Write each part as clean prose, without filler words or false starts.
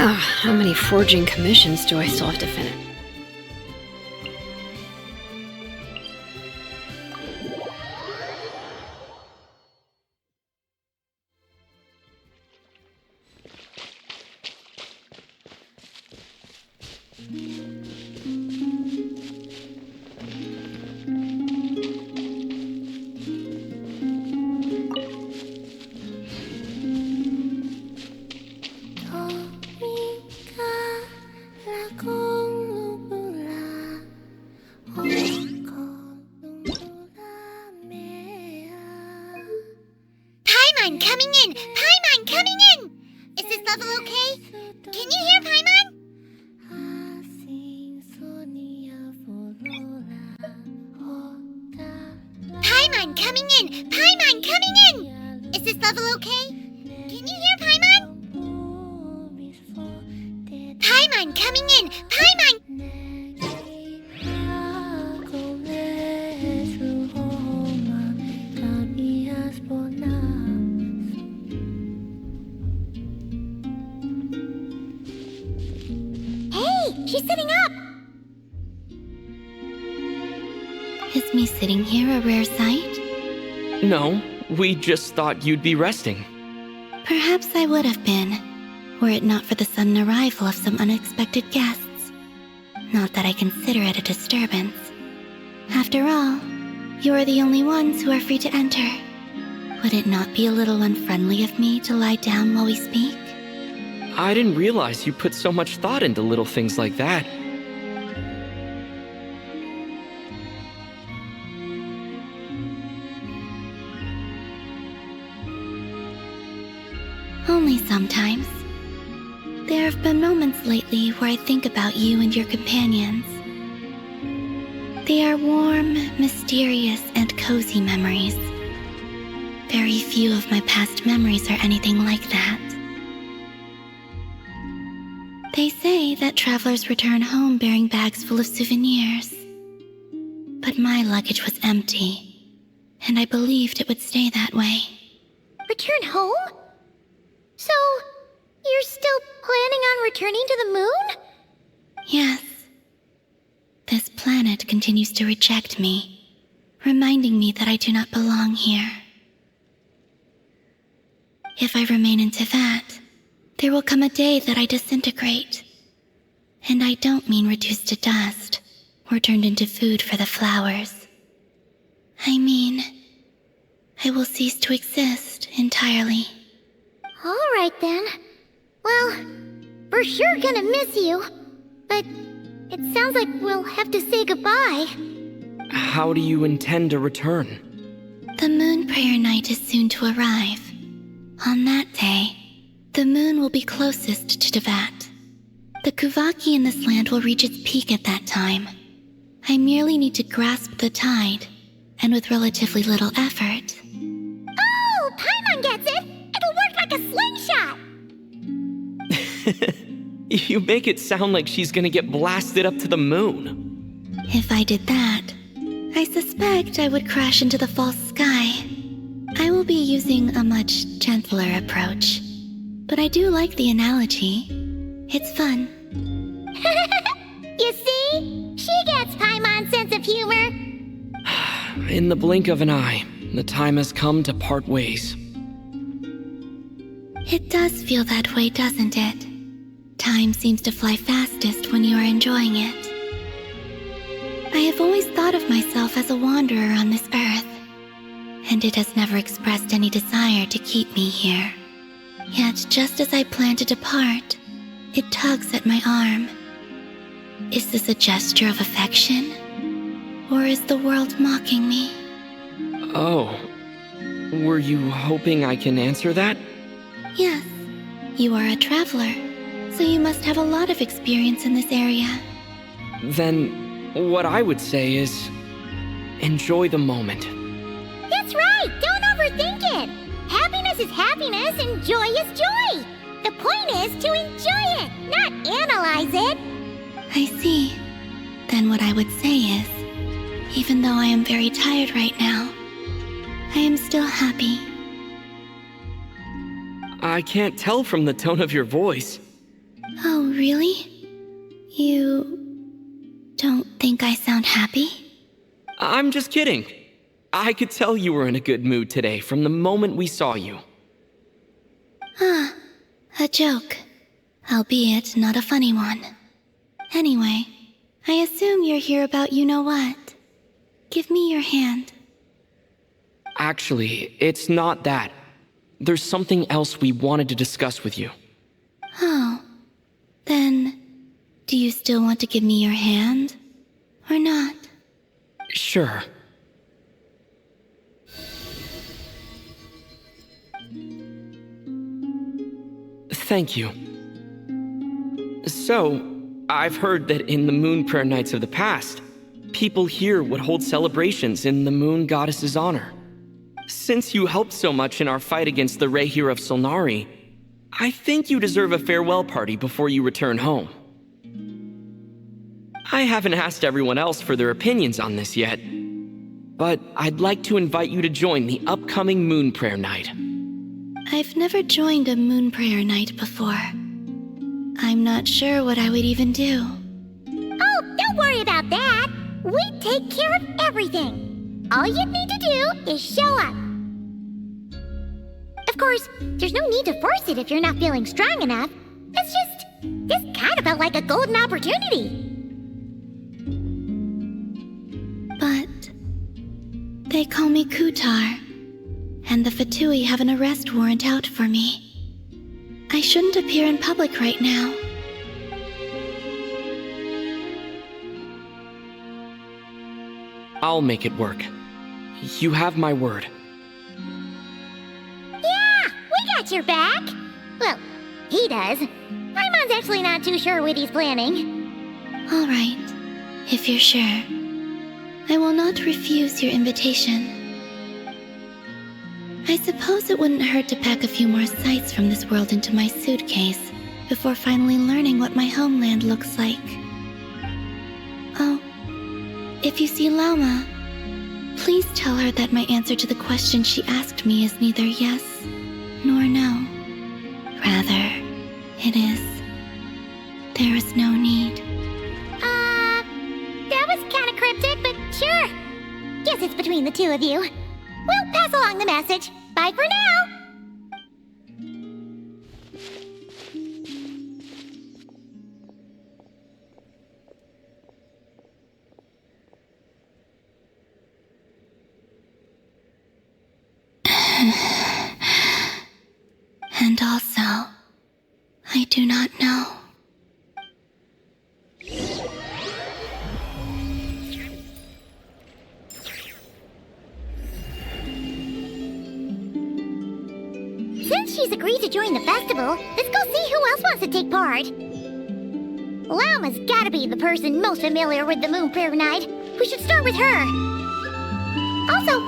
How many forging commissions do I still have to finish? Paimon coming in! Paimon coming in! Is this level okay? Can you hear Paimon? Paimon coming in! Paimon coming in! Is this level okay? Can you hear Paimon? Paimon coming in! Paimon! She's sitting up! Is me sitting here a rare sight? No, we just thought you'd be resting. Perhaps I would have been, were it not for the sudden arrival of some unexpected guests. Not that I consider it a disturbance. After all, you are the only ones who are free to enter. Would it not be a little unfriendly of me to lie down while we speak? I didn't realize you put so much thought into little things like that. Only sometimes. There have been moments lately where I think about you and your companions. They are warm, mysterious, and cozy memories. Very few of my past memories are anything like that. They say that travelers return home bearing bags full of souvenirs. But my luggage was empty, and I believed it would stay that way. Return home? So, you're still planning on returning to the moon? Yes. This planet continues to reject me, reminding me that I do not belong here. If I remain into that, there will come a day that I disintegrate. And I don't mean reduced to dust, or turned into food for the flowers. I mean, I will cease to exist entirely. Alright then. Well, we're sure gonna miss you. But it sounds like we'll have to say goodbye. How do you intend to return? The moon prayer night is soon to arrive. On that day, the moon will be closest to Devat. The Kuvaki in this land will reach its peak at that time. I merely need to grasp the tide, and with relatively little effort. Oh, Paimon gets it! It'll work like a slingshot! You make it sound like she's gonna get blasted up to the moon. If I did that, I suspect I would crash into the false sky. I will be using a much gentler approach. But I do like the analogy. It's fun. You see? She gets Paimon's sense of humor. In the blink of an eye, the time has come to part ways. It does feel that way, doesn't it? Time seems to fly fastest when you are enjoying it. I have always thought of myself as a wanderer on this earth, and it has never expressed any desire to keep me here. Yet just as I plan to depart, it tugs at my arm. Is this a gesture of affection? Or is the world mocking me? Oh. Were you hoping I can answer that? Yes. You are a traveler, so you must have a lot of experience in this area. Then, what I would say is, enjoy the moment. That's right! Don't overthink it! Happiness is happiness and joy is joy! The point is to enjoy it, not analyze it! I see. Then what I would say is, even though I am very tired right now, I am still happy. I can't tell from the tone of your voice. Oh, really? You don't think I sound happy? I'm just kidding. I could tell you were in a good mood today from the moment we saw you. Ah, a joke. Albeit not a funny one. Anyway, I assume you're here about you-know-what. Give me your hand. Actually, it's not that. There's something else we wanted to discuss with you. Oh, then, do you still want to give me your hand? Or not? Sure. Thank you. So, I've heard that in the Moon Prayer Nights of the past, people here would hold celebrations in the Moon Goddess's honor. Since you helped so much in our fight against the Rehir of Solnari, I think you deserve a farewell party before you return home. I haven't asked everyone else for their opinions on this yet, but I'd like to invite you to join the upcoming Moon Prayer Night. I've never joined a Moon Prayer Night before. I'm not sure what I would even do. Oh, don't worry about that. We take care of everything. All you need to do is show up. Of course, there's no need to force it if you're not feeling strong enough. This kind of felt like a golden opportunity. But they call me Kutar, and the Fatui have an arrest warrant out for me. I shouldn't appear in public right now. I'll make it work. You have my word. Yeah, we got your back. Well, he does. Paimon's actually not too sure what he's planning. All right, if you're sure. I will not refuse your invitation. I suppose it wouldn't hurt to pack a few more sights from this world into my suitcase before finally learning what my homeland looks like. Oh, if you see Lauma, please tell her that my answer to the question she asked me is neither yes nor no. Rather, it is, there is no need. That was kind of cryptic, but sure. Guess it's between the two of you. We'll pass along the message. Bye for now. And also, I do not know. Since she's agreed to join the festival, let's go see who else wants to take part. Lauma's gotta be the person most familiar with the Moon Prayer Night. We should start with her. Also,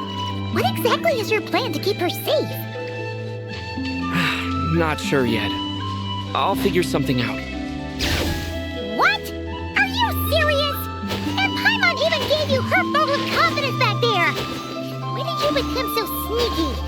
what exactly is your plan to keep her safe? Not sure yet. I'll figure something out. What? Are you serious? And Paimon even gave you her vote of confidence back there. When did you become so sneaky?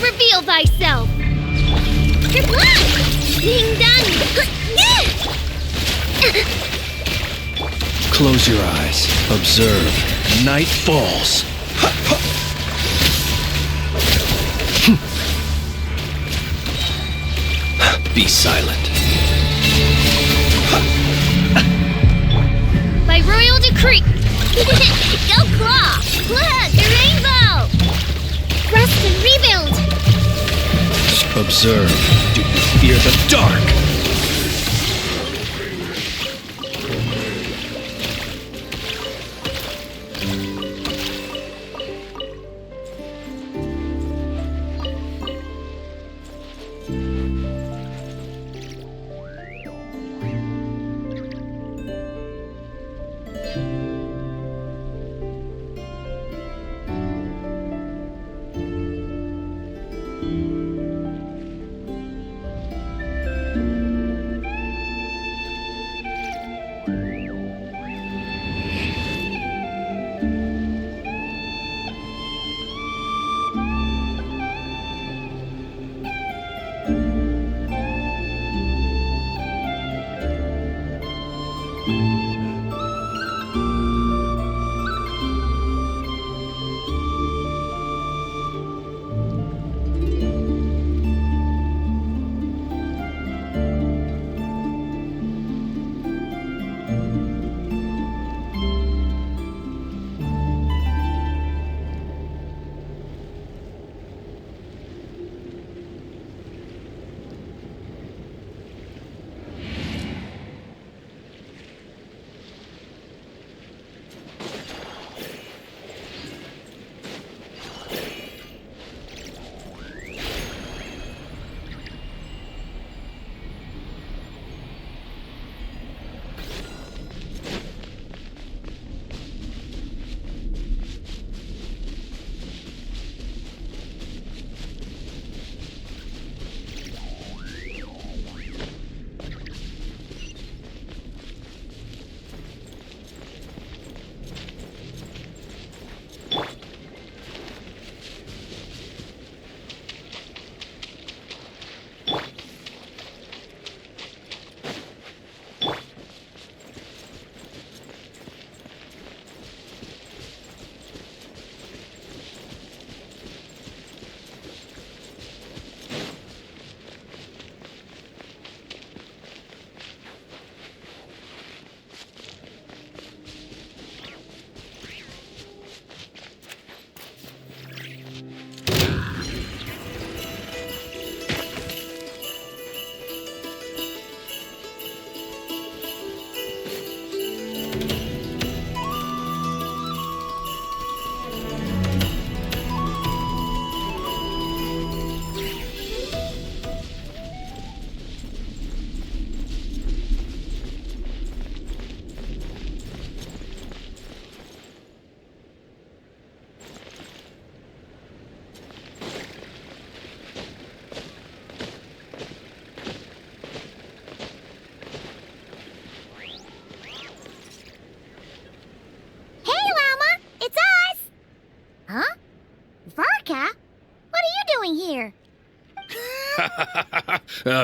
Reveal thyself! Your blood! Ding dong! Close your eyes. Observe. Night falls. Be silent. By royal decree, Go Claw! Look, a rainbow! Rest and rebuild! Observe. Do you fear the dark?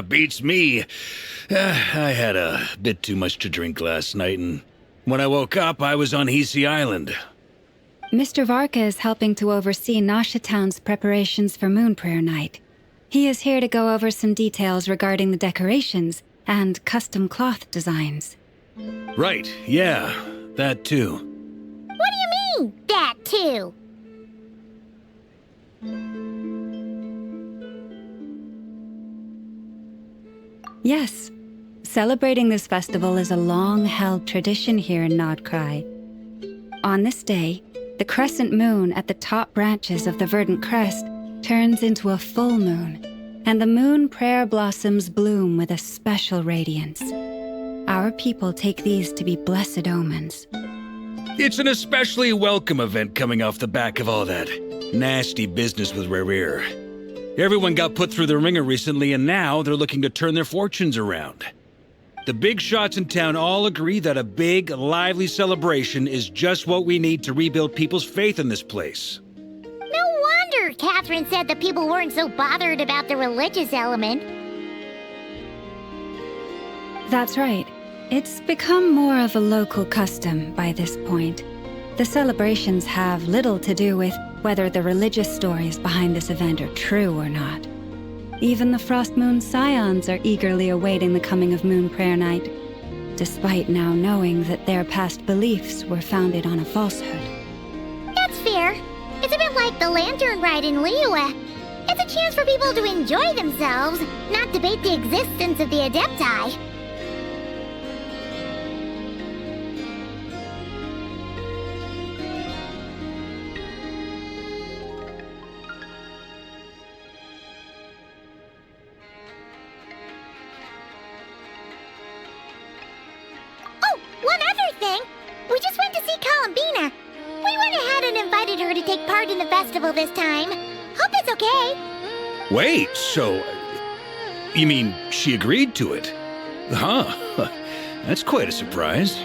Beats me. I had a bit too much to drink last night, and when I woke up, I was on Hisi Island. Mr. Varka is helping to oversee Nasha Town's preparations for Moon Prayer Night. He is here to go over some details regarding the decorations and custom cloth designs. Right, yeah, that too. What do you mean, that too? Yes. Celebrating this festival is a long-held tradition here in Nod-Krai. On this day, the crescent moon at the top branches of the verdant crest turns into a full moon, and the moon prayer blossoms bloom with a special radiance. Our people take these to be blessed omens. It's an especially welcome event coming off the back of all that nasty business with Rare. Everyone got put through the ringer recently, and now they're looking to turn their fortunes around. The big shots in town all agree that a big, lively celebration is just what we need to rebuild people's faith in this place. No wonder Catherine said that people weren't so bothered about the religious element. That's right. It's become more of a local custom by this point. The celebrations have little to do with whether the religious stories behind this event are true or not. Even the Frost Moon Scions are eagerly awaiting the coming of Moon Prayer Night. despite now knowing that their past beliefs were founded on a falsehood. That's fair. It's a bit like the lantern ride in Liyue. It's a chance for people to enjoy themselves, not debate the existence of the Adepti. Oh, one other thing! We just went to see Columbina. We went ahead and invited her to take part in the festival this time. Hope it's okay. Wait, so... You mean she agreed to it? Huh. That's quite a surprise.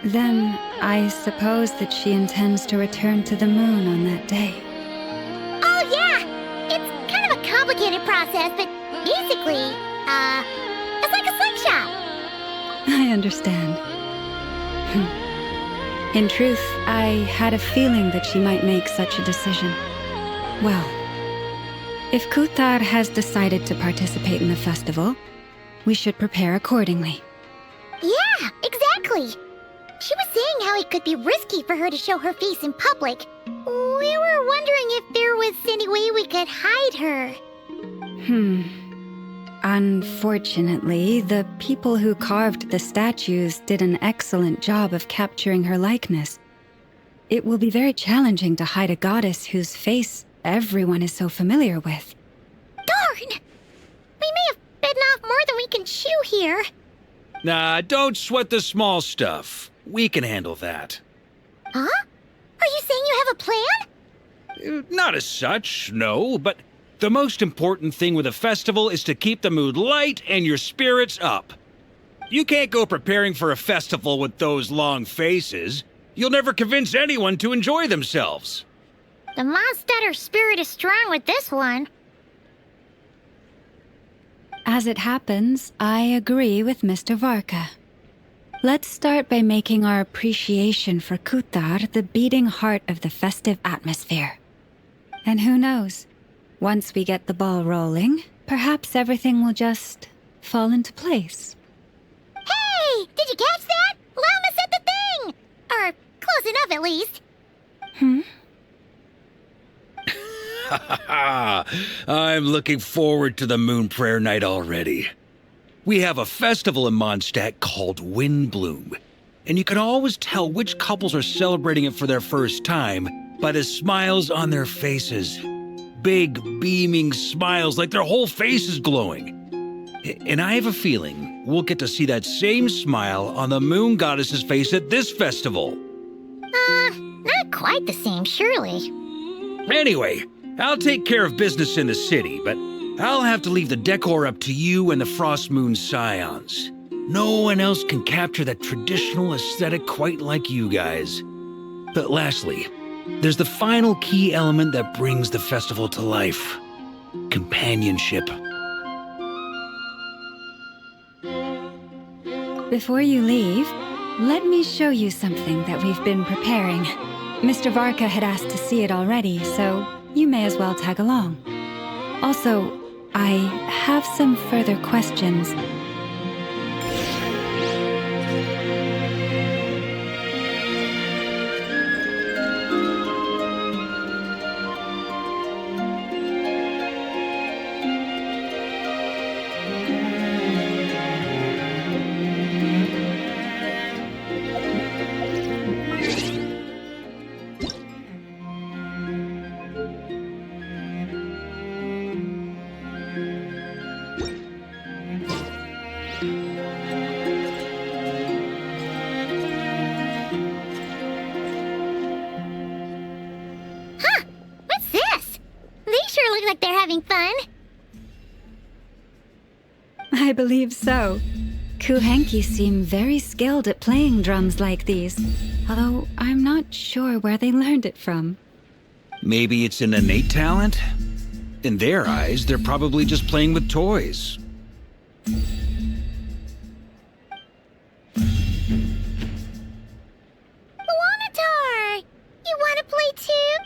Then I suppose that she intends to return to the moon on that day. Oh, yeah! It's kind of a complicated process, but basically, it's like a slingshot. I understand. In truth, I had a feeling that she might make such a decision. Well, if Kuthar has decided to participate in the festival, we should prepare accordingly. Yeah, exactly. She was saying how it could be risky for her to show her face in public. We were wondering if there was any way we could hide her. Unfortunately, the people who carved the statues did an excellent job of capturing her likeness. It will be very challenging to hide a goddess whose face everyone is so familiar with. Darn! We may have bitten off more than we can chew here. Nah, don't sweat the small stuff. We can handle that. Huh? Are you saying you have a plan? Not as such, no, but the most important thing with a festival is to keep the mood light and your spirits up. You can't go preparing for a festival with those long faces. You'll never convince anyone to enjoy themselves. The Mondstatter spirit is strong with this one. As it happens, I agree with Mr. Varka. Let's start by making our appreciation for Kuthar the beating heart of the festive atmosphere. And who knows? Once we get the ball rolling, perhaps everything will just fall into place. Hey! Did you catch that? Llama said the thing! Or close enough, at least. I'm looking forward to the Moon Prayer Night already. We have a festival in Mondstadt called Windbloom, and you can always tell which couples are celebrating it for their first time by the smiles on their faces. Big, beaming smiles like their whole face is glowing. And I have a feeling we'll get to see that same smile on the Moon Goddess's face at this festival. Not quite the same, surely. Anyway, I'll take care of business in the city, but I'll have to leave the decor up to you and the Frost Moon Scions. No one else can capture that traditional aesthetic quite like you guys. But lastly, there's the final key element that brings the festival to life. Companionship. Before you leave, let me show you something that we've been preparing. Mr. Varka had asked to see it already, so you may as well tag along. Also, I have some further questions. Like they're having fun. I believe so. Kuhenki seem very skilled at playing drums like these, although I'm not sure where they learned it from. Maybe it's an innate talent? In their eyes, they're probably just playing with toys. Wanatar! You want to play too?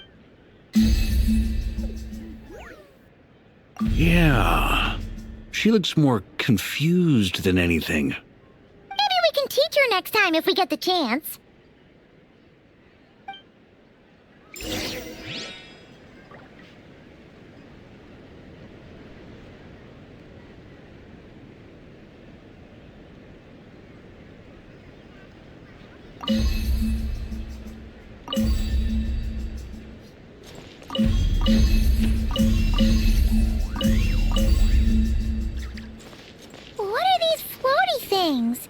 Yeah. She looks more confused than anything. Maybe we can her next time if we get the chance. What are these floaty things?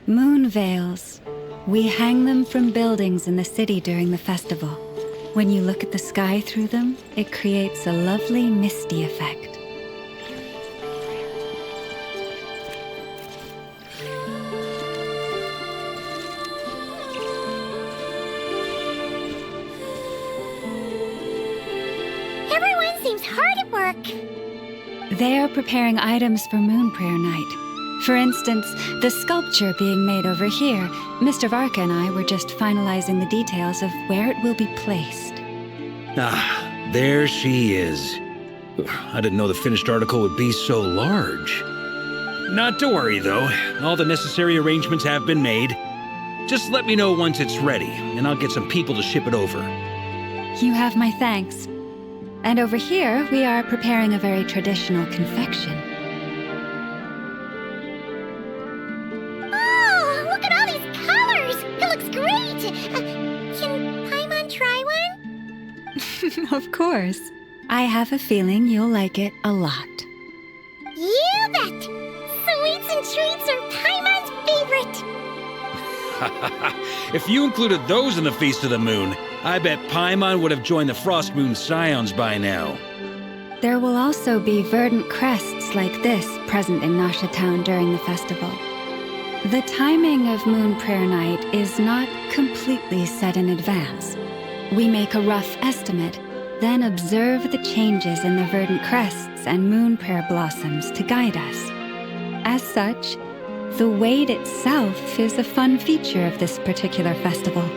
Moon veils. We hang them from buildings in the city during the festival. When you look at the sky through them, it creates a lovely misty effect. Everyone seems hard at work. They are preparing items for Moon Prayer Night. For instance, the sculpture being made over here. Mr. Varka and I were just finalizing the details of where it will be placed. Ah, there she is. I didn't know the finished article would be so large. Not to worry, though. All the necessary arrangements have been made. Just let me know once it's ready, and I'll get some people to ship it over. You have my thanks. And over here, we are preparing a very traditional confection. Oh, look at all these colors! It looks great! Can Paimon try one? Of course. I have a feeling you'll like it a lot. You bet! Sweets and treats are Paimon's favorite! If you included those in the Feast of the Moon, I bet Paimon would have joined the Frost Moon Scions by now. There will also be verdant crests like this present in Nasha Town during the festival. The timing of Moon Prayer Night is not completely set in advance. We make a rough estimate, then observe the changes in the verdant crests and moon prayer blossoms to guide us. As such, the wait itself is a fun feature of this particular festival.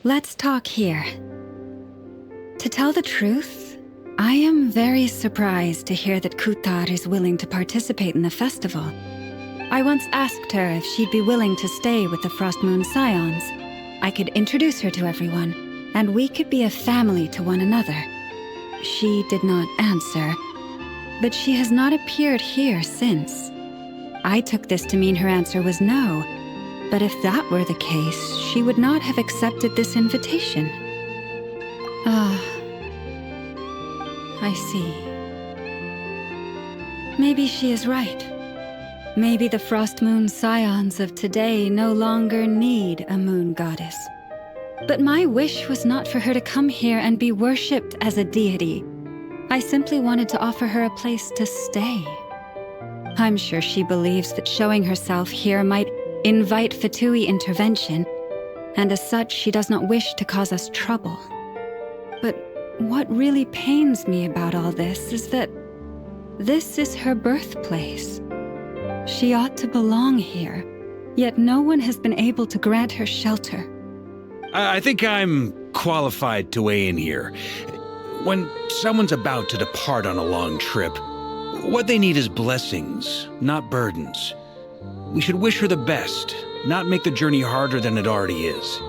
Let's talk here. To tell the truth, I am very surprised to hear that Kutar is willing to participate in the festival. I once asked her if she'd be willing to stay with the Frost Moon Scions. I could introduce her to everyone, and we could be a family to one another. She did not answer, but she has not appeared here since. I took this to mean her answer was no, but if that were the case, she would not have accepted this invitation. Ah, I see. Maybe she is right. Maybe the Frost Moon Scions of today no longer need a moon goddess. But my wish was not for her to come here and be worshipped as a deity. I simply wanted to offer her a place to stay. I'm sure she believes that showing herself here might invite Fatui intervention, and as such she does not wish to cause us trouble. But what really pains me about all this is that this is her birthplace. She ought to belong here, yet no one has been able to grant her shelter. I think I'm qualified to weigh in here. When someone's about to depart on a long trip, what they need is blessings, not burdens. We should wish her the best, not make the journey harder than it already is.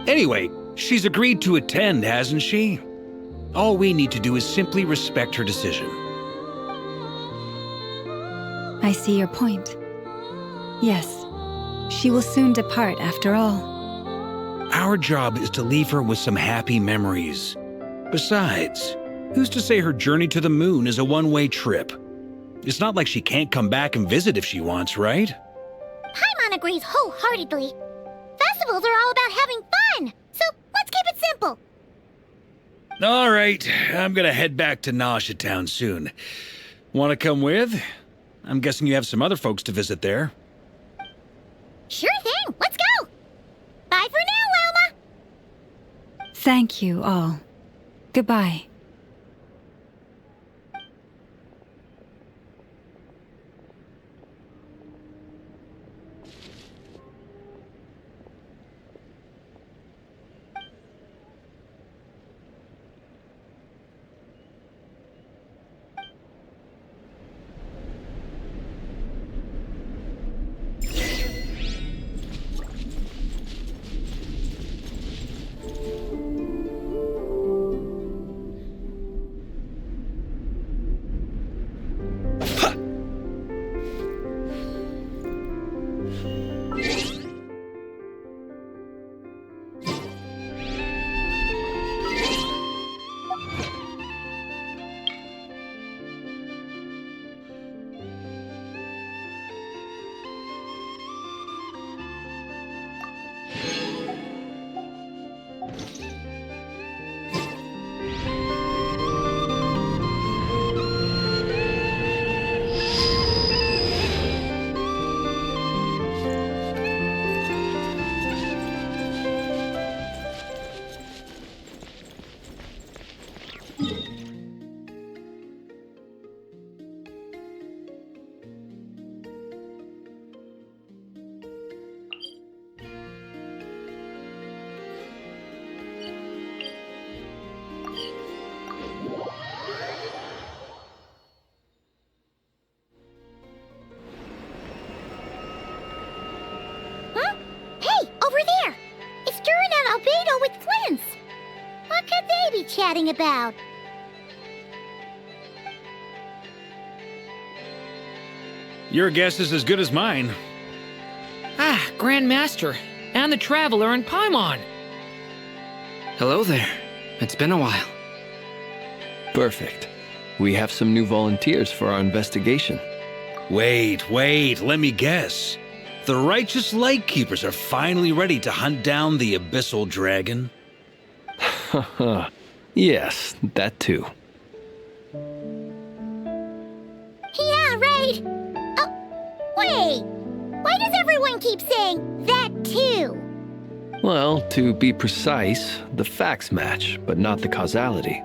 Anyway, she's agreed to attend, hasn't she? All we need to do is simply respect her decision. I see your point. Yes, she will soon depart after all. Our job is to leave her with some happy memories. Besides, who's to say her journey to the moon is a one-way trip? It's not like she can't come back and visit if she wants, right? Paimon agrees wholeheartedly. Festivals are all about having fun, so let's keep it simple. All right, I'm gonna head back to Nasha Town soon. Want to come with? I'm guessing you have some other folks to visit there. Sure thing, let's go! Bye for now, Wilma! Thank you all. Goodbye. chatting about? Your guess is as good as mine. Ah, Grand Master, and the Traveler and Paimon. Hello there. It's been a while. Perfect. We have some new volunteers for our investigation. Wait, let me guess. The righteous Lightkeepers are finally ready to hunt down the Abyssal Dragon? Haha. Yes, that too. Yeah, right. Oh, wait. Why does everyone keep saying that too? Well, to be precise, the facts match, but not the causality.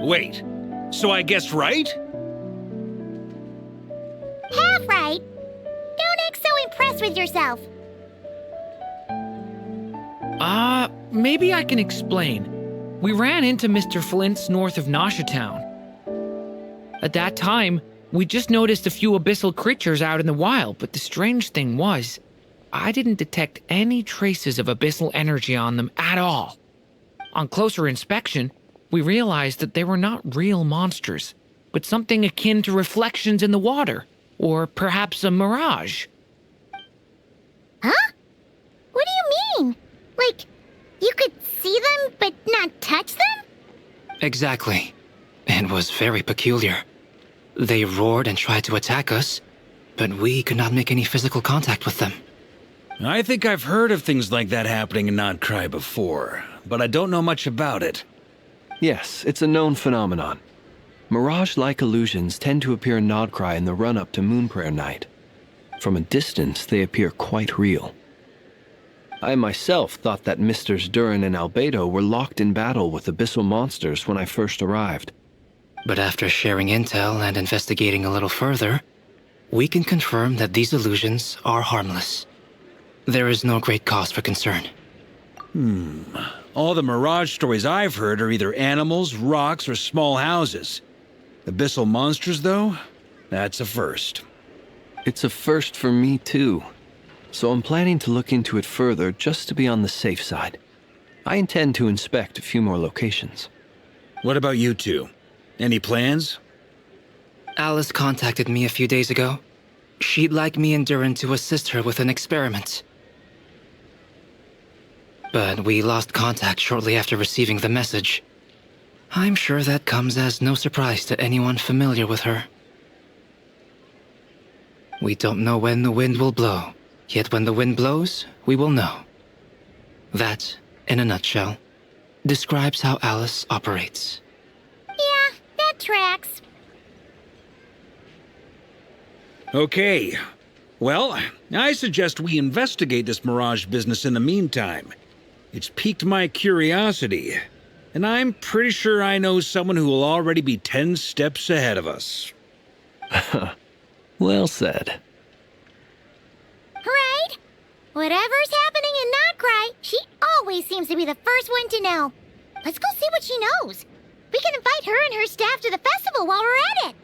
Wait, so I guessed right? Half right. Don't act so impressed with yourself. Maybe I can explain. We ran into Mr. Flint's north of Nasha Town. At that time, we just noticed a few abyssal creatures out in the wild, but the strange thing was, I didn't detect any traces of abyssal energy on them at all. On closer inspection, we realized that they were not real monsters, but something akin to reflections in the water, or perhaps a mirage. Huh? What do you mean? Like, you could see them but not touch them? Exactly. It was very peculiar. They roared and tried to attack us, but we could not make any physical contact with them. I think I've heard of things like that happening in Nod-Krai before, but I don't know much about it. Yes, it's a known phenomenon. Mirage-like illusions tend to appear in Nod-Krai in the run-up to Moonprayer Night. From a distance, they appear quite real. I myself thought that Misters Durin and Albedo were locked in battle with abyssal monsters when I first arrived. But after sharing intel and investigating a little further, we can confirm that these illusions are harmless. There is no great cause for concern. All the Mirage stories I've heard are either animals, rocks, or small houses. Abyssal monsters, though? That's a first. It's a first for me, too. So I'm planning to look into it further just to be on the safe side. I intend to inspect a few more locations. What about you two? Any plans? Alice contacted me a few days ago. She'd like me and Durin to assist her with an experiment. But we lost contact shortly after receiving the message. I'm sure that comes as no surprise to anyone familiar with her. We don't know when the wind will blow, yet when the wind blows, we will know. That, in a nutshell, describes how Alice operates. Yeah, that tracks. Okay. Well, I suggest we investigate this Mirage business in the meantime. It's piqued my curiosity, and I'm pretty sure I know someone who will already be 10 steps ahead of us. Well said. Right? Whatever's happening in Nod-Krai, she always seems to be the first one to know. Let's go see what she knows. We can invite her and her staff to the festival while we're at it.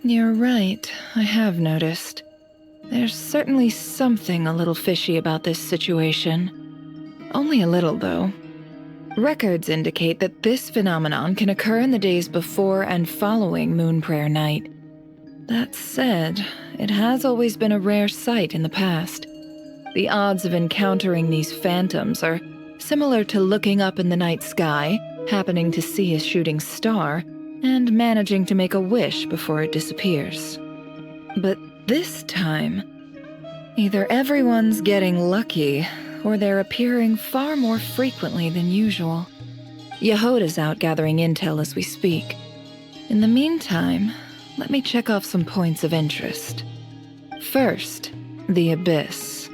You're right, I have noticed. There's certainly something a little fishy about this situation. Only a little, though. Records indicate that this phenomenon can occur in the days before and following Moon Prayer Night. That said, it has always been a rare sight in the past. The odds of encountering these phantoms are similar to looking up in the night sky, happening to see a shooting star, and managing to make a wish before it disappears. But this time, either everyone's getting lucky, or they're appearing far more frequently than usual. Yehoda's out gathering intel as we speak. In the meantime, let me check off some points of interest. First, the Abyss.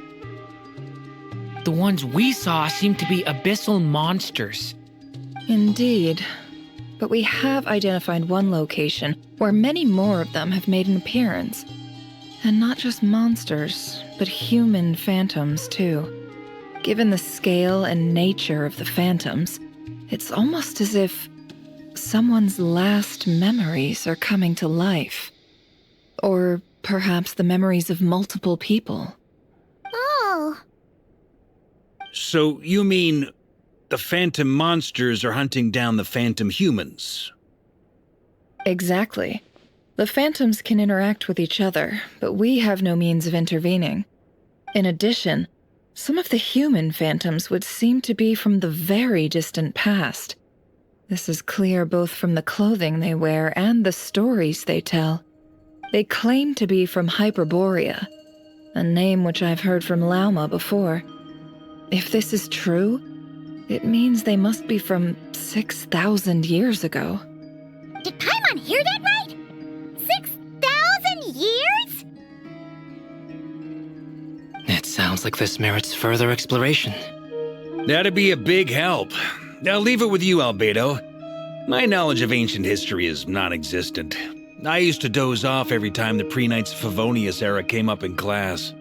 The ones we saw seem to be abyssal monsters. Indeed. But we have identified one location where many more of them have made an appearance. And not just monsters, but human phantoms, too. Given the scale and nature of the phantoms, it's almost as if someone's last memories are coming to life. Or perhaps the memories of multiple people. Oh. So you mean the phantom monsters are hunting down the phantom humans? Exactly. The phantoms can interact with each other, but we have no means of intervening. In addition, some of the human phantoms would seem to be from the very distant past. This is clear both from the clothing they wear and the stories they tell. They claim to be from Hyperborea, a name which I've heard from Lauma before. If this is true, it means they must be from 6,000 years ago. Did Paimon hear that right? 6,000 years? It sounds like this merits further exploration. That'd be a big help. I'll leave it with you, Albedo. My knowledge of ancient history is non-existent. I used to doze off every time the pre-Knights Favonius era came up in class.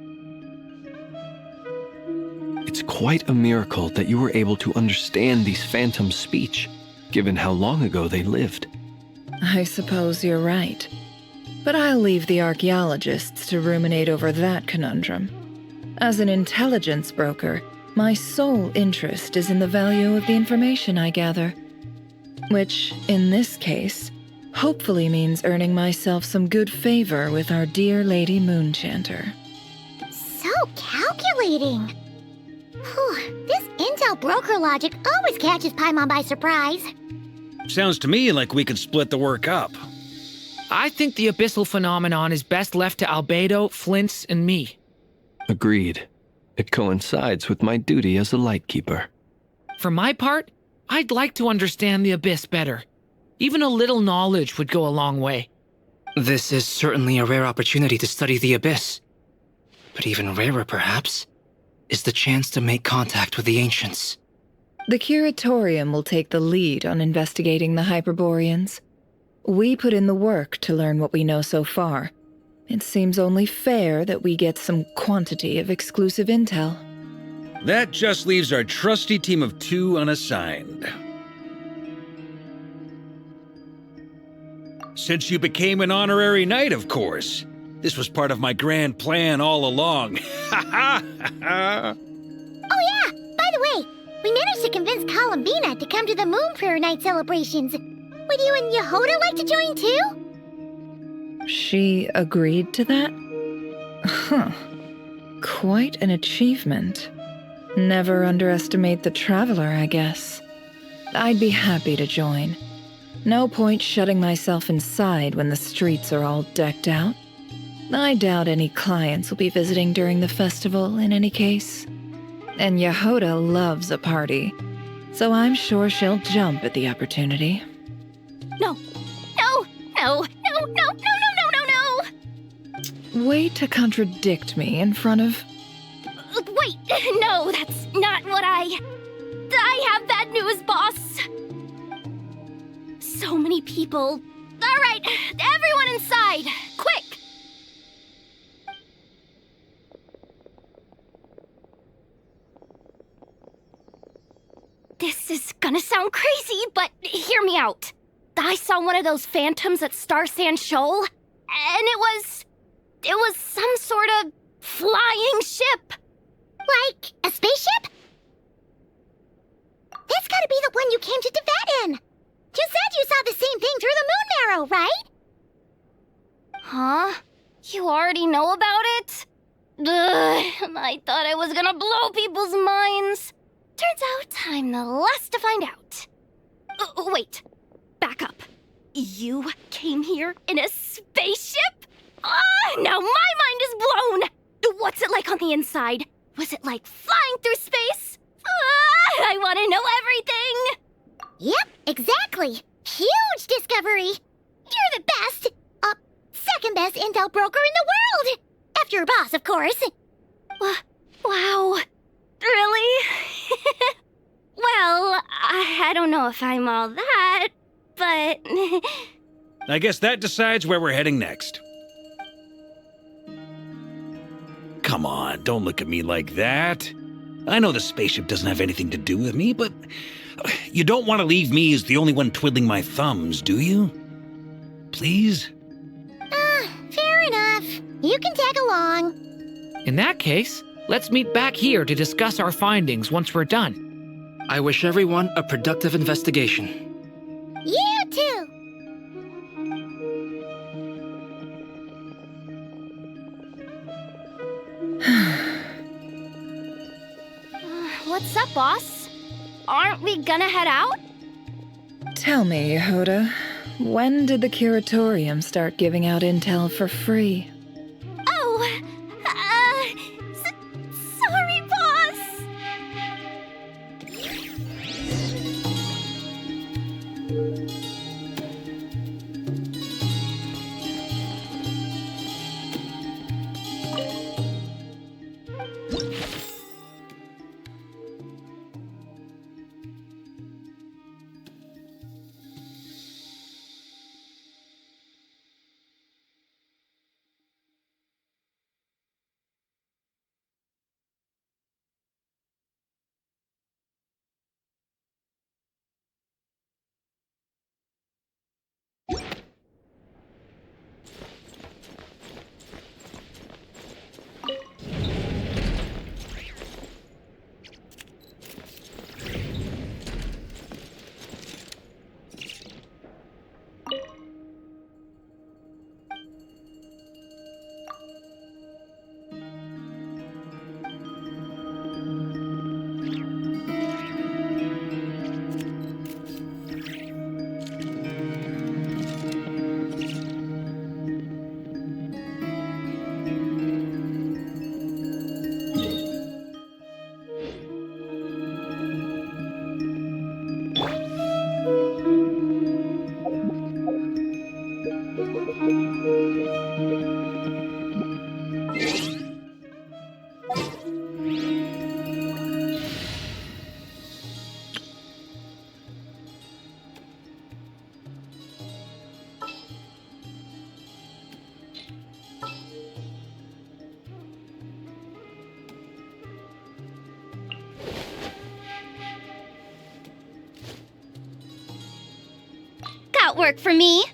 It's quite a miracle that you were able to understand these phantoms' speech, given how long ago they lived. I suppose you're right. But I'll leave the archaeologists to ruminate over that conundrum. As an intelligence broker, my sole interest is in the value of the information I gather. Which, in this case, hopefully means earning myself some good favor with our dear Lady Moonchanter. So calculating. Whew, this intel broker logic always catches Paimon by surprise. Sounds to me like we could split the work up. I think the abyssal phenomenon is best left to Albedo, Flints, and me. Agreed. It coincides with my duty as a lightkeeper. For my part, I'd like to understand the abyss better. Even a little knowledge would go a long way. This is certainly a rare opportunity to study the abyss. But even rarer, perhaps, is the chance to make contact with the ancients. The Curatorium will take the lead on investigating the Hyperboreans. We put in the work to learn what we know so far. It seems only fair that we get some quantity of exclusive intel. That just leaves our trusty team of 2 unassigned. Since you became an honorary knight, of course. This was part of my grand plan all along. Ha ha ha! Oh yeah, by the way, we managed to convince Columbina to come to the Moon Prayer Night celebrations. Would you and Yehoda like to join too? She agreed to that? Huh. Quite an achievement. Never underestimate the traveler, I guess. I'd be happy to join. No point shutting myself inside when the streets are all decked out. I doubt any clients will be visiting during the festival in any case. And Yehoda loves a party, so I'm sure she'll jump at the opportunity. No, no, no, no, no, no, no, no, no, no! Way to contradict me in front of... Wait, no, that's not what I have bad news, boss! So many people. Alright, everyone inside, quick! This is gonna sound crazy, but hear me out. I saw one of those phantoms at Star Sand Shoal, it was some sort of flying ship. Like a spaceship? That's gotta be the one you came to Tibet in. You said you saw the same thing through the moon marrow, right? Huh? You already know about it? Ugh, I thought I was gonna blow people's minds. Turns out I'm the last to find out. Wait, back up. You came here in a spaceship? Now my mind is blown! What's it like on the inside? Was it like flying through space? I want to know everything! Yep, exactly. Huge discovery. You're the best. Second best intel broker in the world. After your boss, of course. Wow. Really? Well, I don't know if I'm all that, but... I guess that decides where we're heading next. Come on, don't look at me like that. I know the spaceship doesn't have anything to do with me, but you don't want to leave me as the only one twiddling my thumbs, do you? Please? Fair enough. You can tag along. In that case, let's meet back here to discuss our findings once we're done. I wish everyone a productive investigation. You too. What's up, boss? Aren't we gonna head out? Tell me, Yehuda, when did the curatorium start giving out intel for free? Oh, sorry, boss. Got work for me.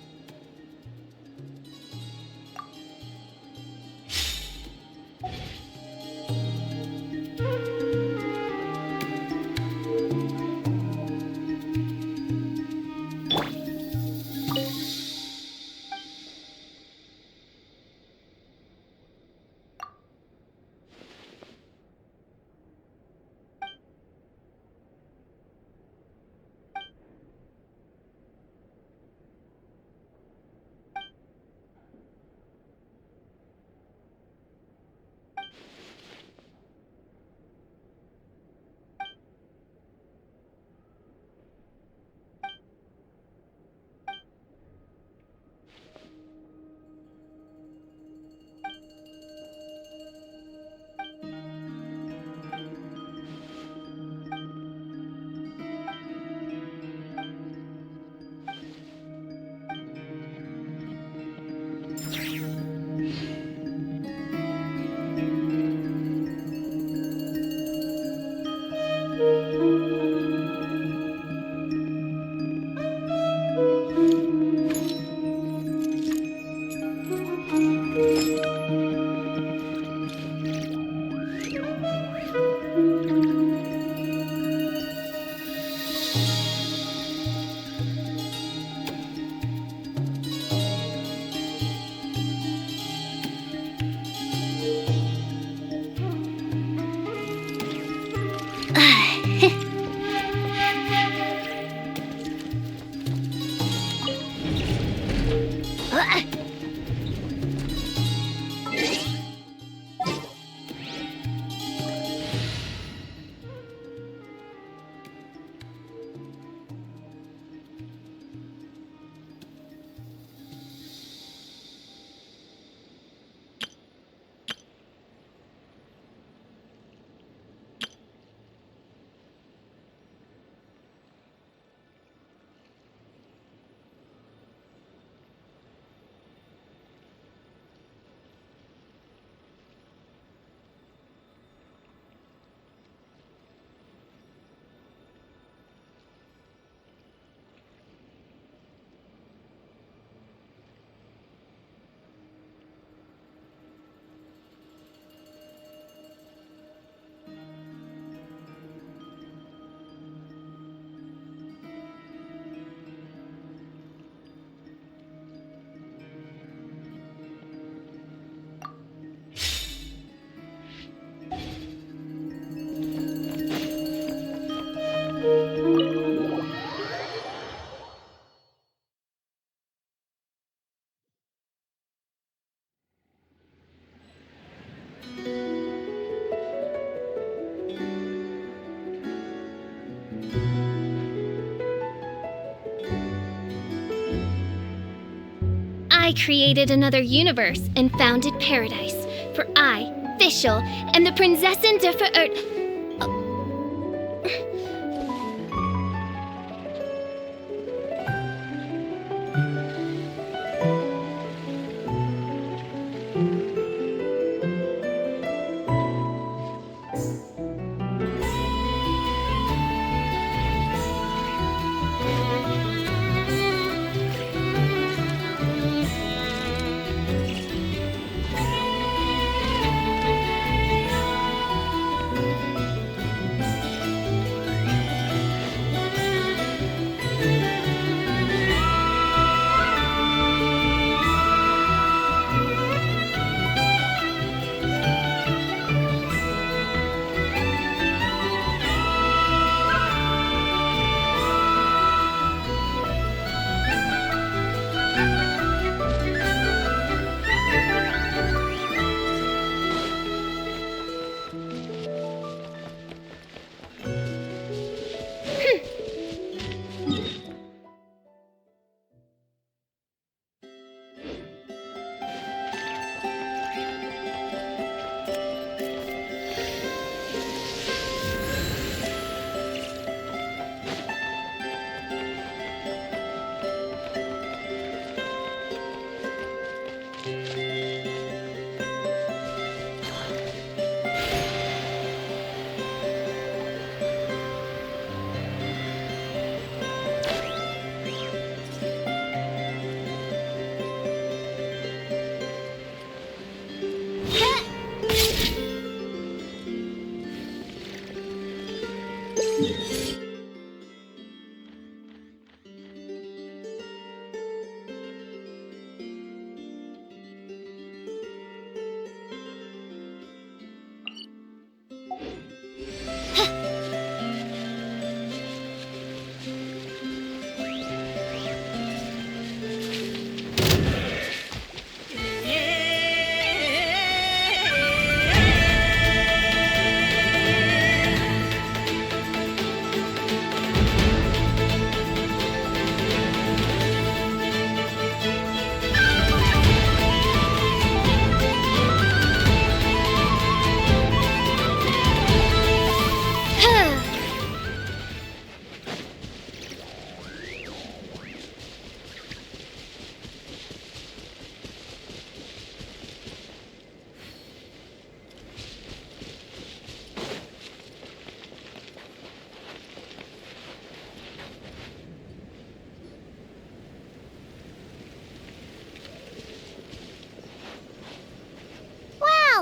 I created another universe and founded paradise. For I, Fischl, am the Prinzessin der Verirrt.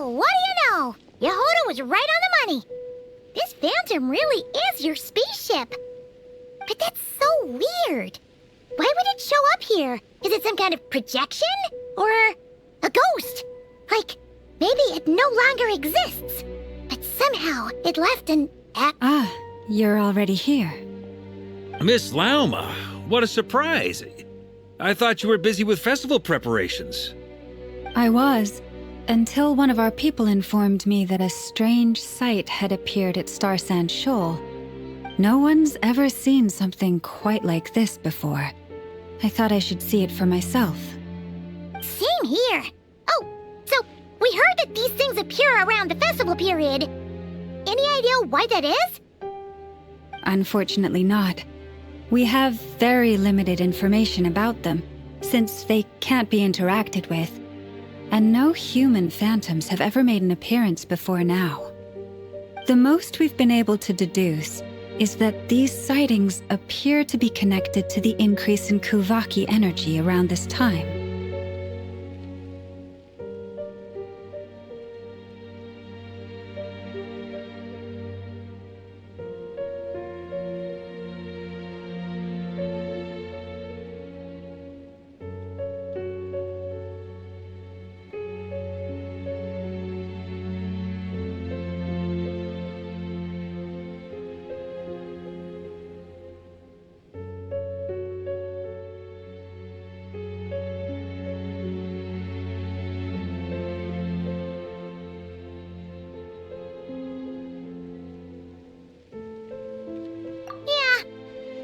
What do you know? Yehuda was right on the money. This phantom really is your spaceship. But that's so weird. Why would it show up here? Is it some kind of projection? Or a ghost? Like, maybe it no longer exists. But somehow it left an Ah, you're already here. Miss Lauma, what a surprise. I thought you were busy with festival preparations. I was, until one of our people informed me that a strange sight had appeared at Starsand Shoal. No one's ever seen something quite like this before. I thought I should see it for myself. Same here. Oh, so we heard that these things appear around the festival period. Any idea why that is? Unfortunately not. We have very limited information about them, since they can't be interacted with. And no human phantoms have ever made an appearance before now. The most we've been able to deduce is that these sightings appear to be connected to the increase in Kuvaki energy around this time.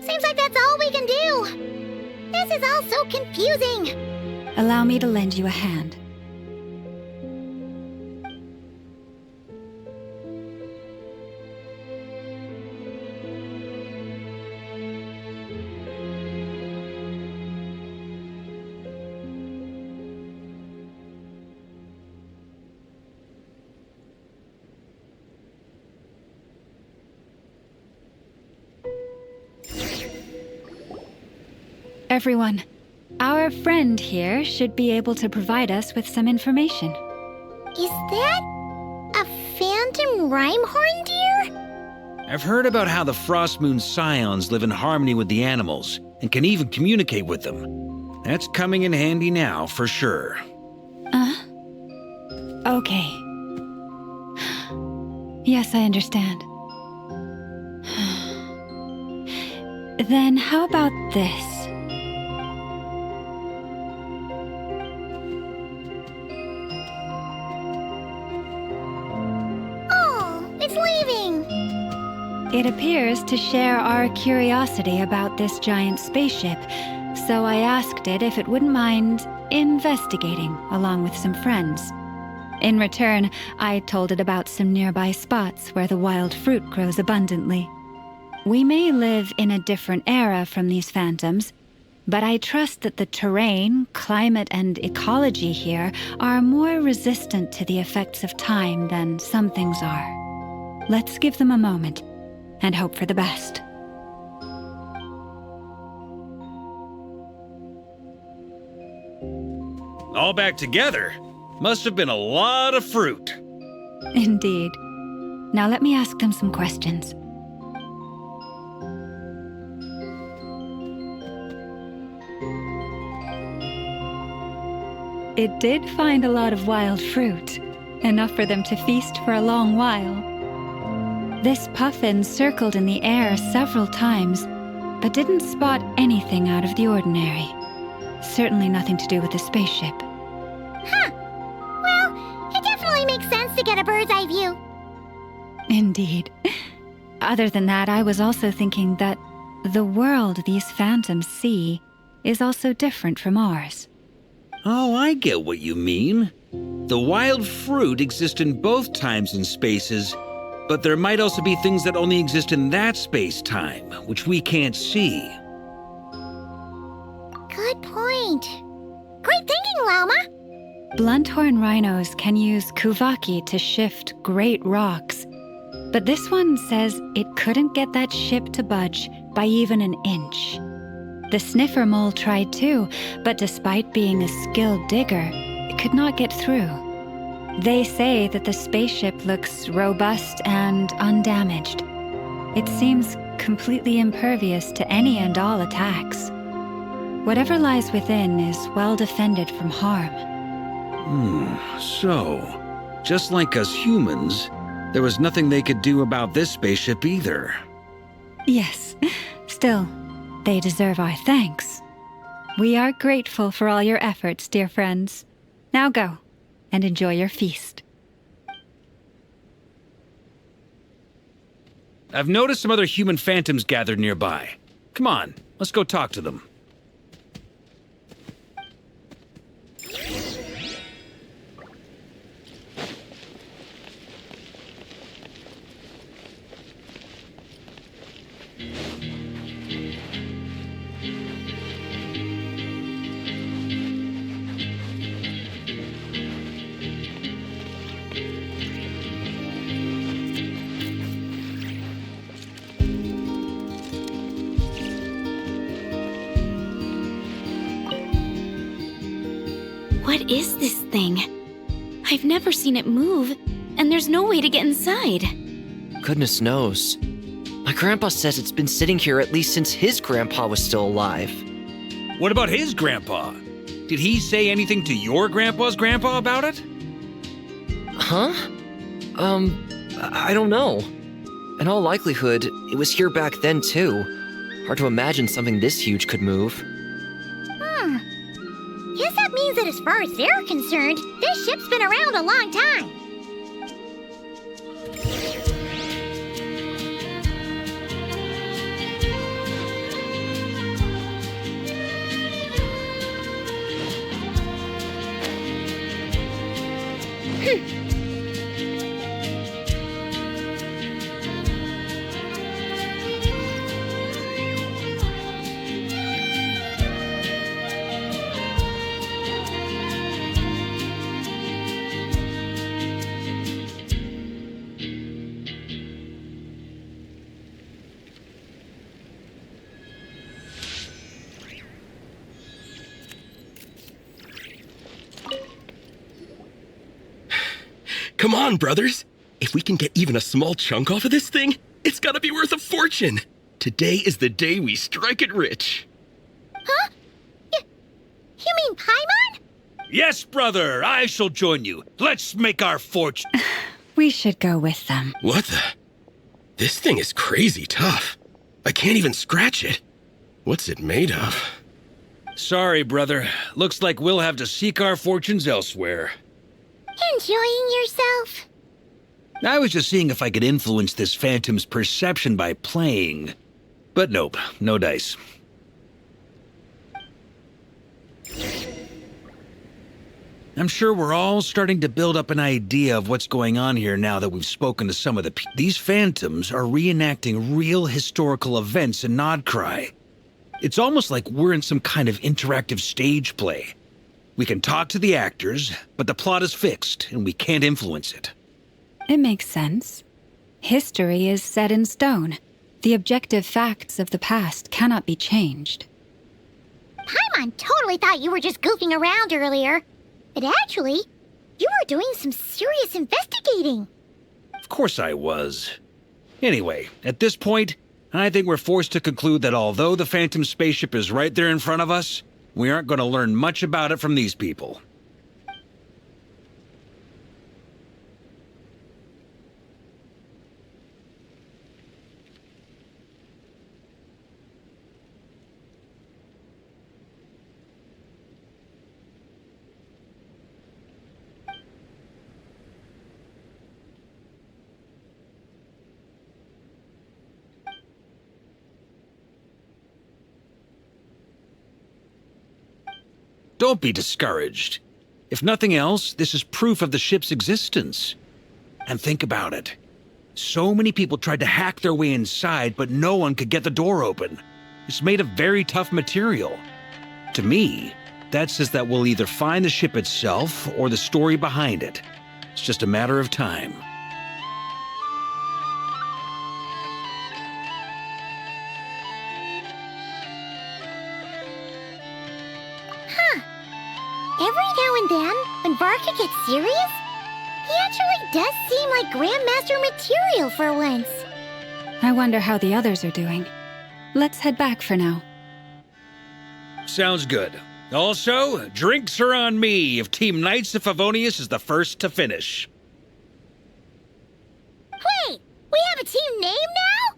Seems like that's all we can do. This is all so confusing. Allow me to lend you a hand. Everyone, our friend here should be able to provide us with some information. Is that a phantom rhymehorn deer? I've heard about how the Frost Moon scions live in harmony with the animals and can even communicate with them. That's coming in handy now, for sure. Okay. Yes, I understand. Then how about this? It's leaving! It appears to share our curiosity about this giant spaceship, so I asked it if it wouldn't mind investigating along with some friends. In return, I told it about some nearby spots where the wild fruit grows abundantly. We may live in a different era from these phantoms, but I trust that the terrain, climate, and ecology here are more resistant to the effects of time than some things are. Let's give them a moment and hope for the best. All back together? Must have been a lot of fruit. Indeed. Now let me ask them some questions. It did find a lot of wild fruit, enough for them to feast for a long while. This puffin circled in the air several times, but didn't spot anything out of the ordinary. Certainly nothing to do with the spaceship. Huh. Well, it definitely makes sense to get a bird's eye view. Indeed. Other than that, I was also thinking that the world these phantoms see is also different from ours. Oh, I get what you mean. The wild fruit exist in both times and spaces, but there might also be things that only exist in that space-time, which we can't see. Good point. Great thinking, Lauma! Blunthorn rhinos can use kuvaki to shift great rocks, but this one says it couldn't get that ship to budge by even an inch. The sniffer mole tried too, but despite being a skilled digger, it could not get through. They say that the spaceship looks robust and undamaged. It seems completely impervious to any and all attacks. Whatever lies within is well defended from harm. So, just like us humans, there was nothing they could do about this spaceship either. Yes, still, they deserve our thanks. We are grateful for all your efforts, dear friends. Now go and enjoy your feast. I've noticed some other human phantoms gathered nearby. Come on, let's go talk to them. What is this thing? I've never seen it move, and there's no way to get inside. Goodness knows. My grandpa says it's been sitting here at least since his grandpa was still alive. What about his grandpa? Did he say anything to your grandpa's grandpa about it? Huh? I don't know. In all likelihood, it was here back then too. Hard to imagine something this huge could move. Guess that means that as far as they're concerned, this ship's been around a long time. Come on, brothers. If we can get even a small chunk off of this thing, it's gotta be worth a fortune. Today is the day we strike it rich. Huh? You mean Paimon? Yes, brother, I shall join you. Let's make our fortune. We should go with them. What the? This thing is crazy tough. I can't even scratch it. What's it made of? Sorry, brother. Looks like we'll have to seek our fortunes elsewhere. Enjoying yourself? I was just seeing if I could influence this phantom's perception by playing. But nope, no dice. I'm sure we're all starting to build up an idea of what's going on here now that we've spoken to some of the These phantoms are reenacting real historical events in Nod-Krai. It's almost like we're in some kind of interactive stage play. We can talk to the actors, but the plot is fixed, and we can't influence it. It makes sense. History is set in stone. The objective facts of the past cannot be changed. Paimon totally thought you were just goofing around earlier. But actually, you were doing some serious investigating. Of course I was. Anyway, at this point, I think we're forced to conclude that although the Phantom spaceship is right there in front of us, we aren't going to learn much about it from these people. Don't be discouraged. If nothing else, this is proof of the ship's existence. And think about it. So many people tried to hack their way inside, but no one could get the door open. It's made of very tough material. To me, that says that we'll either find the ship itself or the story behind it. It's just a matter of time. Every now and then, when Varka gets serious, he actually does seem like Grandmaster material for once. I wonder how the others are doing. Let's head back for now. Sounds good. Also, drinks are on me if Team Knights of Favonius is the first to finish. Wait, we have a team name now?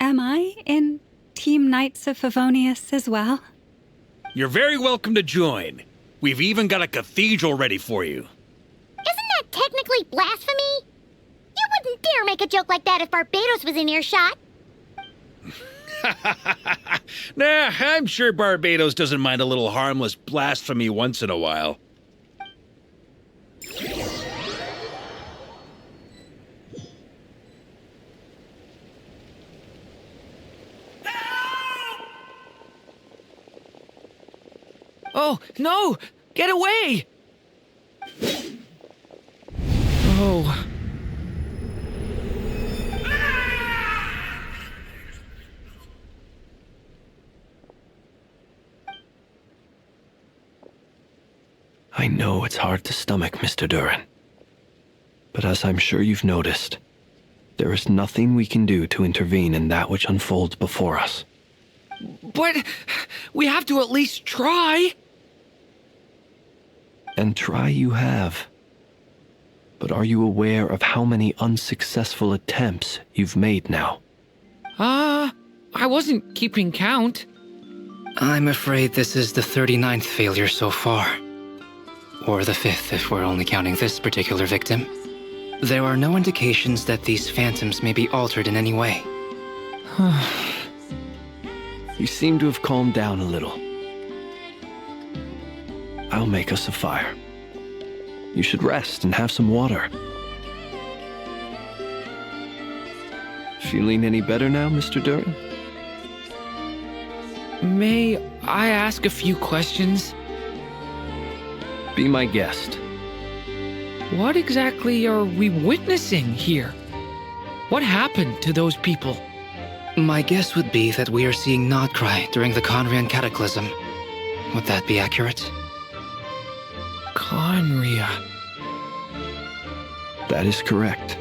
Am I in Team Knights of Favonius as well? You're very welcome to join. We've even got a cathedral ready for you. Isn't that technically blasphemy? You wouldn't dare make a joke like that if Barbados was in earshot. Nah, I'm sure Barbados doesn't mind a little harmless blasphemy once in a while. Oh, no! Get away! Oh. I know it's hard to stomach, Mr. Duran. But as I'm sure you've noticed, there is nothing we can do to intervene in that which unfolds before us. But we have to at least try. And try you have. But are you aware of how many unsuccessful attempts you've made now? I wasn't keeping count. I'm afraid this is the 39th failure so far. Or the 5th if we're only counting this particular victim. There are no indications that these phantoms may be altered in any way. You seem to have calmed down a little. I'll make us a fire. You should rest and have some water. Feeling any better now, Mr. Duran? May I ask a few questions? Be my guest. What exactly are we witnessing here? What happened to those people? My guess would be that we are seeing Nod-Krai during the Conrian Cataclysm. Would that be accurate? Conria. That is correct.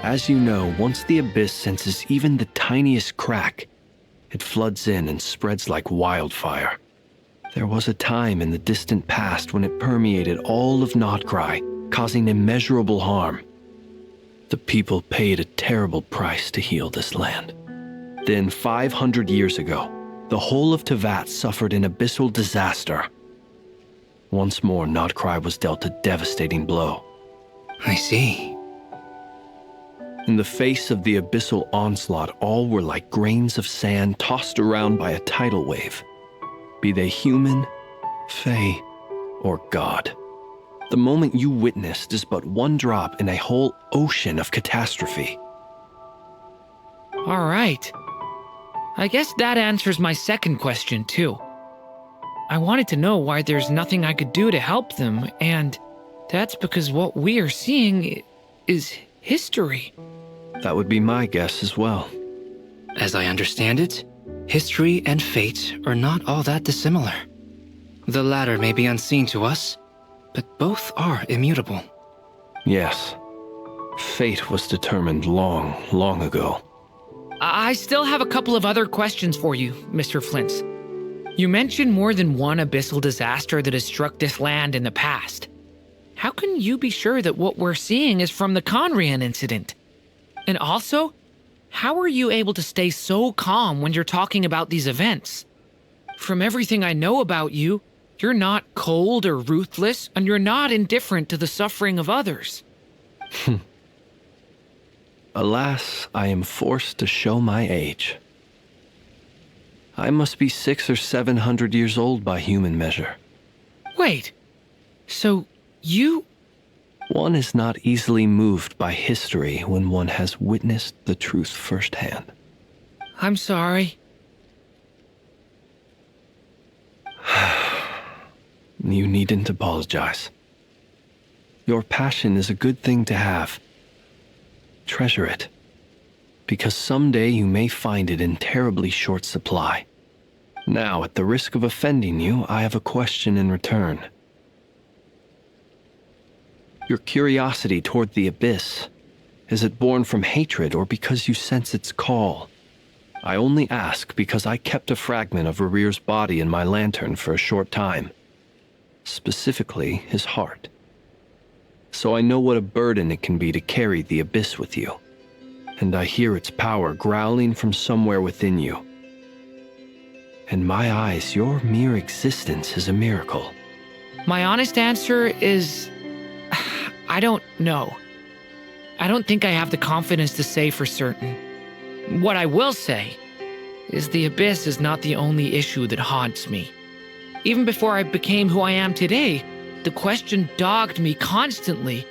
As you know, once the abyss senses even the tiniest crack, it floods in and spreads like wildfire. There was a time in the distant past when it permeated all of Nod-Krai, causing immeasurable harm. The people paid a terrible price to heal this land. Then, 500 years ago, the whole of Teyvat suffered an abyssal disaster. Once more, Nod-Krai was dealt a devastating blow. I see. In the face of the abyssal onslaught, all were like grains of sand tossed around by a tidal wave, be they human, fae, or god. The moment you witnessed is but one drop in a whole ocean of catastrophe. All right. I guess that answers my second question, too. I wanted to know why there's nothing I could do to help them, and that's because what we are seeing is history. That would be my guess as well. As I understand it, history and fate are not all that dissimilar. The latter may be unseen to us, but both are immutable. Yes. Fate was determined long, long ago. I still have a couple of other questions for you, Mr. Flint's. You mentioned more than one abyssal disaster that has struck this land in the past. How can you be sure that what we're seeing is from the Conrian incident? And also, how are you able to stay so calm when you're talking about these events? From everything I know about you, you're not cold or ruthless, and you're not indifferent to the suffering of others. Alas, I am forced to show my age. I must be 600 or 700 years old by human measure. Wait, so you... One is not easily moved by history when one has witnessed the truth firsthand. I'm sorry. You needn't apologize. Your passion is a good thing to have. Treasure it, because someday you may find it in terribly short supply. Now, at the risk of offending you, I have a question in return. Your curiosity toward the abyss, is it born from hatred or because you sense its call? I only ask because I kept a fragment of Rarir's body in my lantern for a short time. Specifically, his heart. So I know what a burden it can be to carry the abyss with you. And I hear its power growling from somewhere within you. In my eyes, your mere existence is a miracle. My honest answer is... I don't know. I don't think I have the confidence to say for certain. What I will say is the abyss is not the only issue that haunts me. Even before I became who I am today, the question dogged me constantly.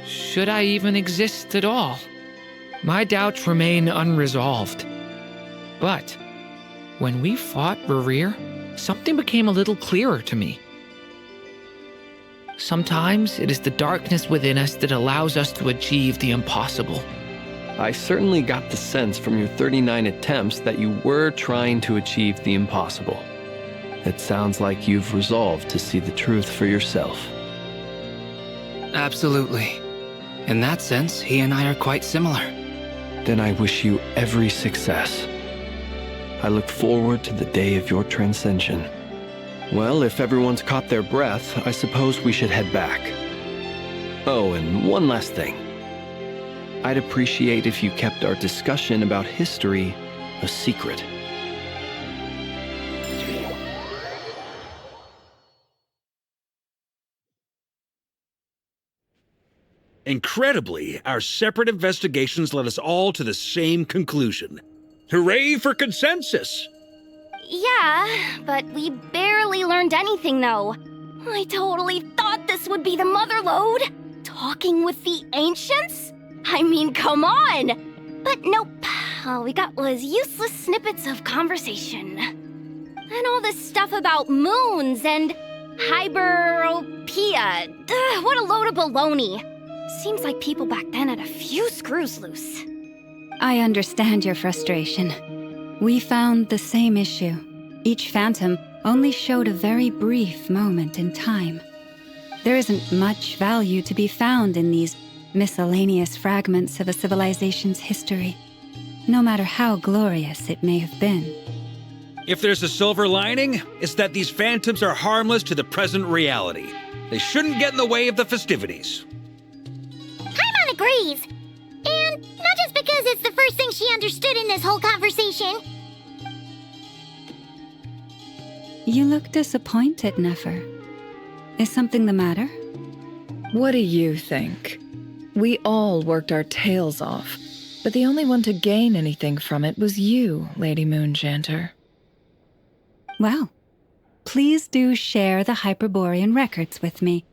Should I even exist at all? My doubts remain unresolved. But when we fought Rarir, something became a little clearer to me. Sometimes it is the darkness within us that allows us to achieve the impossible. I certainly got the sense from your 39 attempts that you were trying to achieve the impossible. It sounds like you've resolved to see the truth for yourself. Absolutely. In that sense, he and I are quite similar. Then I wish you every success. I look forward to the day of your transcension. Well, if everyone's caught their breath, I suppose we should head back. Oh, and one last thing. I'd appreciate if you kept our discussion about history a secret. Incredibly, our separate investigations led us all to the same conclusion. Hooray for consensus! Yeah, but we barely learned anything, though. I totally thought this would be the mother lode. Talking with the ancients? I mean, come on! But nope. All we got was useless snippets of conversation. And all this stuff about moons and hyperopia. What a load of baloney. Seems like people back then had a few screws loose. I understand your frustration. We found the same issue. Each phantom only showed a very brief moment in time. There isn't much value to be found in these miscellaneous fragments of a civilization's history, no matter how glorious it may have been. If there's a silver lining, it's that these phantoms are harmless to the present reality. They shouldn't get in the way of the festivities. Paimon agrees. And not just because it's the first thing she understood in this whole conversation. You look disappointed, Nefer. Is something the matter? What do you think? We all worked our tails off, but the only one to gain anything from it was you, Lady Moonjanter. Well, please do share the Hyperborean records with me.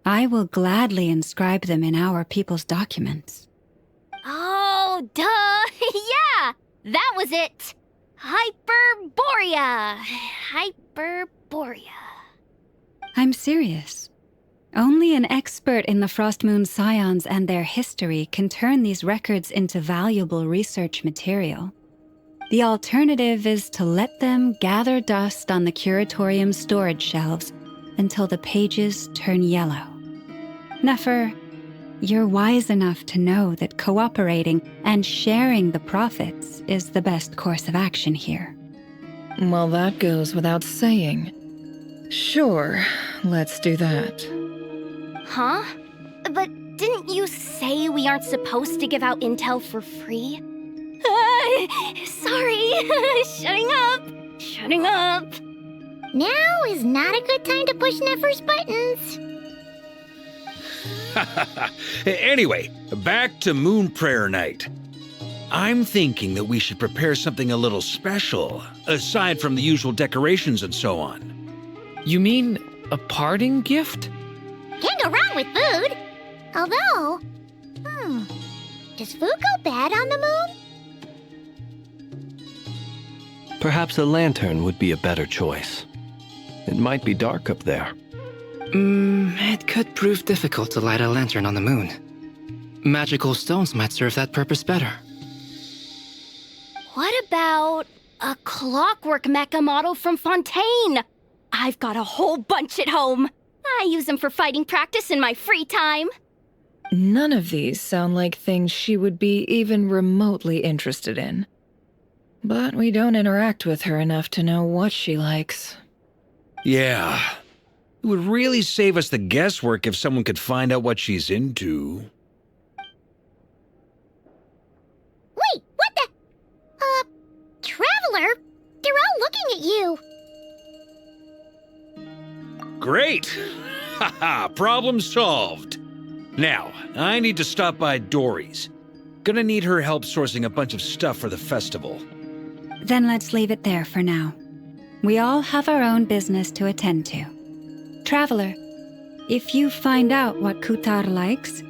I will gladly inscribe them in our people's documents. Oh, duh! Yeah! That was it! Hyperborea! Hyperborea. I'm serious. Only an expert in the Frostmoon Scions and their history can turn these records into valuable research material. The alternative is to let them gather dust on the Curatorium's storage shelves until the pages turn yellow. Nefer, you're wise enough to know that cooperating and sharing the profits is the best course of action here. Well, that goes without saying. Sure, let's do that. Huh? But didn't you say we aren't supposed to give out intel for free? Sorry. Shutting up. Now is not a good time to push Nefer's buttons. Anyway, back to Moon Prayer Night. I'm thinking that we should prepare something a little special, aside from the usual decorations and so on. You mean a parting gift? Can't go wrong with food. Although, does food go bad on the moon? Perhaps a lantern would be a better choice. It might be dark up there. It could prove difficult to light a lantern on the moon. Magical stones might serve that purpose better. What about a clockwork mecha model from Fontaine? I've got a whole bunch at home. I use them for fighting practice in my free time. None of these sound like things she would be even remotely interested in. But we don't interact with her enough to know what she likes. Yeah. It would really save us the guesswork if someone could find out what she's into. Wait, what the? Traveler? They're all looking at you. Great! Haha, problem solved. Now, I need to stop by Dory's. Gonna need her help sourcing a bunch of stuff for the festival. Then let's leave it there for now. We all have our own business to attend to. Traveler, if you find out what Kutar likes,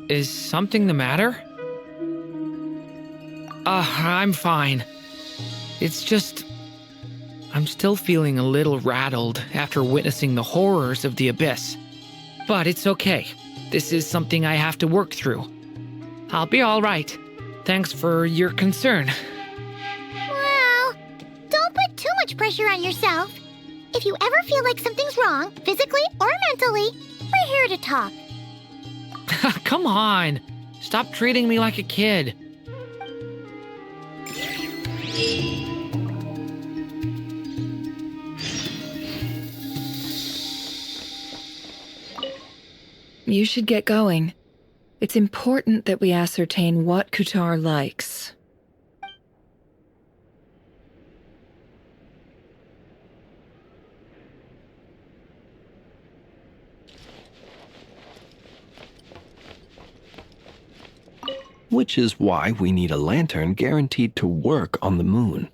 Is something the matter? I'm fine. It's just... I'm still feeling a little rattled after witnessing the horrors of the Abyss. But it's okay. This is something I have to work through. I'll be all right. Thanks for your concern. Well, don't put too much pressure on yourself. If you ever feel like something's wrong, physically or mentally, we're here to talk. Come on. Stop treating me like a kid. You should get going. It's important that we ascertain what Kutar likes. Which is why we need a lantern guaranteed to work on the moon.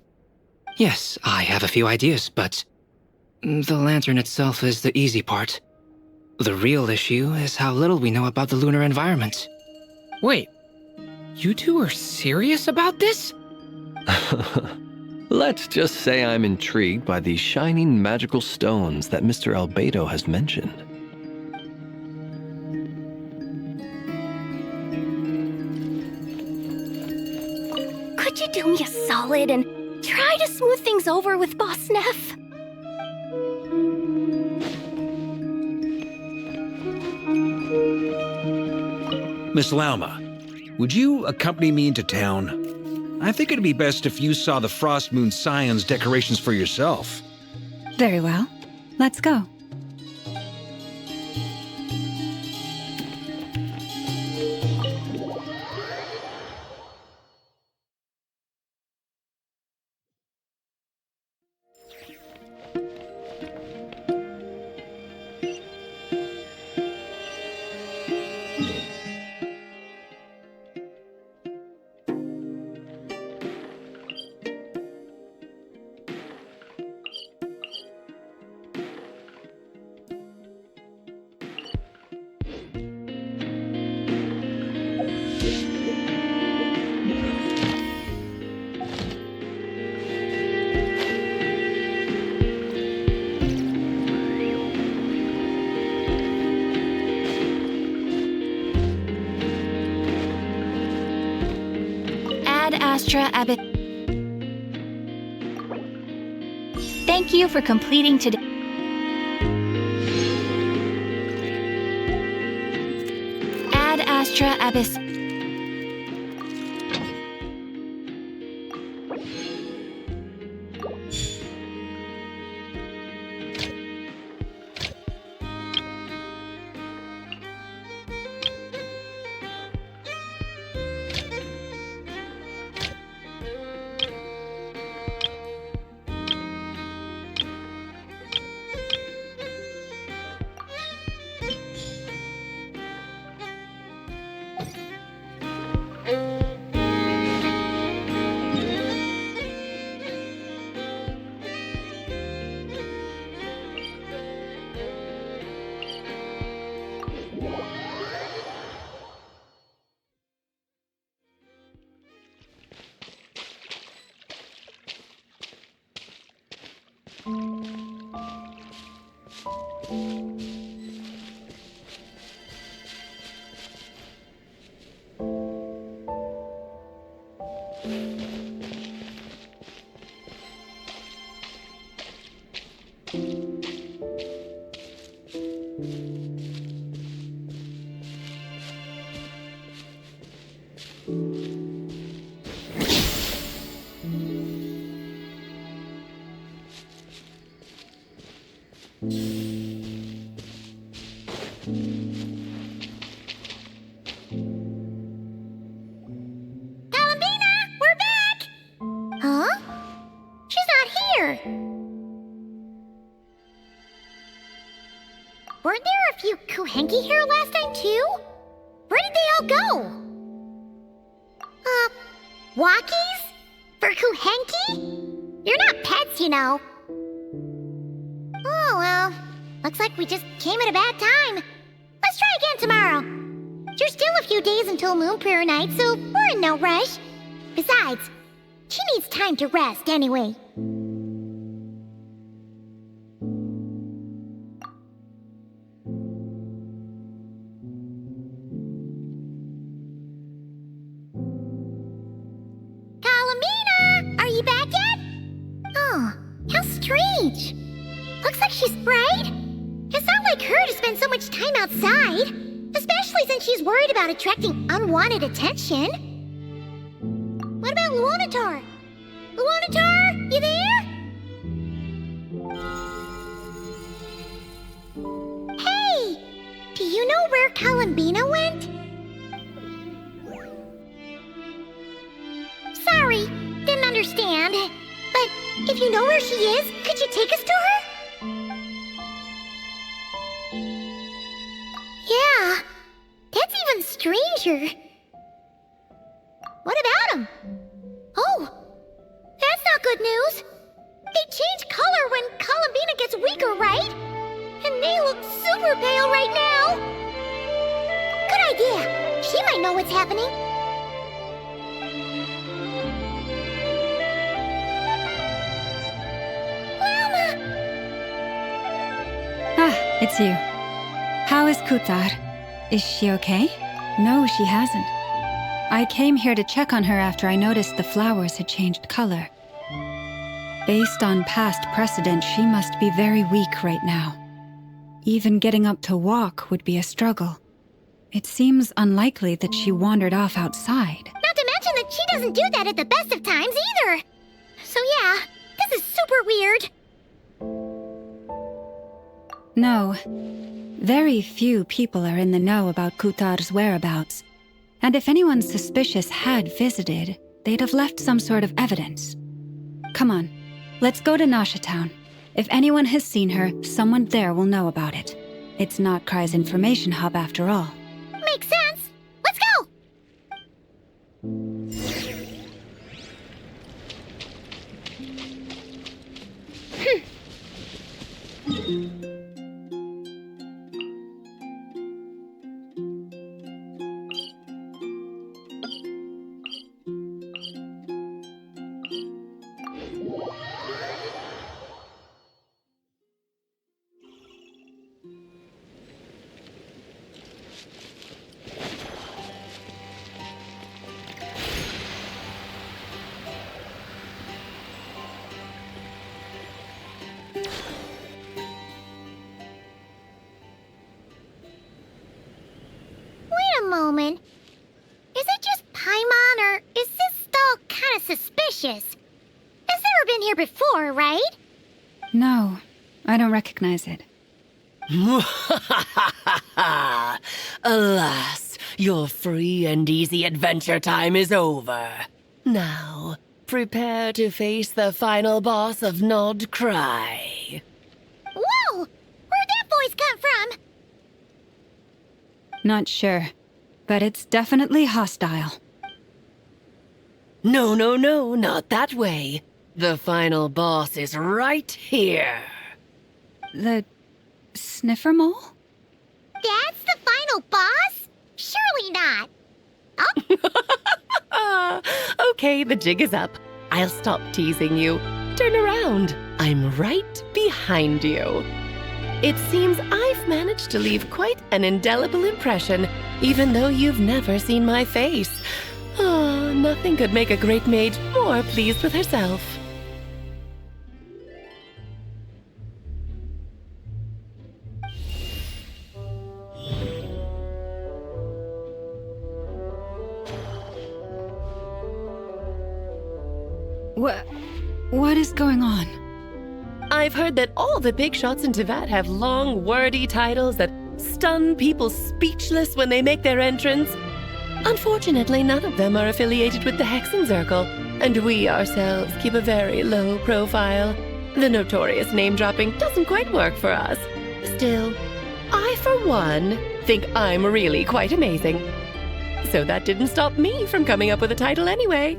Yes, I have a few ideas, but the lantern itself is the easy part. The real issue is how little we know about the lunar environment. Wait, you two are serious about this? Let's just say I'm intrigued by these shining magical stones that Mr. Albedo has mentioned. do me a solid and try to smooth things over with Boss Neff? Miss Lauma, would you accompany me into town? I think it'd be best if you saw the Frost Moon Scion's decorations for yourself. Very well. Let's go. Astra Abbott. Thank you for completing today. Ad Astra Abyss. Weren't there a few Kuhenki here last time, too? Where did they all go? Walkies? For Kuhenki? You're not pets, you know. Oh, well. Looks like we just came at a bad time. Let's try again tomorrow. There's still a few days until Moon Prayer Night, so we're in no rush. Besides, she needs time to rest anyway. Outside, especially since she's worried about attracting unwanted attention. What about Luonatar? Luonatar, you there? Hey! Do you know where Kalambina went? Sorry, didn't understand. But if you know where she is, could you take us to her? Yeah, that's even stranger. What about him? Oh, that's not good news. They change color when Kalambina gets weaker, right? And they look super pale right now. Good idea. She might know what's happening. Lauma! Ah, it's you. How is Kutar? Is she okay? No, she hasn't. I came here to check on her after I noticed the flowers had changed color. Based on past precedent, she must be very weak right now. Even getting up to walk would be a struggle. It seems unlikely that she wandered off outside. Not to mention that she doesn't do that at the best of times either. So yeah, this is super weird. No. Very few people are in the know about Kutar's whereabouts. And if anyone suspicious had visited, they'd have left some sort of evidence. Come on, let's go to Nasha Town. If anyone has seen her, someone there will know about it. It's Nod-Krai's information hub after all. Makes sense. Let's go! Moment. Is it just Paimon, or is this stall kind of suspicious? It's never been here before, right? No, I don't recognize it. Alas, your free and easy adventure time is over. Now, prepare to face the final boss of Nod-Krai. Whoa! Where'd that voice come from? Not sure, but it's definitely hostile. No, not that way. The final boss is right here. The sniffer mole? That's the final boss? Surely not. Oh. Okay, the jig is up. I'll stop teasing you. Turn around. I'm right behind you. It seems I've managed to leave quite an indelible impression, even though you've never seen my face. Oh, nothing could make a great maid more pleased with herself. What is going on? I've heard that all the big shots in Teyvat have long, wordy titles that stun people speechless when they make their entrance. Unfortunately, none of them are affiliated with the Hexenzirkel, and we ourselves keep a very low profile. The notorious name-dropping doesn't quite work for us. Still, I, for one, think I'm really quite amazing. So that didn't stop me from coming up with a title anyway.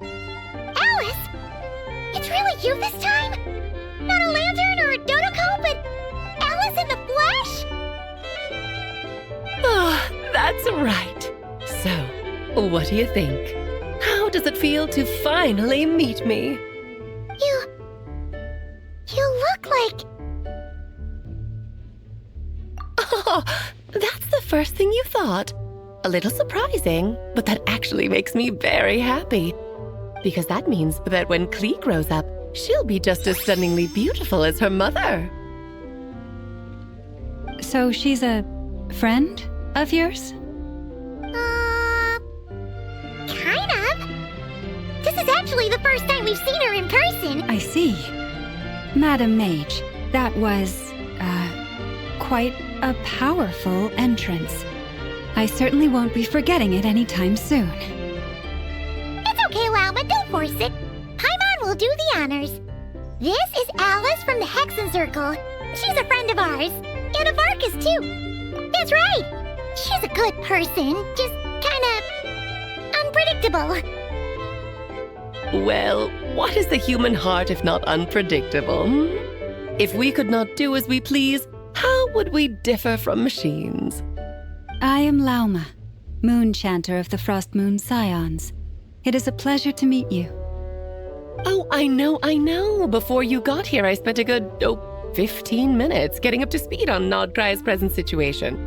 Alice! It's really you this time? Not a lantern or a Dodoko, but Alice in the flesh? Oh, that's right. So, what do you think? How does it feel to finally meet me? You look like... Oh, that's the first thing you thought. A little surprising, but that actually makes me very happy. Because that means that when Klee grows up, she'll be just as stunningly beautiful as her mother. So she's a friend of yours? Kind of. This is actually the first time we've seen her in person. I see. Madam Mage, that was, quite a powerful entrance. I certainly won't be forgetting it anytime soon. It's okay, Lauma, don't force it. Paimon will do the honors. This is Alice from the Hexenzirkel. She's a friend of ours. And of Arcus, too. That's right. She's a good person, just kinda... unpredictable. Well, what is the human heart if not unpredictable? If we could not do as we please, how would we differ from machines? I am Lauma, Moon Chanter of the Frost Moon Scions. It is a pleasure to meet you. Oh, I know. Before you got here, I spent a good, 15 minutes getting up to speed on Nod-Krai's present situation.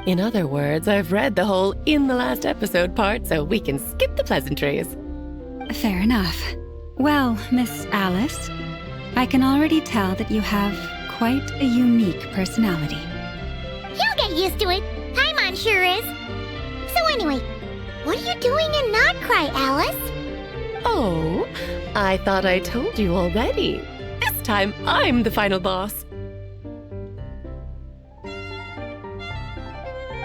In other words, I've read the whole in the last episode part, so we can skip the pleasantries. Fair enough. Well, Miss Alice, I can already tell that you have quite a unique personality. You'll get used to it. Paimon sure is. So anyway, what are you doing in Nod-Krai, Alice? Oh, I thought I told you already. This time, I'm the final boss.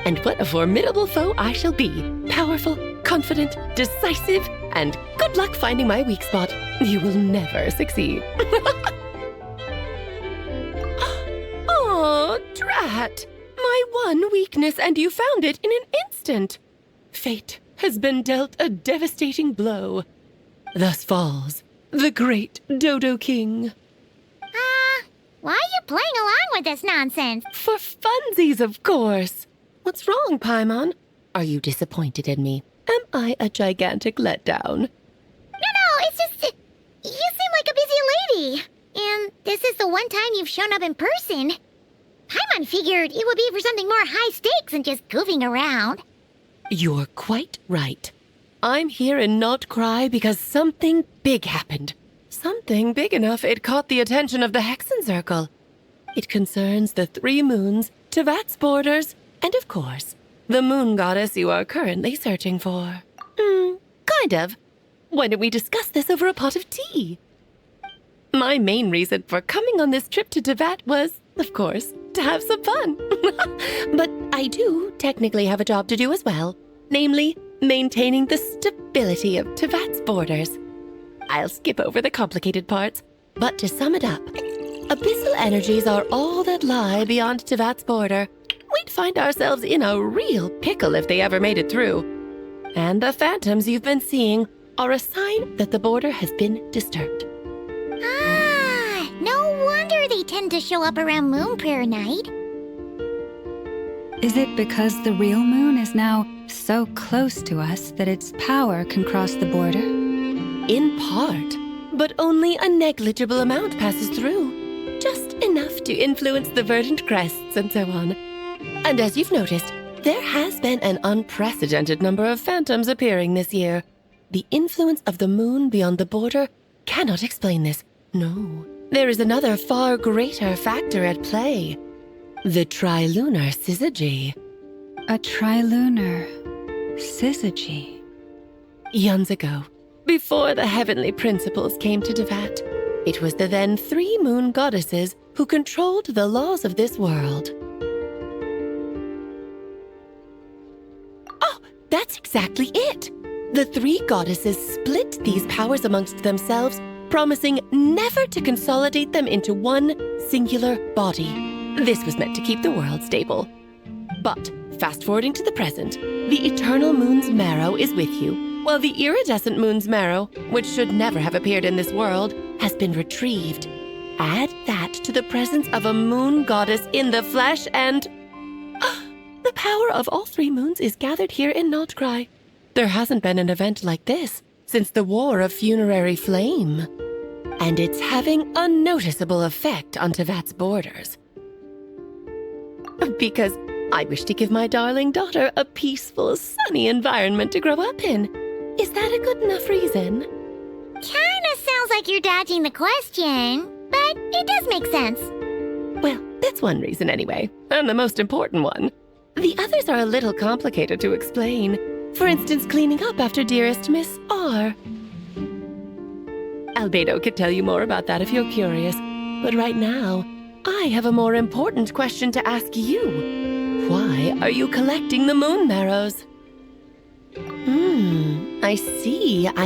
And what a formidable foe I shall be. Powerful, confident, decisive, and good luck finding my weak spot. You will never succeed. Oh, drat! My one weakness, and you found it in an instant. Fate has been dealt a devastating blow. Thus falls the great Dodo King. Why are you playing along with this nonsense? For funsies, of course. What's wrong, Paimon? Are you disappointed in me? Am I a gigantic letdown? No, it's just... You seem like a busy lady. And this is the one time you've shown up in person. Paimon figured it would be for something more high stakes than just goofing around. You're quite right. I'm here in Nod-Krai because something big happened. Something big enough it caught the attention of the Hexen Circle. It concerns the 3 moons, Tevat's borders, and of course, the moon goddess you are currently searching for. Kind of. Why don't we discuss this over a pot of tea? My main reason for coming on this trip to Tevat was, of course, to have some fun. But I do technically have a job to do as well, namely, maintaining the stability of Tevat's borders. I'll skip over the complicated parts, but to sum it up, abyssal energies are all that lie beyond Tevat's border. We'd find ourselves in a real pickle if they ever made it through. And the phantoms you've been seeing are a sign that the border has been disturbed. No wonder they tend to show up around Moon Prayer Night. Is it because the real moon is now so close to us that its power can cross the border? In part, but only a negligible amount passes through. Just enough to influence the verdant crests and so on. And as you've noticed, there has been an unprecedented number of phantoms appearing this year. The influence of the moon beyond the border cannot explain this. No, there is another far greater factor at play. The trilunar syzygy. A trilunar syzygy? Eons ago, before the heavenly principles came to Tevat, it was the then 3 moon goddesses who controlled the laws of this world. Oh, that's exactly it! The 3 goddesses split these powers amongst themselves, promising never to consolidate them into one singular body. This was meant to keep the world stable. But, fast-forwarding to the present, the eternal moon's marrow is with you, while the iridescent moon's marrow, which should never have appeared in this world, has been retrieved. Add that to the presence of a moon goddess in the flesh and... the power of all 3 moons is gathered here in Nod-Krai. There hasn't been an event like this since the War of Funerary Flame. And it's having a noticeable effect on Tevat's borders. Because I wish to give my darling daughter a peaceful, sunny environment to grow up in. Is that a good enough reason? Kinda sounds like you're dodging the question, but it does make sense. Well, that's one reason anyway, and the most important one. The others are a little complicated to explain. For instance, cleaning up after dearest Miss R. Albedo could tell you more about that if you're curious, but right now, I have a more important question to ask you. Why are you collecting the moon marrows? I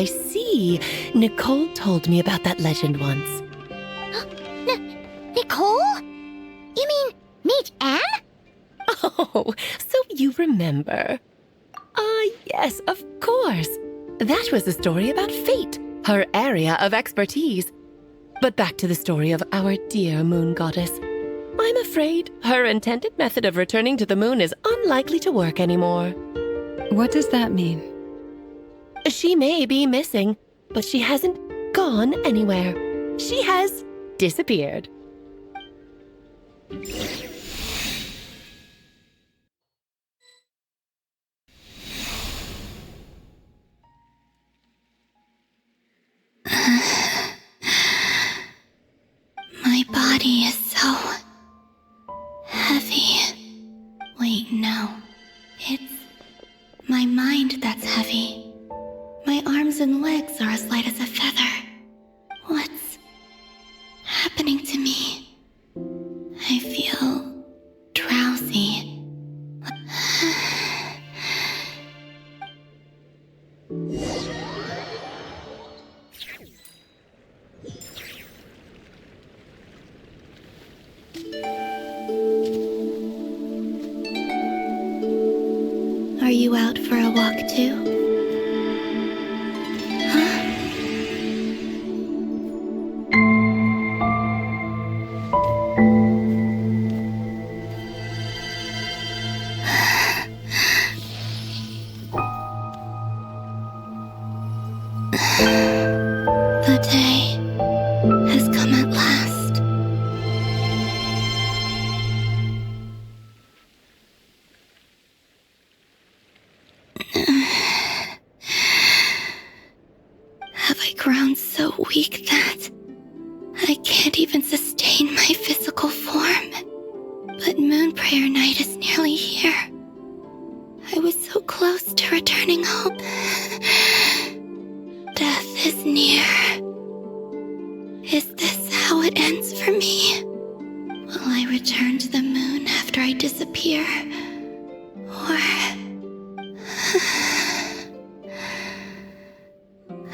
see. Nicole told me about that legend once. Nicole? You mean Mage Anne? Oh, so you remember. Yes, of course. That was a story about fate, her area of expertise. But back to the story of our dear moon goddess. I'm afraid her intended method of returning to the moon is unlikely to work anymore. What does that mean? She may be missing, but she hasn't gone anywhere. She has disappeared. body is so heavy. Wait, no. It's my mind that's heavy. My arms and legs are as light as a feather. What's happening to me? I feel drowsy. Are you out for a walk too? Huh? The day has come at last. Have I grown so weak that I can't even sustain my physical form? But Moon Prayer Night is nearly here. I was so close to returning home. Death is near. Is this how it ends for me? Will I return to the moon after I disappear? Or...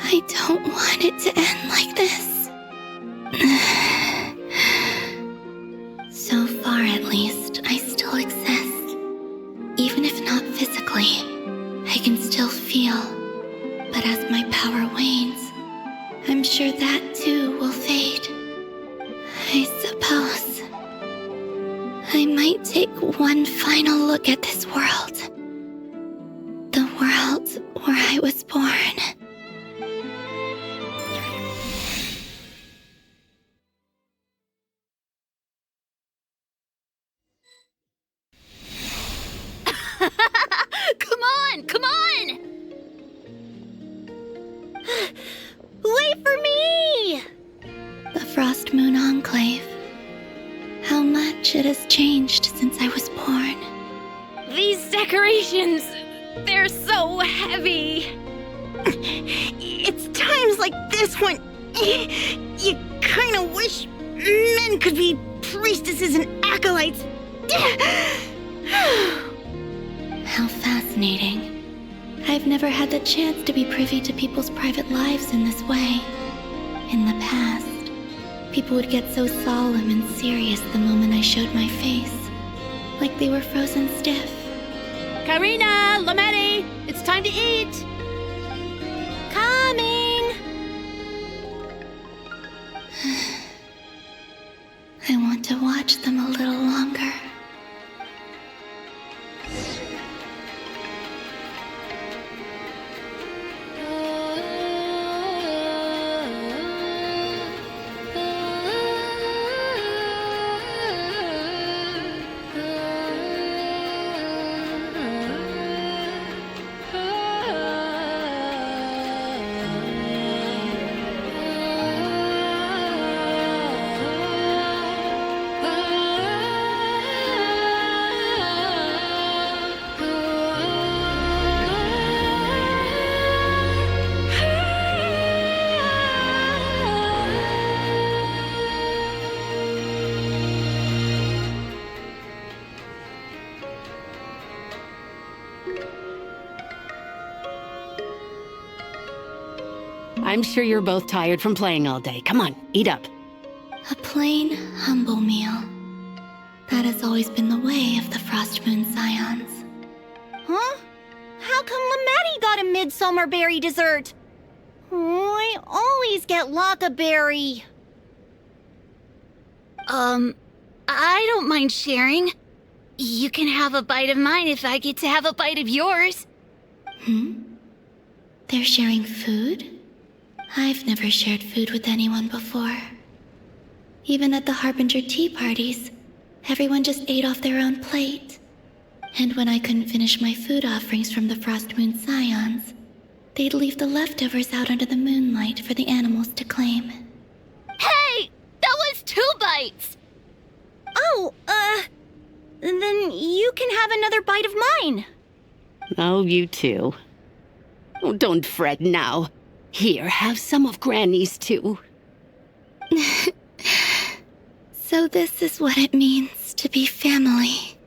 I don't want it to end like this. So far, at least, I still exist. Even if not physically, I can still feel. But as my power wanes, I'm sure that too will fade. I suppose I might take one final look at this world. The world where I was born. Come on! Wait for me! The Frost Moon Enclave. How much it has changed since I was born. These decorations, they're so heavy. It's times like this when you kind of wish men could be priestesses and acolytes. How fascinating. I've never had the chance to be privy to people's private lives in this way. In the past, people would get so solemn and serious the moment I showed my face, like they were frozen stiff. Karina, Lametti, it's time to eat. Coming! I want to watch them a little longer. I'm sure you're both tired from playing all day. Come on, eat up. A plain, humble meal. That has always been the way of the Frost Moon Scions. Huh? How come Lametti got a midsummer berry dessert? Oh, I always get Lockaberry. I don't mind sharing. You can have a bite of mine if I get to have a bite of yours. They're sharing food? I've never shared food with anyone before. Even at the Harbinger tea parties, everyone just ate off their own plate. And when I couldn't finish my food offerings from the Frost Moon Scions, they'd leave the leftovers out under the moonlight for the animals to claim. Hey! That was 2 bites! Oh, then you can have another bite of mine. Oh, you too. Oh, don't fret now. Here, have some of Granny's too. So this is what it means to be family.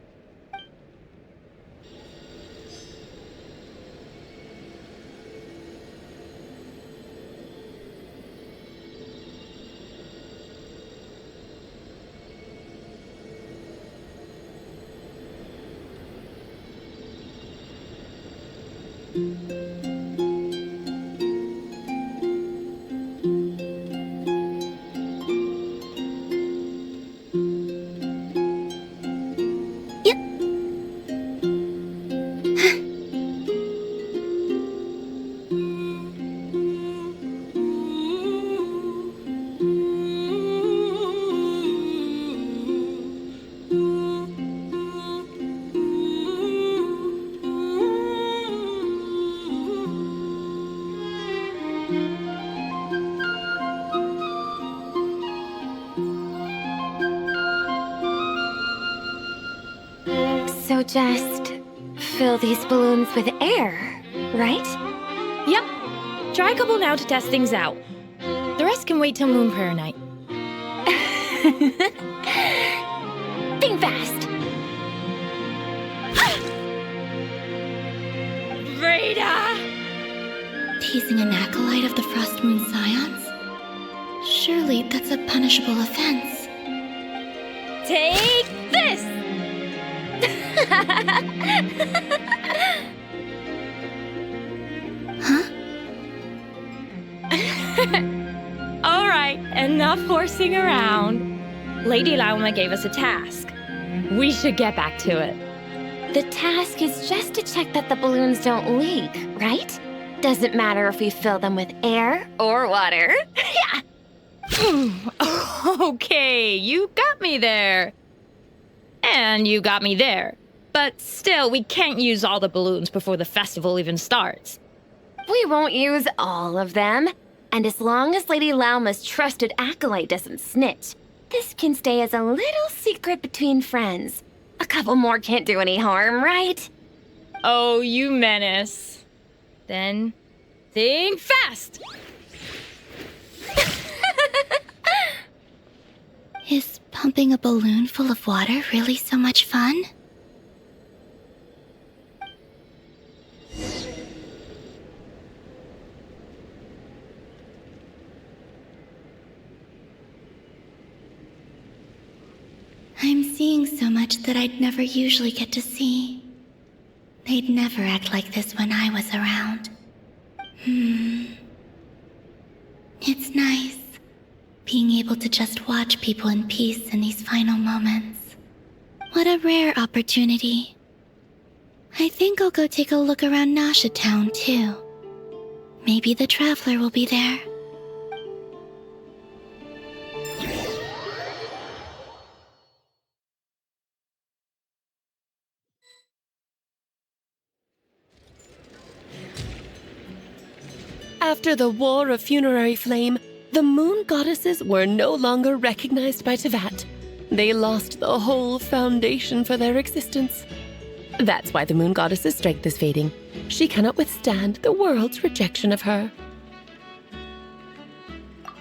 So just fill these balloons with air, right? Yep. Try a couple now to test things out. The rest can wait till Moon Prayer Night. Think fast. Rada! Teasing an acolyte of the Frost Moon Scions? Surely that's a punishable offense. Take this! Huh? Alright, enough horsing around. Lady Lauma gave us a task. We should get back to it. The task is just to check that the balloons don't leak, right? Doesn't matter if we fill them with air or water. Yeah. Okay, you got me there. And you got me there. But still, we can't use all the balloons before the festival even starts. We won't use all of them. And as long as Lady Lauma's trusted acolyte doesn't snitch, this can stay as a little secret between friends. A couple more can't do any harm, right? Oh, you menace. Then, think fast! Is pumping a balloon full of water really so much fun? I'm seeing so much that I'd never usually get to see. They'd never act like this when I was around. It's nice, being able to just watch people in peace in these final moments. What a rare opportunity. I think I'll go take a look around Nasha Town, too. Maybe the Traveler will be there. After the War of Funerary Flame, the moon goddesses were no longer recognized by Tevat. They lost the whole foundation for their existence. That's why the moon goddess's strength is fading. She cannot withstand the world's rejection of her.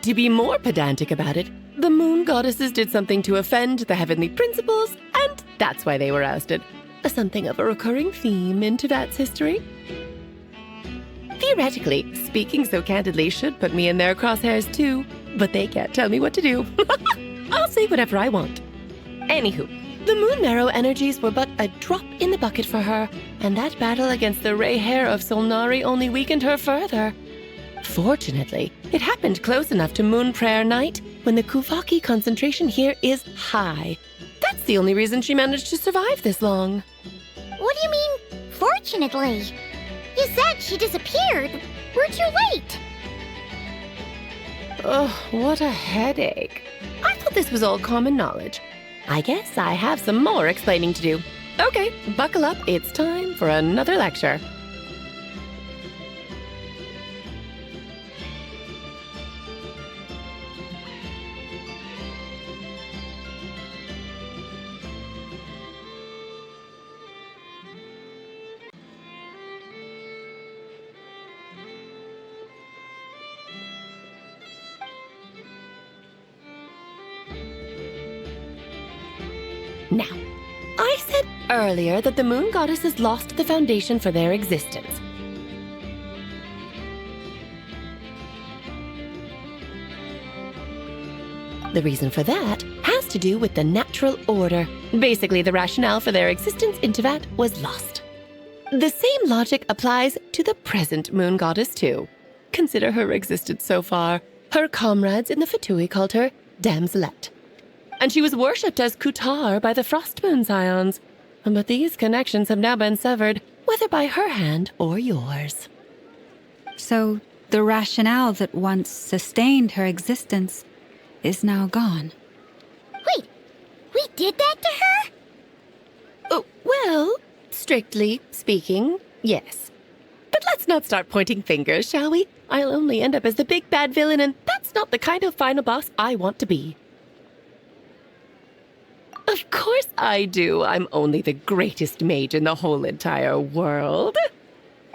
To be more pedantic about it, the moon goddesses did something to offend the heavenly principles, and that's why they were ousted. Something of a recurring theme in Tevat's history. Theoretically, speaking so candidly should put me in their crosshairs too, but they can't tell me what to do. I'll say whatever I want. Anywho, the Moon Marrow energies were but a drop in the bucket for her, and that battle against the Ray Hair of Solnari only weakened her further. Fortunately, it happened close enough to Moon Prayer Night when the Kuvaki concentration here is high. That's the only reason she managed to survive this long. What do you mean, fortunately? You said she disappeared. We're too late. Oh, what a headache. I thought this was all common knowledge. I guess I have some more explaining to do. Okay, buckle up. It's time for another lecture. Now, I said earlier that the moon goddesses lost the foundation for their existence. The reason for that has to do with the natural order. Basically, the rationale for their existence in Tevat was lost. The same logic applies to the present moon goddess, too. Consider her existence so far. Her comrades in the Fatui called her Damselette. And she was worshipped as Kutar by the Frost Moon Scions. But these connections have now been severed, whether by her hand or yours. So, the rationale that once sustained her existence is now gone. Wait, we did that to her? Oh, well, strictly speaking, yes. But let's not start pointing fingers, shall we? I'll only end up as the big bad villain, and that's not the kind of final boss I want to be. Of course I do. I'm only the greatest mage in the whole entire world.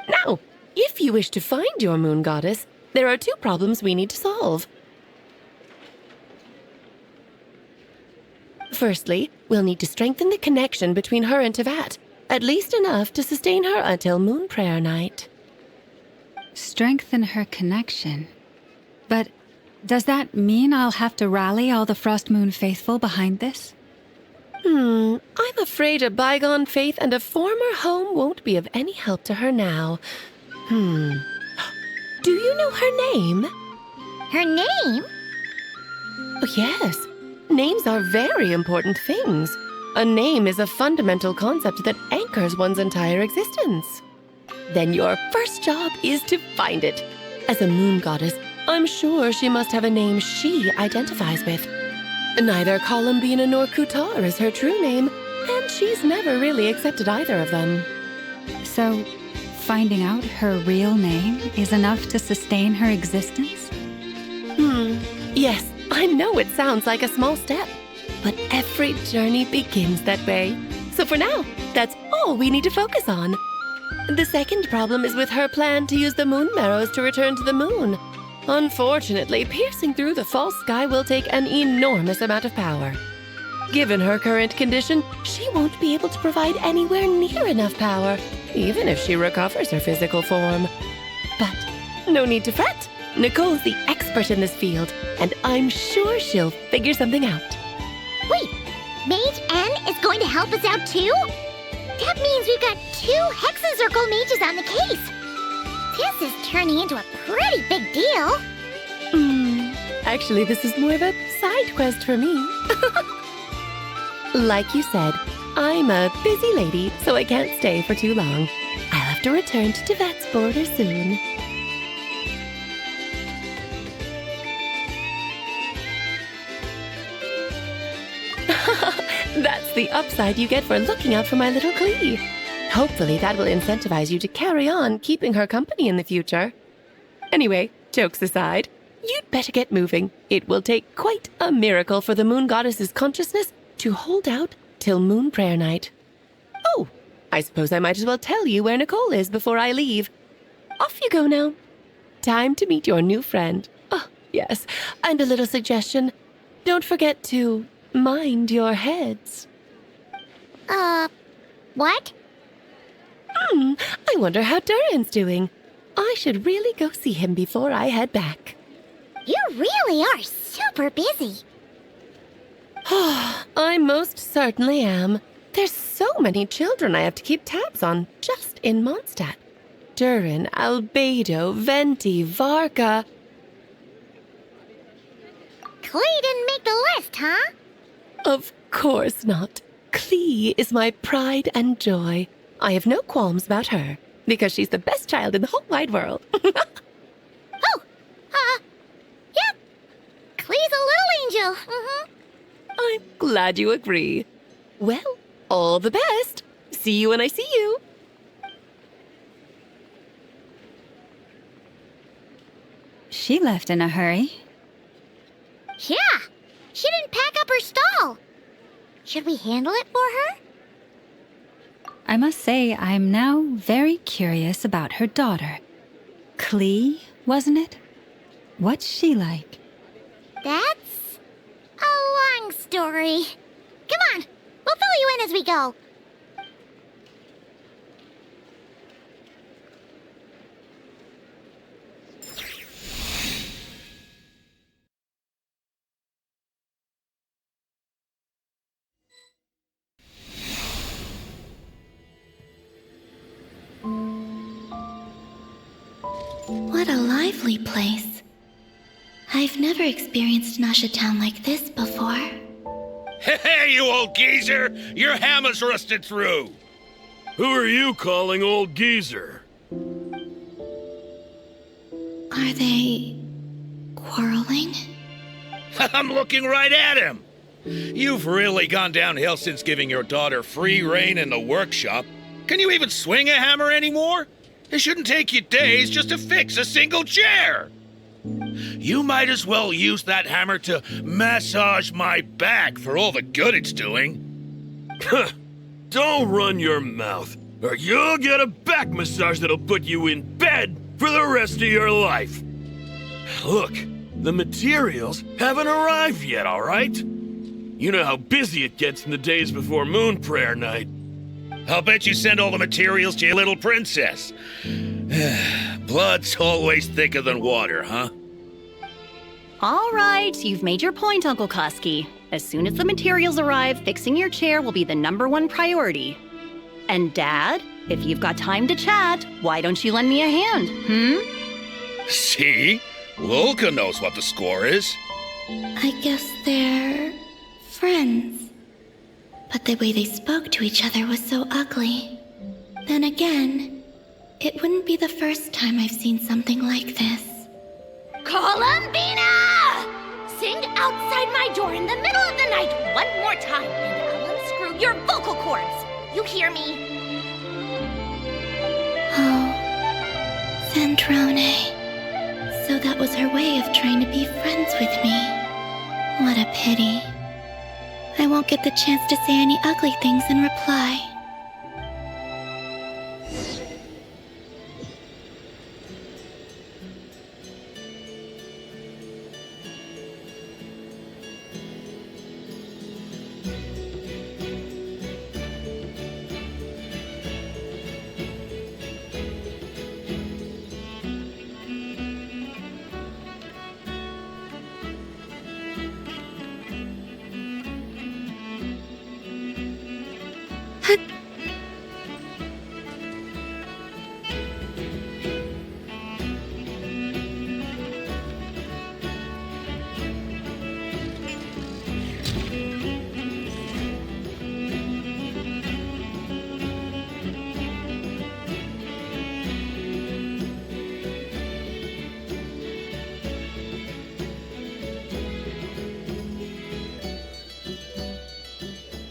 Now, if you wish to find your moon goddess, there are two problems we need to solve. Firstly, we'll need to strengthen the connection between her and Tevat, at least enough to sustain her until Moon Prayer Night. Strengthen her connection? But does that mean I'll have to rally all the Frost Moon faithful behind this? I'm afraid a bygone faith and a former home won't be of any help to her now. Do you know her name? Her name? Oh, yes. Names are very important things. A name is a fundamental concept that anchors one's entire existence. Then your first job is to find it. As a moon goddess, I'm sure she must have a name she identifies with. Neither Columbina nor Kutar is her true name, and she's never really accepted either of them. So, finding out her real name is enough to sustain her existence? Yes, I know it sounds like a small step, but every journey begins that way. So for now, that's all we need to focus on. The second problem is with her plan to use the moon marrows to return to the moon. Unfortunately, piercing through the false sky will take an enormous amount of power. Given her current condition, she won't be able to provide anywhere near enough power, even if she recovers her physical form. But no need to fret. Nicole's the expert in this field, and I'm sure she'll figure something out. Wait, Mage N is going to help us out too? That means we've got 2 Hexen Circle mages on the case. This is turning into a pretty big deal. Actually, this is more of a side quest for me. Like you said, I'm a busy lady, so I can't stay for too long. I'll have to return to Tevat's border soon. That's the upside you get for looking out for my little Klee. Hopefully that will incentivize you to carry on keeping her company in the future. Anyway, jokes aside, you'd better get moving. It will take quite a miracle for the moon goddess's consciousness to hold out till Moon Prayer Night. Oh, I suppose I might as well tell you where Nicole is before I leave. Off you go now. Time to meet your new friend. Oh, yes, and a little suggestion. Don't forget to mind your heads. What? I wonder how Durin's doing. I should really go see him before I head back. You really are super busy. I most certainly am. There's so many children I have to keep tabs on just in Mondstadt. Durin, Albedo, Venti, Varka. Klee didn't make the list, huh? Of course not. Klee is my pride and joy. I have no qualms about her, because she's the best child in the whole wide world. Yep. Klee's a little angel. I'm glad you agree. Well, all the best. See you when I see you. She left in a hurry. Yeah, she didn't pack up her stall. Should we handle it for her? I must say, I'm now very curious about her daughter. Klee, wasn't it? What's she like? That's a long story. Come on, we'll fill in as we go. What a lively place. I've never experienced Nasha Town like this before. Hey, you old geezer! Your hammer's rusted through! Who are you calling old geezer? Are they quarreling? I'm looking right at him! You've really gone downhill since giving your daughter free rein in the workshop. Can you even swing a hammer anymore? It shouldn't take you days just to fix a single chair. You might as well use that hammer to massage my back for all the good it's doing. Don't run your mouth, or you'll get a back massage that'll put you in bed for the rest of your life. Look, the materials haven't arrived yet, all right? You know how busy it gets in the days before Moon Prayer Night. I'll bet you send all the materials to your little princess. Blood's always thicker than water, huh? All right, you've made your point, Uncle Koski. As soon as the materials arrive, fixing your chair will be the #1 priority. And Dad, if you've got time to chat, why don't you lend me a hand, See? Lolka knows what the score is. I guess they're friends. But the way they spoke to each other was so ugly. Then again, it wouldn't be the first time I've seen something like this. Columbina! Sing outside my door in the middle of the night one more time, and I'll unscrew your vocal cords. You hear me? Oh, Zandrone. So that was her way of trying to be friends with me. What a pity. I won't get the chance to say any ugly things in reply.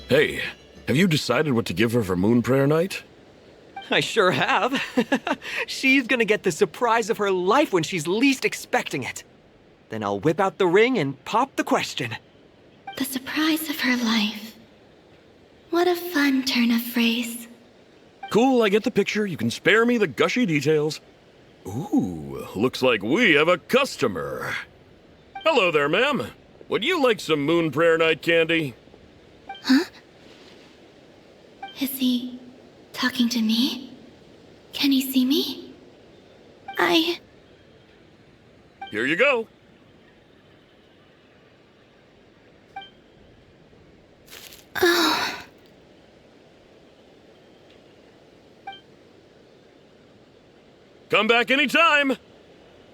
Hey, have you decided what to give her for Moon Prayer Night? I sure have. She's gonna get the surprise of her life when she's least expecting it. Then I'll whip out the ring and pop the question. The surprise of her life. What a fun turn of phrase. Cool, I get the picture. You can spare me the gushy details. Ooh, looks like we have a customer. Hello there, ma'am. Would you like some Moon Prayer Night candy? Huh? Is he talking to me? Can he see me? Here you go. Oh. Come back anytime.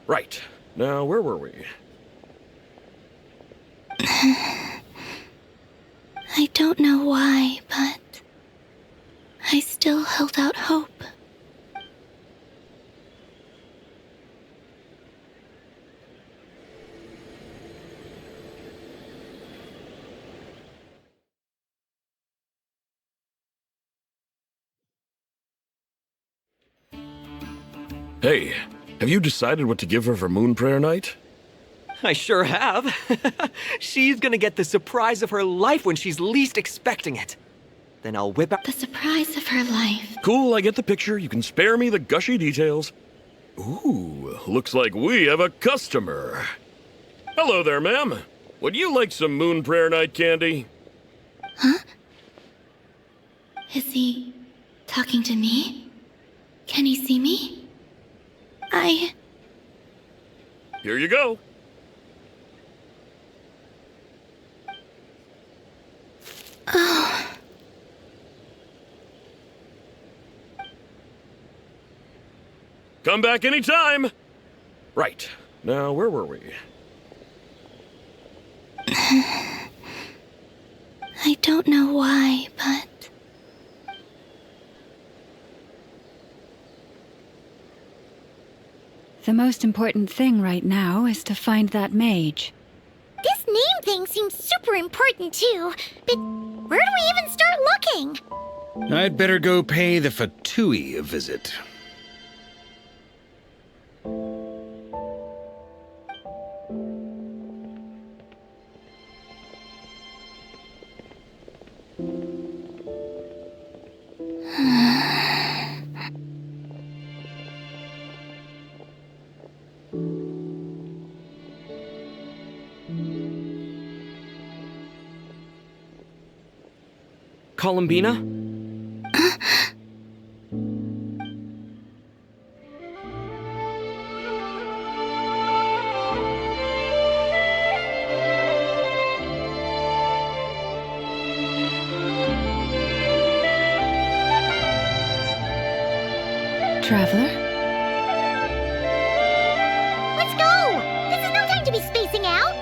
Right. Now, where were we? I don't know why, but I still held out hope. Hey, have you decided what to give her for Moon Prayer Night? I sure have. She's gonna get the surprise of her life when she's least expecting it. Then I'll whip out the surprise of her life. Cool, I get the picture. You can spare me the gushy details. Ooh, looks like we have a customer. Hello there, ma'am. Would you like some Moon Prayer Night candy? Huh? Is he talking to me? Can he see me? Here you go. Oh. Come back anytime. Right. Now, where were we? I don't know why, but... The most important thing right now is to find that mage. This name thing seems super important too, but where do we even start looking? I'd better go pay the Fatui a visit. Columbina? Traveler? Let's go! This is no time to be spacing out!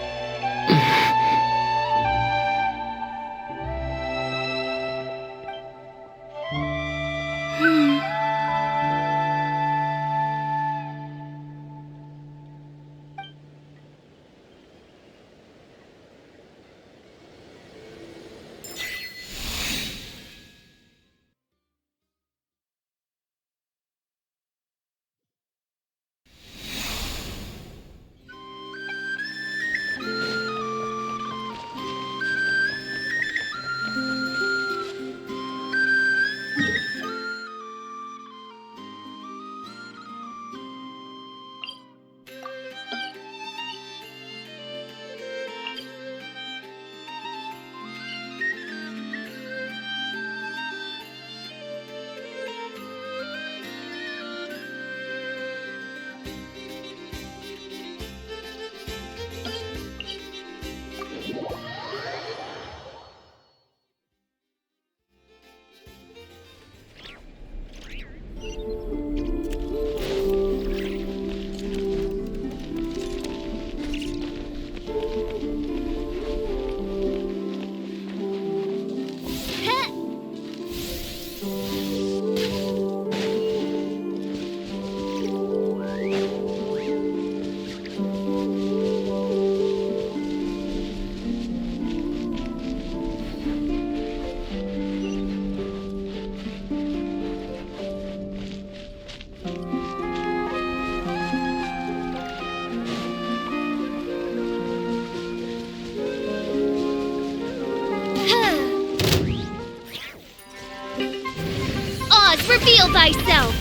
Reveal thyself!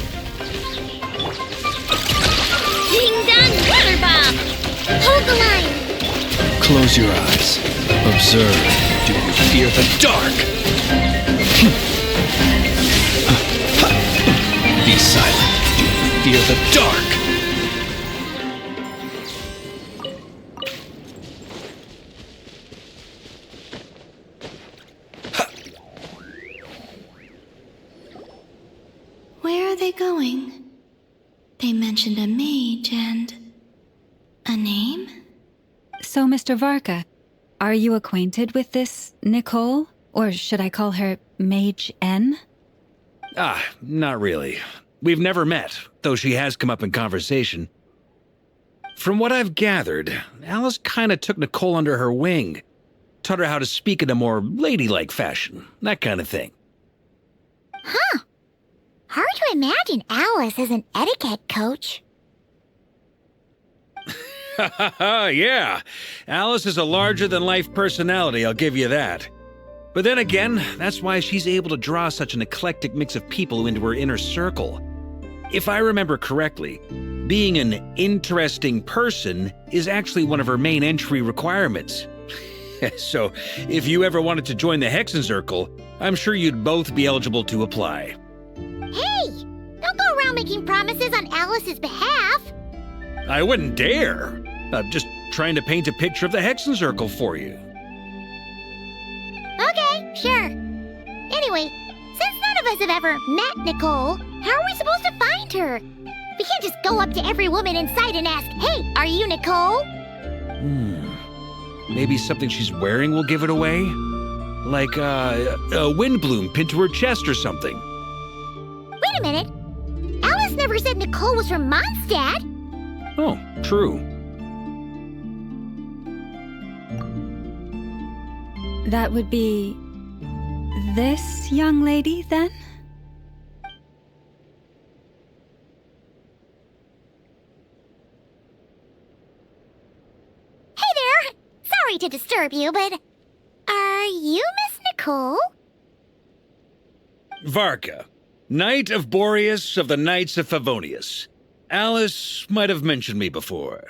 Ding Dong Water Bomb! Hold the line! Close your eyes. Observe. Do you fear the dark? Be silent. Do you fear the dark? Where are they going? They mentioned a mage and... a name? So, Mr. Varka, are you acquainted with this Nicole? Or should I call her Mage N? Not really. We've never met, though she has come up in conversation. From what I've gathered, Alice kinda took Nicole under her wing. Taught her how to speak in a more ladylike fashion, that kind of thing. Huh. Hard to imagine Alice as an etiquette coach. Yeah, Alice is a larger-than-life personality, I'll give you that. But then again, that's why she's able to draw such an eclectic mix of people into her inner circle. If I remember correctly, being an interesting person is actually one of her main entry requirements. So, if you ever wanted to join the Hexen Circle, I'm sure you'd both be eligible to apply. Hey! Don't go around making promises on Alice's behalf. I wouldn't dare. I'm just trying to paint a picture of the Hexen Circle for you. Okay, sure. Anyway, since none of us have ever met Nicole, how are we supposed to find her? We can't just go up to every woman in sight and ask, "Hey, are you Nicole?" Maybe something she's wearing will give it away? Like a wind bloom pinned to her chest or something. Wait a minute. Alice never said Nicole was from Mondstadt. Oh, true. That would be this young lady, then? Hey there! Sorry to disturb you, but are you Miss Nicole? Varka, Knight of Boreas of the Knights of Favonius. Alice might have mentioned me before.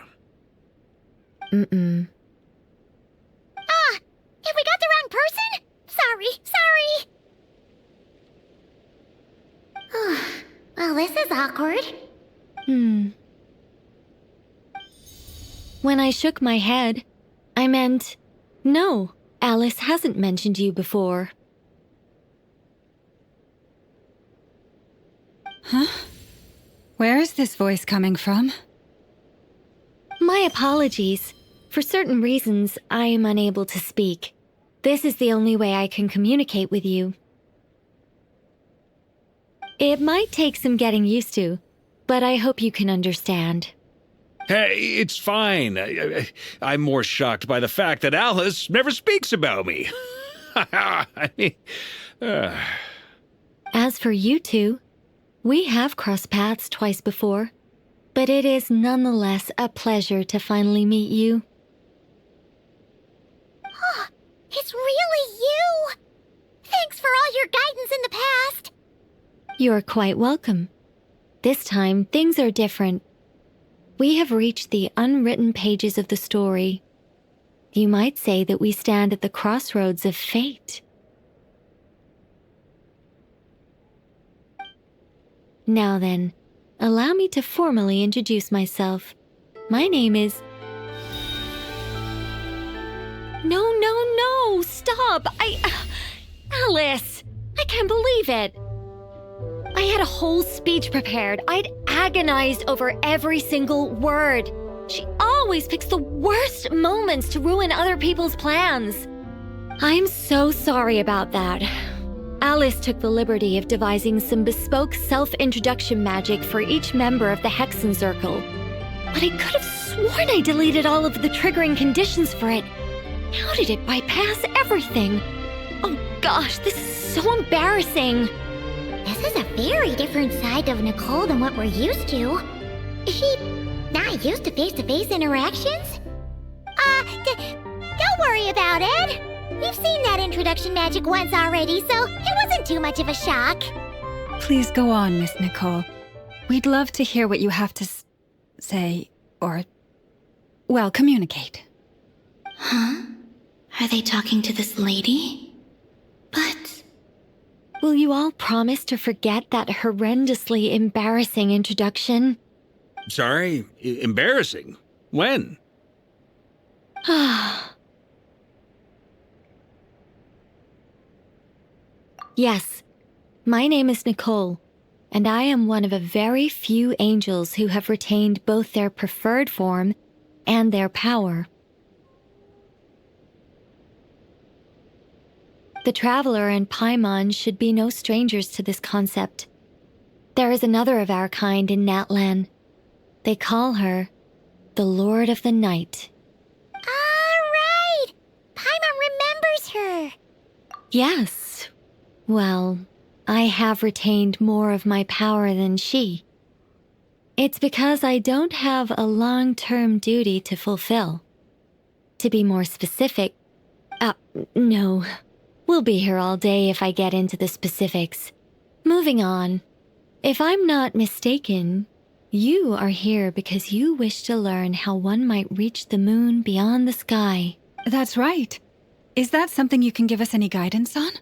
Mm-mm. Ah! Have we got the wrong person? Sorry. Well, this is awkward. When I shook my head, I meant, no, Alice hasn't mentioned you before. Huh? Where is this voice coming from? My apologies. For certain reasons, I am unable to speak. This is the only way I can communicate with you. It might take some getting used to, but I hope you can understand. Hey, it's fine. I'm more shocked by the fact that Alice never speaks about me. As for you two, we have crossed paths twice before, but it is nonetheless a pleasure to finally meet you. Oh, it's really you! Thanks for all your guidance in the past. You're quite welcome. This time, things are different. We have reached the unwritten pages of the story. You might say that we stand at the crossroads of fate. Now then, allow me to formally introduce myself. My name is... No, stop! Alice! I can't believe it! I had a whole speech prepared. I'd agonized over every single word. She always picks the worst moments to ruin other people's plans. I'm so sorry about that. Alice took the liberty of devising some bespoke self-introduction magic for each member of the Hexen Circle. But I could have sworn I deleted all of the triggering conditions for it. How did it bypass everything? Oh gosh, this is so embarrassing. This is a very different side of Nicole than what we're used to. Is she not used to face-to-face interactions? Don't worry about it. We've seen that introduction magic once already, so it wasn't too much of a shock. Please go on, Miss Nicole. We'd love to hear what you have to say, or, well, communicate. Huh? Are they talking to this lady? But... Will you all promise to forget that horrendously embarrassing introduction? Sorry? Embarrassing? When? Yes, my name is Nicole, and I am one of a very few angels who have retained both their preferred form and their power. The Traveler and Paimon should be no strangers to this concept. There is another of our kind in Natlan. They call her the Lord of the Night. All right! Paimon remembers her. Yes. Well, I have retained more of my power than she. It's because I don't have a long-term duty to fulfill. To be more specific, no. We'll be here all day if I get into the specifics. Moving on. If I'm not mistaken, you are here because you wish to learn how one might reach the moon beyond the sky. That's right. Is that something you can give us any guidance on?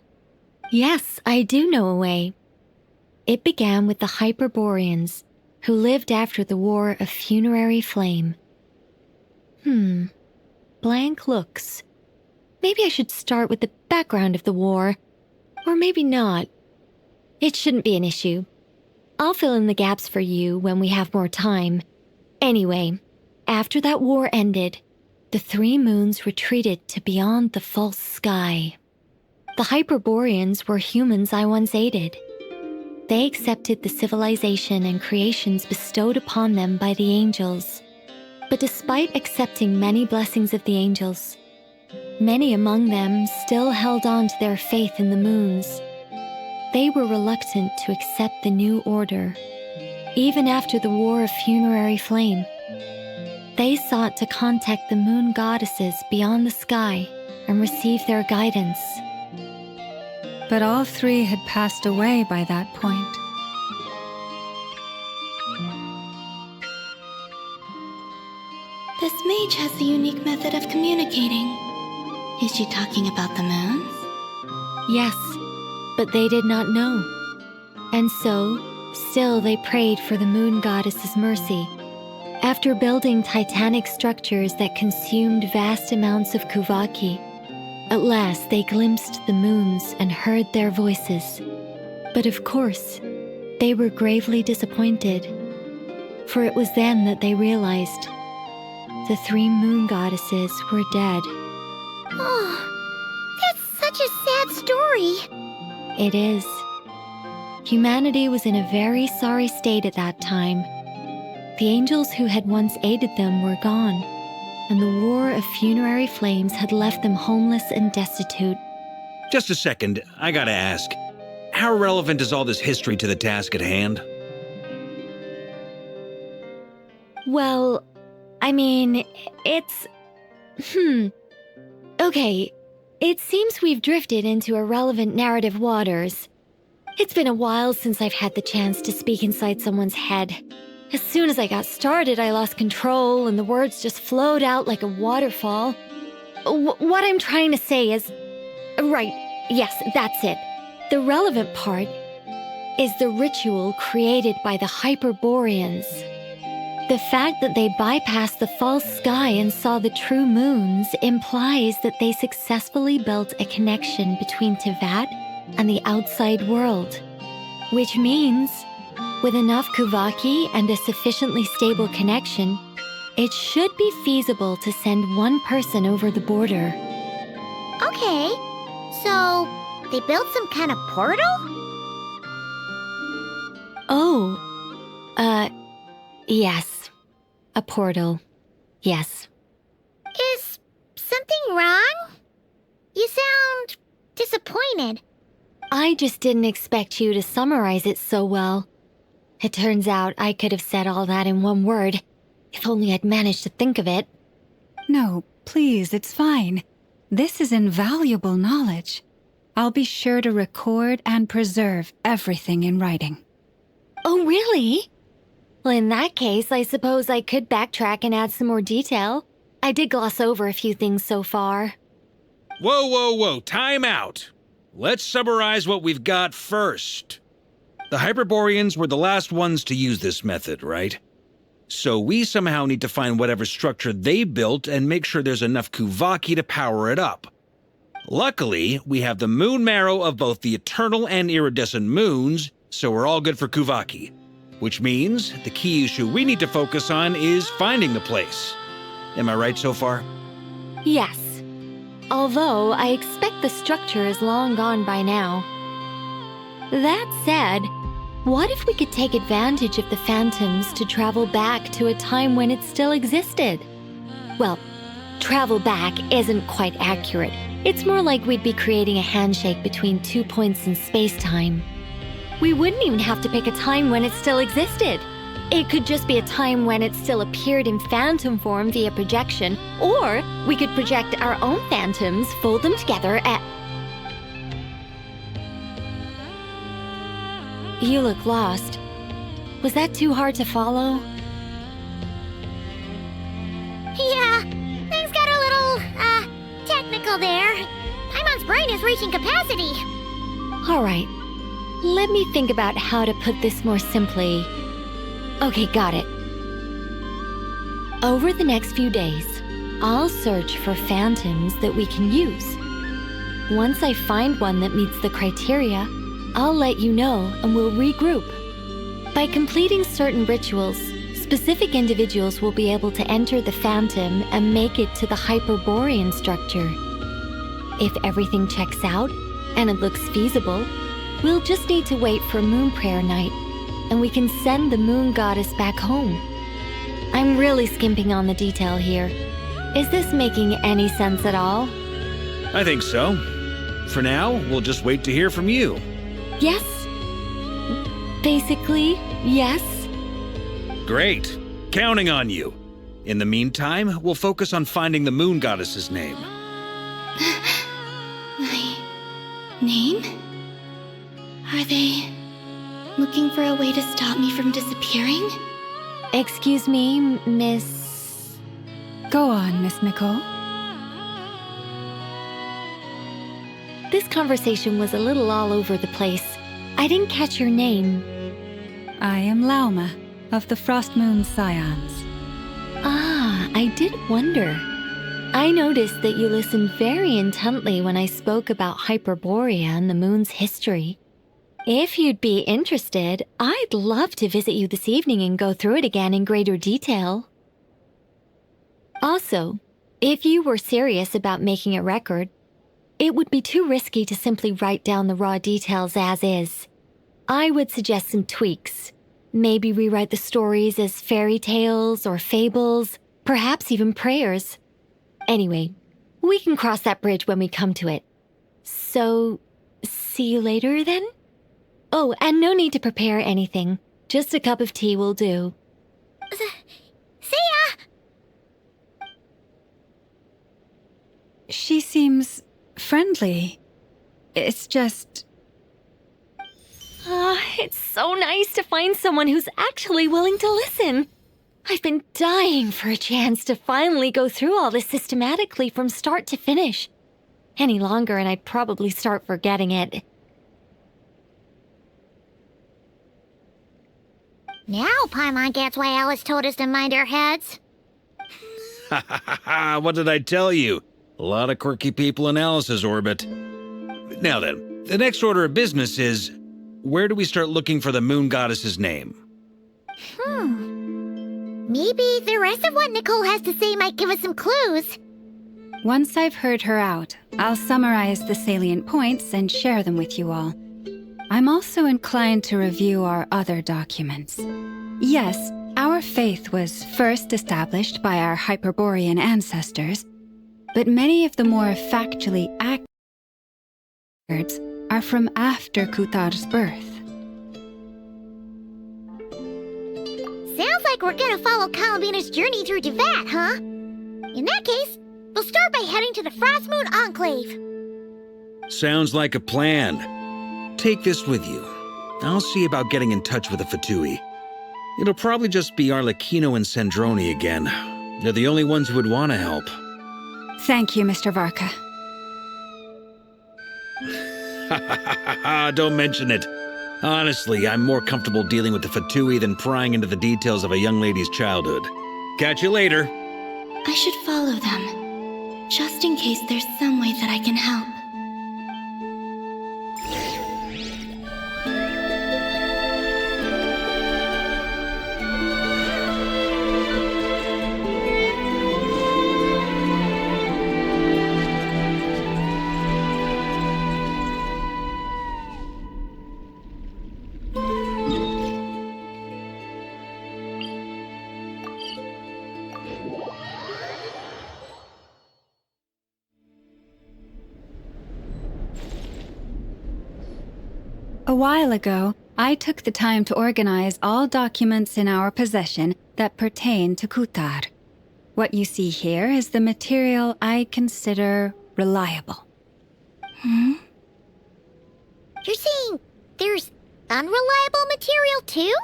Yes, I do know a way. It began with the Hyperboreans, who lived after the War of Funerary Flame. Blank looks. Maybe I should start with the background of the war. Or maybe not. It shouldn't be an issue. I'll fill in the gaps for you when we have more time. Anyway, after that war ended, the 3 moons retreated to beyond the false sky. The Hyperboreans were humans I once aided. They accepted the civilization and creations bestowed upon them by the angels. But despite accepting many blessings of the angels, many among them still held on to their faith in the moons. They were reluctant to accept the new order, even after the War of Funerary Flame. They sought to contact the moon goddesses beyond the sky and receive their guidance. But all 3 had passed away by that point. This mage has the unique method of communicating. Is she talking about the moons? Yes, but they did not know. And so, still they prayed for the moon goddess's mercy. After building titanic structures that consumed vast amounts of Kuvaki, at last they glimpsed the moons and heard their voices. But of course, they were gravely disappointed, for it was then that they realized the 3 moon goddesses were dead. Oh, that's such a sad story. It is. Humanity was in a very sorry state at that time. The angels who had once aided them were gone, and the War of Funerary Flames had left them homeless and destitute. Just a second, I gotta ask. How relevant is all this history to the task at hand? Well, I mean, it's... Okay, it seems we've drifted into irrelevant narrative waters. It's been a while since I've had the chance to speak inside someone's head. As soon as I got started, I lost control and the words just flowed out like a waterfall. What I'm trying to say is... Right, yes, that's it. The relevant part is the ritual created by the Hyperboreans. The fact that they bypassed the false sky and saw the true moons implies that they successfully built a connection between Teyvat and the outside world. Which means, with enough Kuvaki and a sufficiently stable connection, it should be feasible to send one person over the border. Okay, so they built some kind of portal? Yes. A portal. Yes. Is something wrong? You sound disappointed. I just didn't expect you to summarize it so well. It turns out I could have said all that in one word, if only I'd managed to think of it. No, please, it's fine. This is invaluable knowledge. I'll be sure to record and preserve everything in writing. Oh, really? Well, in that case, I suppose I could backtrack and add some more detail. I did gloss over a few things so far. Whoa, time out. Let's summarize what we've got first. The Hyperboreans were the last ones to use this method, right? So we somehow need to find whatever structure they built and make sure there's enough Kuvaki to power it up. Luckily, we have the moon marrow of both the eternal and iridescent moons, so we're all good for Kuvaki. Which means the key issue we need to focus on is finding the place. Am I right so far? Yes. Although I expect the structure is long gone by now. That said, what if we could take advantage of the phantoms to travel back to a time when it still existed? Well, travel back isn't quite accurate. It's more like we'd be creating a handshake between 2 points in space-time. We wouldn't even have to pick a time when it still existed. It could just be a time when it still appeared in phantom form via projection, or we could project our own phantoms, fold them together, and... You look lost. Was that too hard to follow? Yeah, things got a little, technical there. Paimon's brain is reaching capacity. All right. Let me think about how to put this more simply. Okay, got it. Over the next few days, I'll search for phantoms that we can use. Once I find one that meets the criteria, I'll let you know and we'll regroup. By completing certain rituals, specific individuals will be able to enter the phantom and make it to the Hyperborean structure. If everything checks out and it looks feasible, we'll just need to wait for Moon Prayer Night, and we can send the Moon Goddess back home. I'm really skimping on the detail here. Is this making any sense at all? I think so. For now, we'll just wait to hear from you. Yes. Basically, yes. Great. Counting on you. In the meantime, we'll focus on finding the Moon Goddess's name. My name? Are they looking for a way to stop me from disappearing? Excuse me, Miss... Go on, Miss Nicole. This conversation was a little all over the place. I didn't catch your name. I am Lauma, of the Frost Moon Scions. Ah, I did wonder. I noticed that you listened very intently when I spoke about Hyperborea and the moon's history. If you'd be interested, I'd love to visit you this evening and go through it again in greater detail. Also, if you were serious about making a record, it would be too risky to simply write down the raw details as is. I would suggest some tweaks. Maybe rewrite the stories as fairy tales or fables, perhaps even prayers. Anyway, we can cross that bridge when we come to it. So, see you later then? Oh, and no need to prepare anything. Just a cup of tea will do. See ya! She seems friendly. It's just... It's so nice to find someone who's actually willing to listen. I've been dying for a chance to finally go through all this systematically from start to finish. Any longer and I'd probably start forgetting it. Now Paimon gets why Alice told us to mind our heads. Ha ha ha ha! What did I tell you? A lot of quirky people in Alice's orbit. Now then, the next order of business is, where do we start looking for the Moon Goddess's name? Maybe the rest of what Nicole has to say might give us some clues. Once I've heard her out, I'll summarize the salient points and share them with you all. I'm also inclined to review our other documents. Yes, our faith was first established by our Hyperborean ancestors, but many of the more factually accurate records are from after Kuthar's birth. Sounds like we're gonna follow Columbina's journey through Devat, huh? In that case, we'll start by heading to the Frost Moon Enclave. Sounds like a plan. Take this with you. I'll see about getting in touch with the Fatui. It'll probably just be Arlecchino and Sandroni again. They're the only ones who would want to help. Thank you, Mr. Varka. Ha ha ha ha! Don't mention it. Honestly, I'm more comfortable dealing with the Fatui than prying into the details of a young lady's childhood. Catch you later. I should follow them, just in case there's some way that I can help. A while ago, I took the time to organize all documents in our possession that pertain to Kuthar. What you see here is the material I consider reliable. You're saying there's unreliable material too?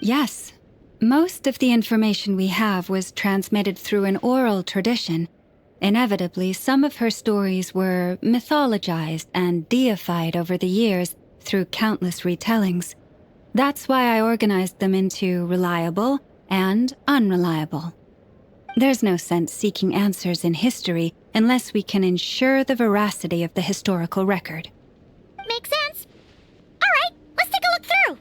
Yes. Most of the information we have was transmitted through an oral tradition, Inevitably, some of her stories were mythologized and deified over the years through countless retellings. That's why I organized them into reliable and unreliable. There's no sense seeking answers in history unless we can ensure the veracity of the historical record. Makes sense. All right, let's take a look through.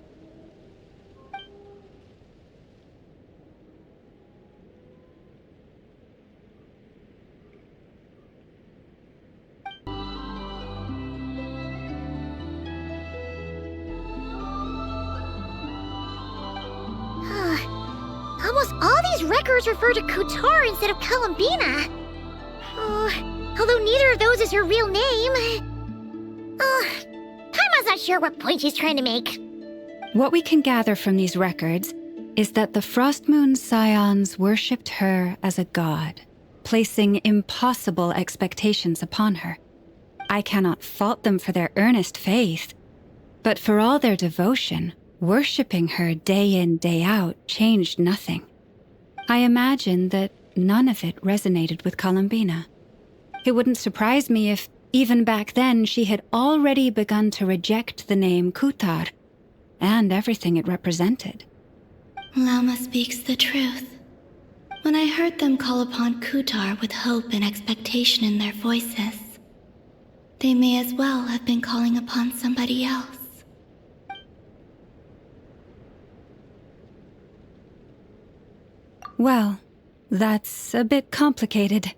Almost all these records refer to Kutar instead of Columbina. Although neither of those is her real name. Paimon's not sure what point she's trying to make. What we can gather from these records is that the Frost Moon Scions worshipped her as a god, placing impossible expectations upon her. I cannot fault them for their earnest faith, but for all their devotion, worshipping her day in, day out changed nothing. I imagine that none of it resonated with Columbina. It wouldn't surprise me if, even back then, she had already begun to reject the name Kutar and everything it represented. Lauma speaks the truth. When I heard them call upon Kutar with hope and expectation in their voices, they may as well have been calling upon somebody else. Well, that's a bit complicated.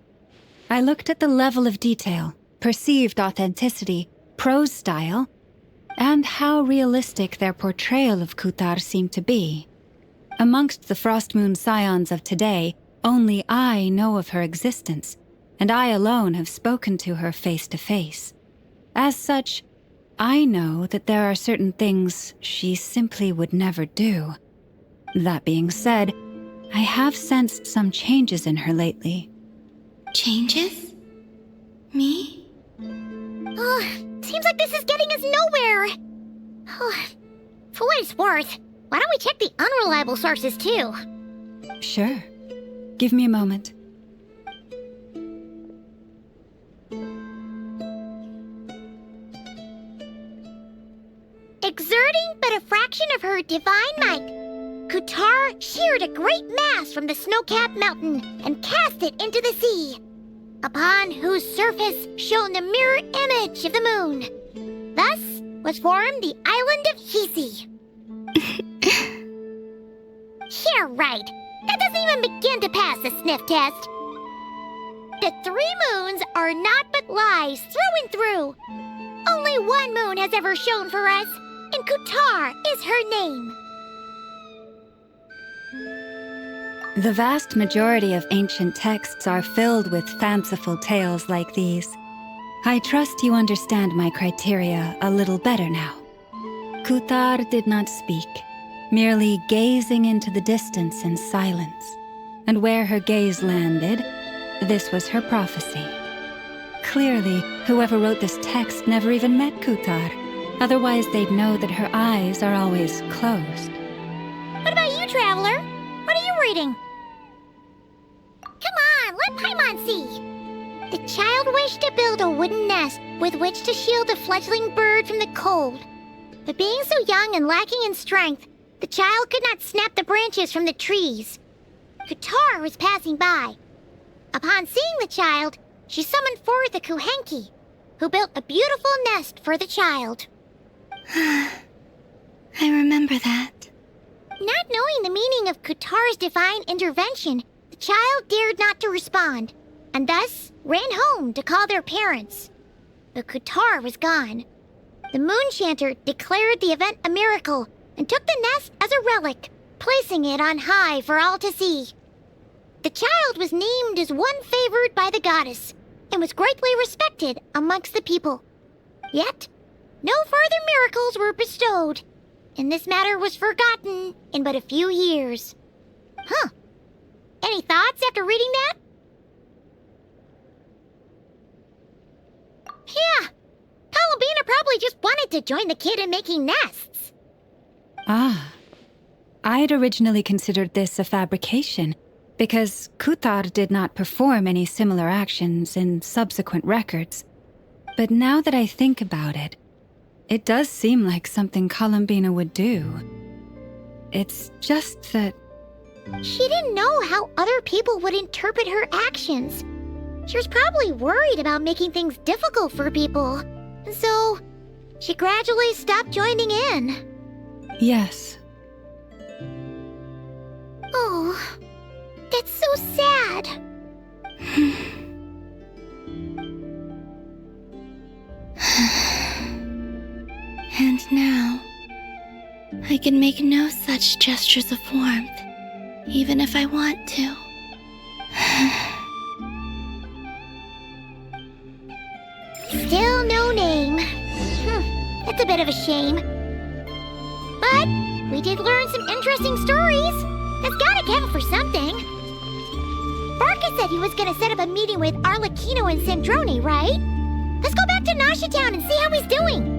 I looked at the level of detail, perceived authenticity, prose style, and how realistic their portrayal of Kutar seemed to be. Amongst the Frostmoon Scions of today, only I know of her existence, and I alone have spoken to her face to face. As such, I know that there are certain things she simply would never do. That being said, I have sensed some changes in her lately. Changes? Me? Seems like this is getting us nowhere. For what it's worth, why don't we check the unreliable sources too? Sure. Give me a moment. Exerting but a fraction of her divine might, Kutar sheared a great mass from the snow-capped mountain and cast it into the sea, upon whose surface shone the mirror image of the moon. Thus was formed the island of Hisi. Yeah, right. That doesn't even begin to pass the sniff test. The 3 moons are naught but lies through and through. Only one moon has ever shone for us, and Kutar is her name. The vast majority of ancient texts are filled with fanciful tales like these. I trust you understand my criteria a little better now. Kutar did not speak, merely gazing into the distance in silence. And where her gaze landed, this was her prophecy. Clearly, whoever wrote this text never even met Kutar. Otherwise, they'd know that her eyes are always closed. What about you, Traveler? What are you reading? Come on, let Paimon see. The child wished to build a wooden nest with which to shield a fledgling bird from the cold. But being so young and lacking in strength, the child could not snap the branches from the trees. Kutar was passing by. Upon seeing the child, she summoned forth a Kuhenki, who built a beautiful nest for the child. I remember that. Not knowing the meaning of Kutar's divine intervention, the child dared not to respond, and thus ran home to call their parents. But Kutar was gone. The Moon Chanter declared the event a miracle and took the nest as a relic, placing it on high for all to see. The child was named as one favored by the goddess, and was greatly respected amongst the people. Yet, no further miracles were bestowed, and this matter was forgotten in but a few years. Huh. Any thoughts after reading that? Yeah. Columbina probably just wanted to join the kid in making nests. Ah. I'd originally considered this a fabrication, because Kuthar did not perform any similar actions in subsequent records. But now that I think about it, it does seem like something Columbina would do. It's just that... She didn't know how other people would interpret her actions. She was probably worried about making things difficult for people. So, she gradually stopped joining in. Yes. Oh, that's so sad. And now, I can make no such gestures of warmth, even if I want to. Still no name. That's a bit of a shame. But we did learn some interesting stories. That's gotta count for something. Barca said he was gonna set up a meeting with Arlecchino and Sandrone, right? Let's go back to Nasha Town and see how he's doing.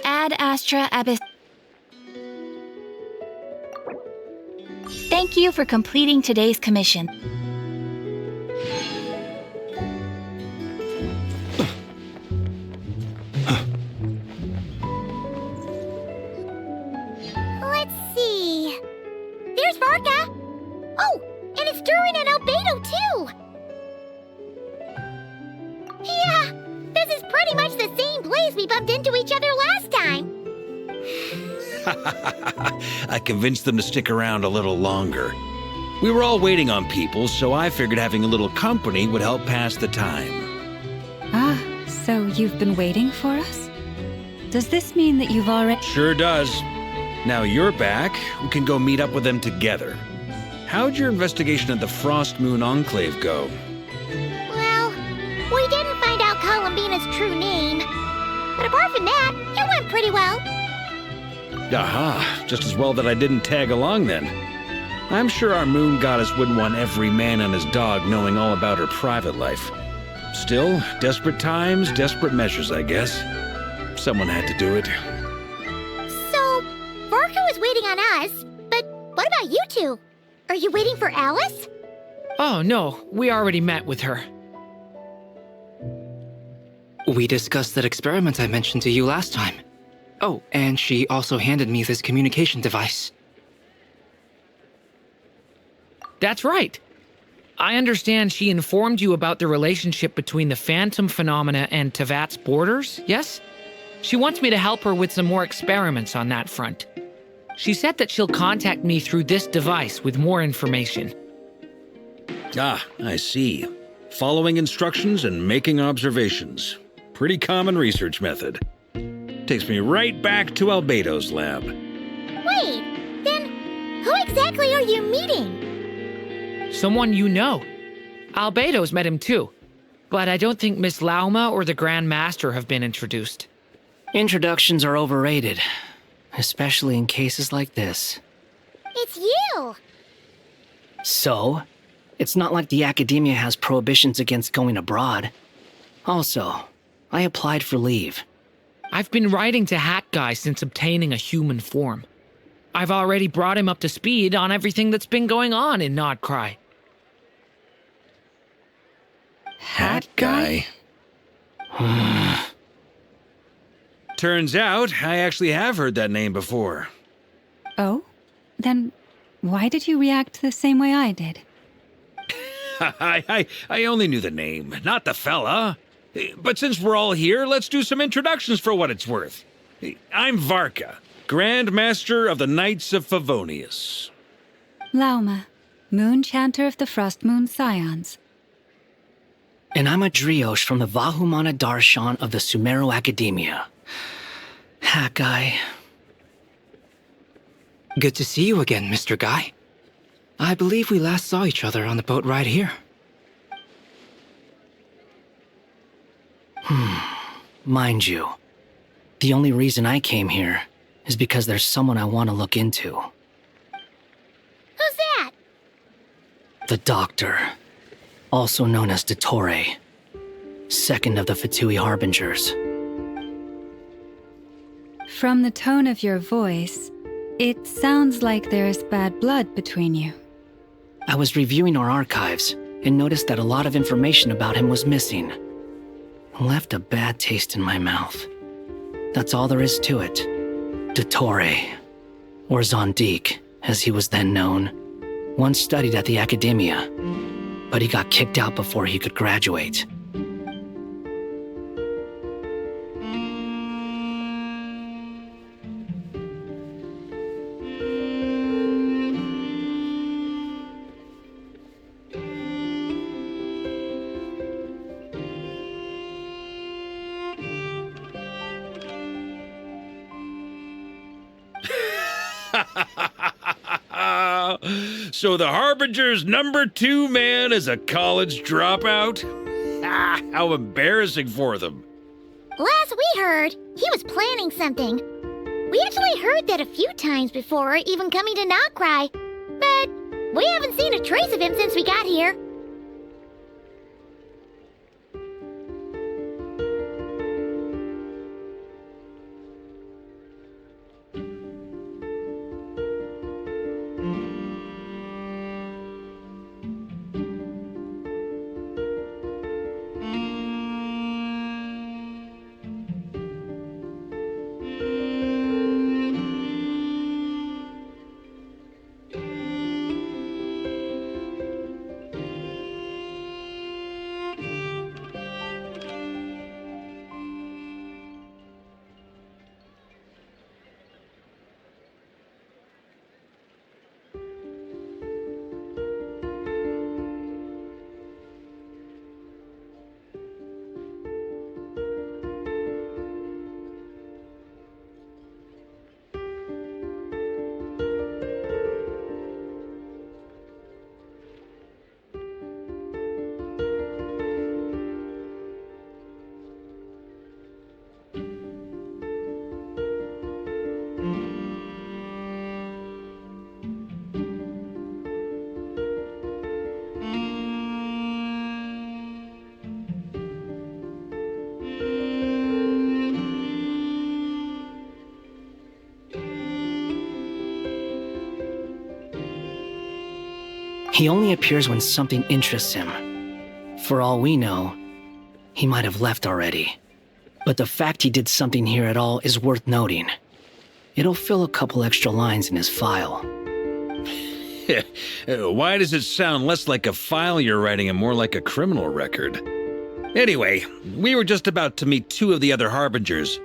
Ad Astra Abyss. Thank you for completing today's commission. Let's see. There's Varka. Oh, and it's Durin and Albedo too. Yeah, this is pretty much the same place we bumped into each other last time. I convinced them to stick around a little longer. We were all waiting on people, so I figured having a little company would help pass the time. Ah, so you've been waiting for us? Does this mean that you've already... Sure does. Now you're back, we can go meet up with them together. How'd your investigation at the Frost Moon Enclave go? Well, we didn't find out Columbina's true name. But apart from that, it went pretty well. Aha, just as well that I didn't tag along then. I'm sure our moon goddess wouldn't want every man and his dog knowing all about her private life. Still, desperate times, desperate measures, I guess. Someone had to do it. So, Varka was waiting on us, but what about you two? Are you waiting for Alice? Oh, no, we already met with her. We discussed that experiment I mentioned to you last time. Oh, and she also handed me this communication device. That's right. I understand she informed you about the relationship between the phantom phenomena and Tevat's borders, yes? She wants me to help her with some more experiments on that front. She said that she'll contact me through this device with more information. Ah, I see. Following instructions and making observations. Pretty common research method. Takes me right back to Albedo's lab. Wait, then who exactly are you meeting? Someone you know. Albedo's met him too. But I don't think Miss Lauma or the Grand Master have been introduced. Introductions are overrated, especially in cases like this. It's you! So, it's not like the academia has prohibitions against going abroad. Also, I applied for leave. I've been writing to Hat Guy since obtaining a human form. I've already brought him up to speed on everything that's been going on in Nod-Krai. Hat Guy? Turns out, I actually have heard that name before. Oh? Then why did you react the same way I did? I only knew the name, not the fella. But since we're all here, let's do some introductions for what it's worth. I'm Varka, Grand Master of the Knights of Favonius. Lauma, Moon Chanter of the Frost Moon Scions. And I'm a Driosh from the Vahumana Darshan of the Sumero Academia. Hat Guy. Good to see you again, Mr. Guy. I believe we last saw each other on the boat ride here. Mind you, the only reason I came here is because there's someone I want to look into. Who's that? The Doctor, also known as Dottore, second of the Fatui Harbingers. From the tone of your voice, it sounds like there's bad blood between you. I was reviewing our archives and noticed that a lot of information about him was missing. Left a bad taste in my mouth. That's all there is to it. Dottore, or Zondik, as he was then known, once studied at the Academia, but he got kicked out before he could graduate. So the Harbinger's #2 man is a college dropout? How embarrassing for them. Last we heard, he was planning something. We actually heard that a few times before, even coming to Nod-Krai, but we haven't seen a trace of him since we got here. He only appears when something interests him. For all we know, he might have left already. But the fact he did something here at all is worth noting. It'll fill a couple extra lines in his file. Why does it sound less like a file you're writing and more like a criminal record? Anyway, we were just about to meet 2 of the other Harbingers.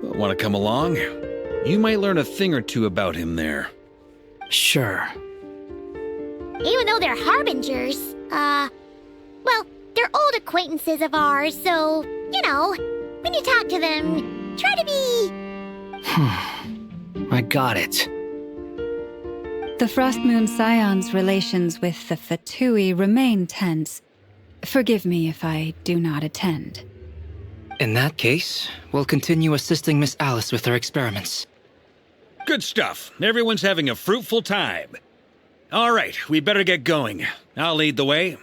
Want to come along? You might learn a thing or two about him there. Sure. Even though they're Harbingers, well, they're old acquaintances of ours, so, you know, when you talk to them, try to be... I got it. The Frost Moon Scion's relations with the Fatui remain tense. Forgive me if I do not attend. In that case, we'll continue assisting Miss Alice with her experiments. Good stuff. Everyone's having a fruitful time. All right, we better get going. I'll lead the way.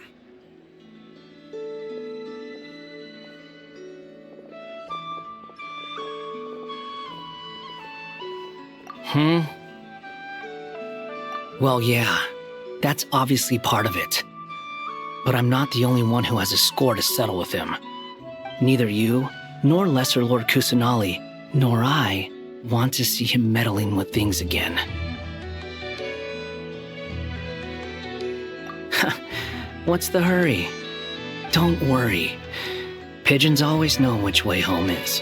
Well, yeah, that's obviously part of it. But I'm not the only one who has a score to settle with him. Neither you, nor Lesser Lord Kusanali, nor I want to see him meddling with things again. What's the hurry? Don't worry. Pigeons always know which way home is.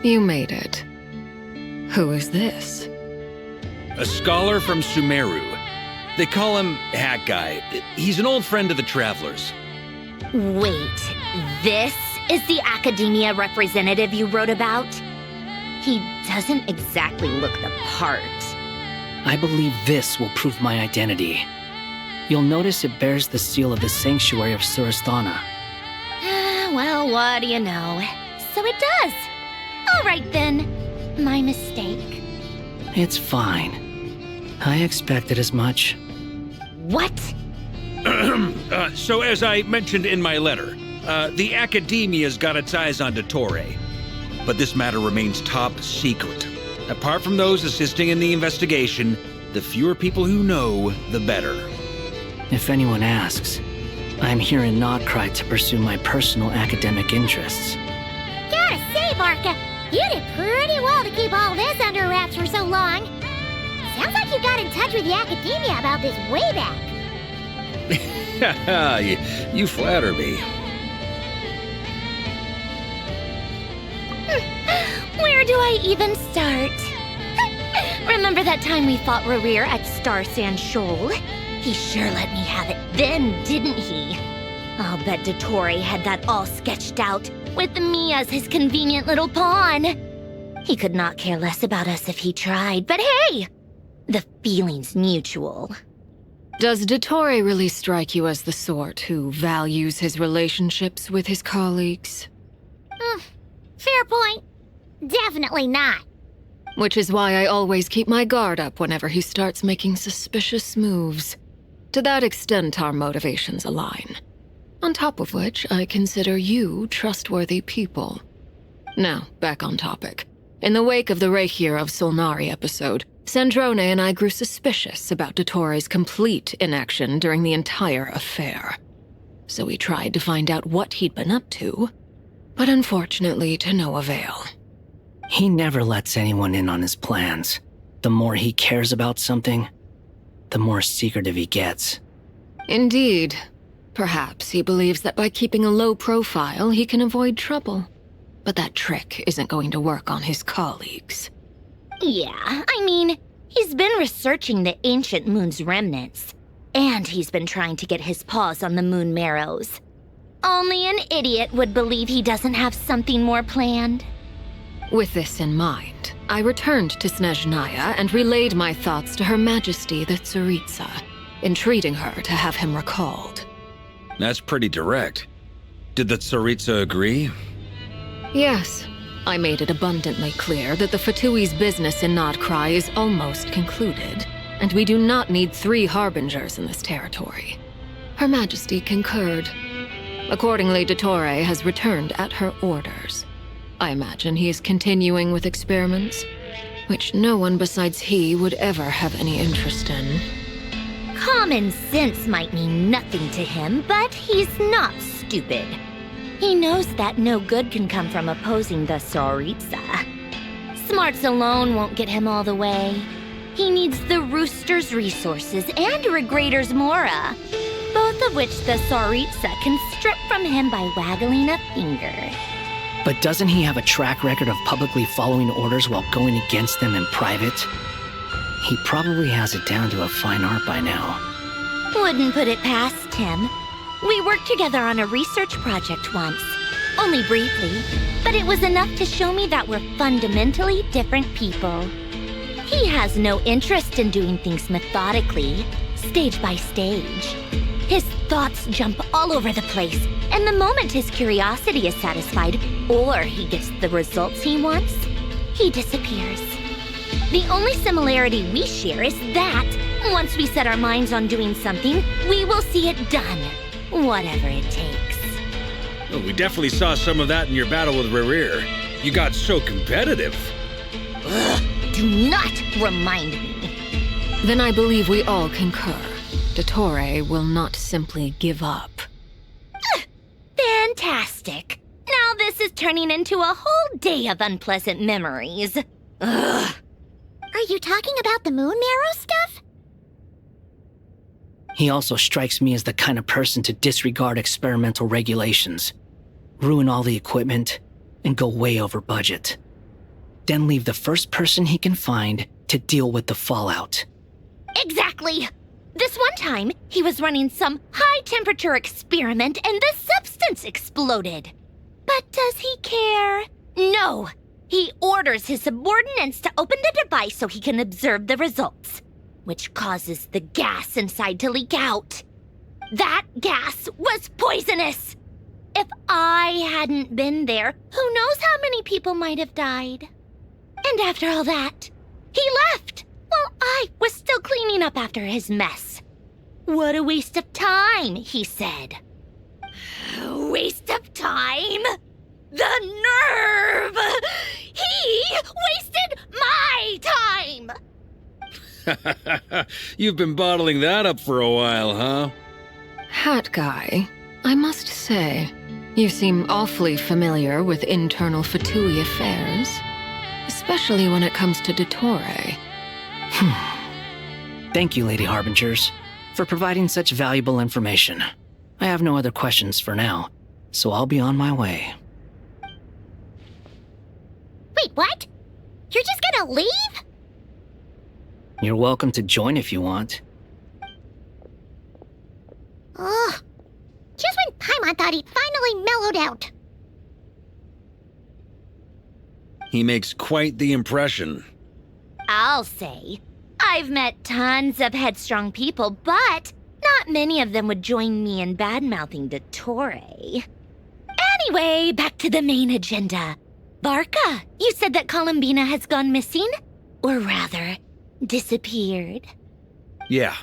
You made it. Who is this? A scholar from Sumeru. They call him Hat Guy. He's an old friend of the Travelers. Wait, this is the academia representative you wrote about? He doesn't exactly look the part. I believe this will prove my identity. You'll notice it bears the seal of the Sanctuary of Surasthana. Well, what do you know? So it does. All right then. My mistake. It's fine. I expected as much. What? So as I mentioned in my letter, the Academia's got its eyes on Dottore. But this matter remains top secret. Apart from those assisting in the investigation, the fewer people who know, the better. If anyone asks, I'm here in Nod-Krai to pursue my personal academic interests. Gotta say, Barca, you did pretty well to keep all this under wraps for so long. Sounds like you got in touch with the Academia about this way back. You flatter me. Where do I even start? Remember that time we fought Rerir at Star Sand Shoal? He sure let me have it then, didn't he? I'll bet Dottore had that all sketched out, with me as his convenient little pawn. He could not care less about us if he tried, but hey! The feeling's mutual. Does Dottore really strike you as the sort who values his relationships with his colleagues? Fair point. Definitely not. Which is why I always keep my guard up whenever he starts making suspicious moves. To that extent, our motivations align. On top of which, I consider you trustworthy people. Now, back on topic. In the wake of the Reihir of Solnari episode, Sandrone and I grew suspicious about Dottore's complete inaction during the entire affair. So we tried to find out what he'd been up to, but unfortunately to no avail. He never lets anyone in on his plans. The more he cares about something, the more secretive he gets. Indeed. Perhaps he believes that by keeping a low profile, he can avoid trouble. But that trick isn't going to work on his colleagues. Yeah, I mean, he's been researching the ancient moon's remnants. And he's been trying to get his paws on the moon marrows. Only an idiot would believe he doesn't have something more planned. With this in mind, I returned to Snezhnaya and relayed my thoughts to Her Majesty the Tsaritsa, entreating her to have him recalled. That's pretty direct. Did the Tsaritsa agree? Yes. I made it abundantly clear that the Fatui's business in Nod-Krai is almost concluded, and we do not need 3 harbingers in this territory. Her Majesty concurred. Accordingly, Dottore has returned at her orders. I imagine he is continuing with experiments, which no one besides he would ever have any interest in. Common sense might mean nothing to him, but he's not stupid. He knows that no good can come from opposing the Tsaritsa. Smarts alone won't get him all the way. He needs the Rooster's resources and Regrator's Mora, both of which the Tsaritsa can strip from him by waggling a finger. But doesn't he have a track record of publicly following orders while going against them in private? He probably has it down to a fine art by now. Wouldn't put it past him. We worked together on a research project once. Only briefly, but it was enough to show me that we're fundamentally different people. He has no interest in doing things methodically, stage by stage. His thoughts jump all over the place, and the moment his curiosity is satisfied, or he gets the results he wants, he disappears. The only similarity we share is that, once we set our minds on doing something, we will see it done, whatever it takes. Well, we definitely saw some of that in your battle with Rerir. You got so competitive. Ugh, do not remind me. Then I believe we all concur. Dottore will not simply give up. Fantastic. Now this is turning into a whole day of unpleasant memories. Ugh. Are you talking about the moon marrow stuff? He also strikes me as the kind of person to disregard experimental regulations, ruin all the equipment, and go way over budget. Then leave the first person he can find to deal with the fallout. Exactly. This one time, he was running some high-temperature experiment and the substance exploded. But does he care? No. He orders his subordinates to open the device so he can observe the results, which causes the gas inside to leak out. That gas was poisonous. If I hadn't been there, who knows how many people might have died. And after all that, he left while I was still cleaning up after his mess. What a waste of time, he said. Waste of time? The nerve! He wasted my time! You've been bottling that up for a while, huh? Hat guy, I must say, you seem awfully familiar with internal Fatui affairs, especially when it comes to Dottore. Thank you, Lady Harbingers, for providing such valuable information. I have no other questions for now, so I'll be on my way. Wait, what? You're just gonna leave? You're welcome to join if you want. Ugh. Just when Paimon thought he'd finally mellowed out. He makes quite the impression. I'll say. I've met tons of headstrong people, but not many of them would join me in bad-mouthing Dottore. Anyway, back to the main agenda. Barca, you said that Columbina has gone missing? Or rather, disappeared. Yeah.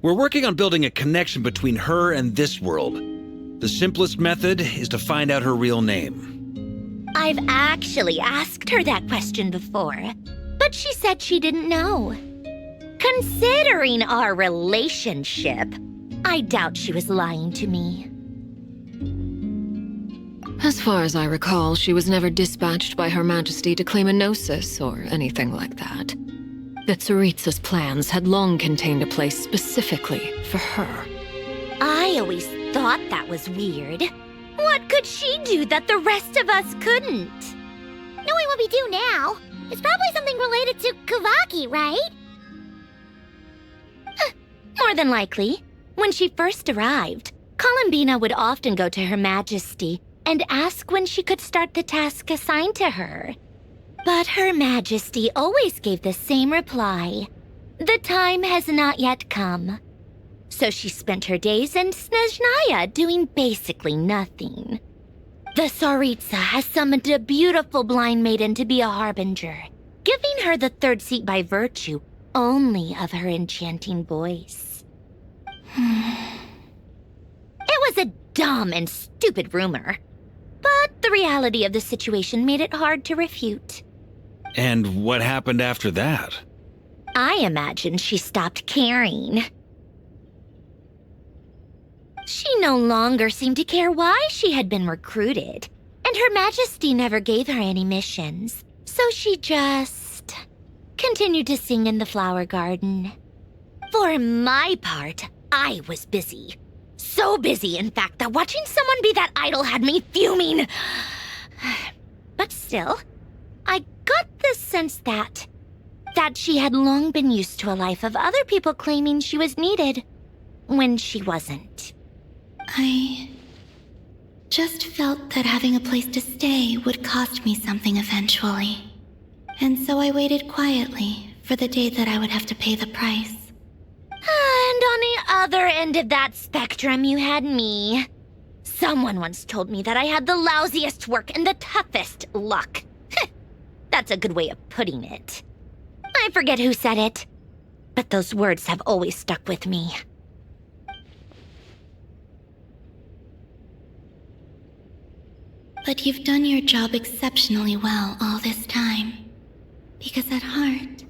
We're working on building a connection between her and this world. The simplest method is to find out her real name. I've actually asked her that question before, but she said she didn't know. Considering our relationship, I doubt she was lying to me. As far as I recall, she was never dispatched by Her Majesty to claim a gnosis or anything like that. The Tsaritsa's plans had long contained a place specifically for her. I always thought that was weird. What could she do that the rest of us couldn't? Knowing what we do now, it's probably something related to Kavaki, right? More than likely. When she first arrived, Columbina would often go to Her Majesty and ask when she could start the task assigned to her. But Her Majesty always gave the same reply. The time has not yet come. So she spent her days in Snezhnaya doing basically nothing. The Tsaritsa has summoned a beautiful blind maiden to be a harbinger, giving her the third seat by virtue only of her enchanting voice. It was a dumb and stupid rumor. But the reality of the situation made it hard to refute. And what happened after that? I imagine she stopped caring. She no longer seemed to care why she had been recruited, and Her Majesty never gave her any missions, so she just continued to sing in the flower garden. For my part, I was busy. So busy, in fact, that watching someone be that idol had me fuming. But still, I got the sense that she had long been used to a life of other people claiming she was needed when she wasn't. I just felt that having a place to stay would cost me something eventually. And so I waited quietly for the day that I would have to pay the price. And on the other end of that spectrum, you had me. Someone once told me that I had the lousiest work and the toughest luck. That's a good way of putting it. I forget who said it, but those words have always stuck with me. But you've done your job exceptionally well all this time. Because at heart,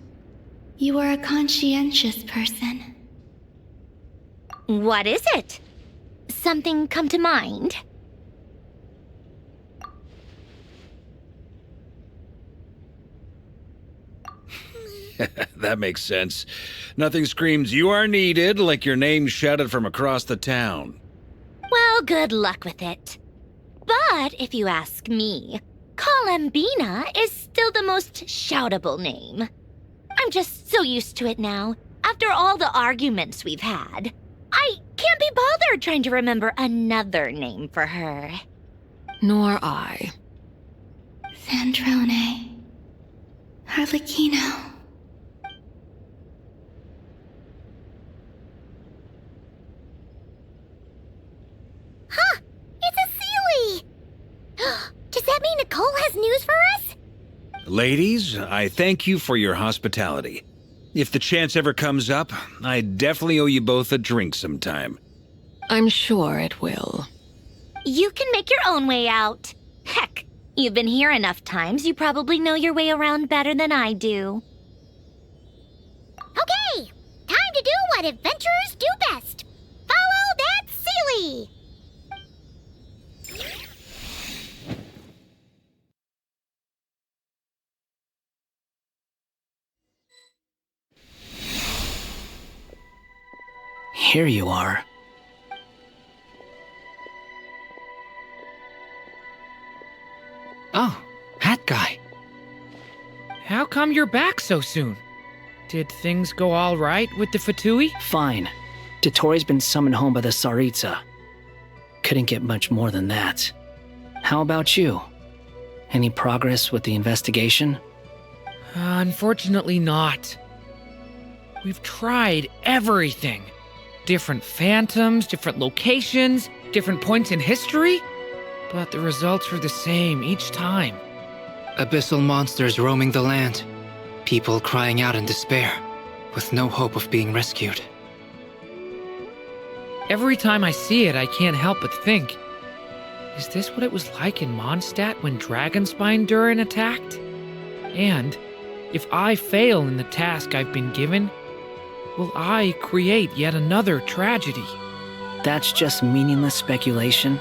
you are a conscientious person. What is it? Something come to mind? That makes sense. Nothing screams you are needed like your name shouted from across the town. Well, good luck with it. But if you ask me, Kalambina is still the most shoutable name. I'm just so used to it now, after all the arguments we've had. I can't be bothered trying to remember another name for her. Nor I. Sandrone. Harlequino. Huh! It's a Sealy! Does that mean Nicole has news for us? Ladies, I thank you for your hospitality. If the chance ever comes up, I definitely owe you both a drink sometime. I'm sure it will. You can make your own way out. Heck, you've been here enough times, you probably know your way around better than I do. Okay, time to do what adventurers do best. Follow that Sealy! Here you are. Oh, Hat Guy. How come you're back so soon? Did things go all right with the Fatui? Fine. Dotori's been summoned home by the Tsaritsa. Couldn't get much more than that. How about you? Any progress with the investigation? Unfortunately not. We've tried everything. Different phantoms, different locations, different points in history. But the results were the same each time. Abyssal monsters roaming the land. People crying out in despair, with no hope of being rescued. Every time I see it, I can't help but think, is this what it was like in Mondstadt when Dragonspine Durin attacked? And if I fail in the task I've been given, will I create yet another tragedy? That's just meaningless speculation.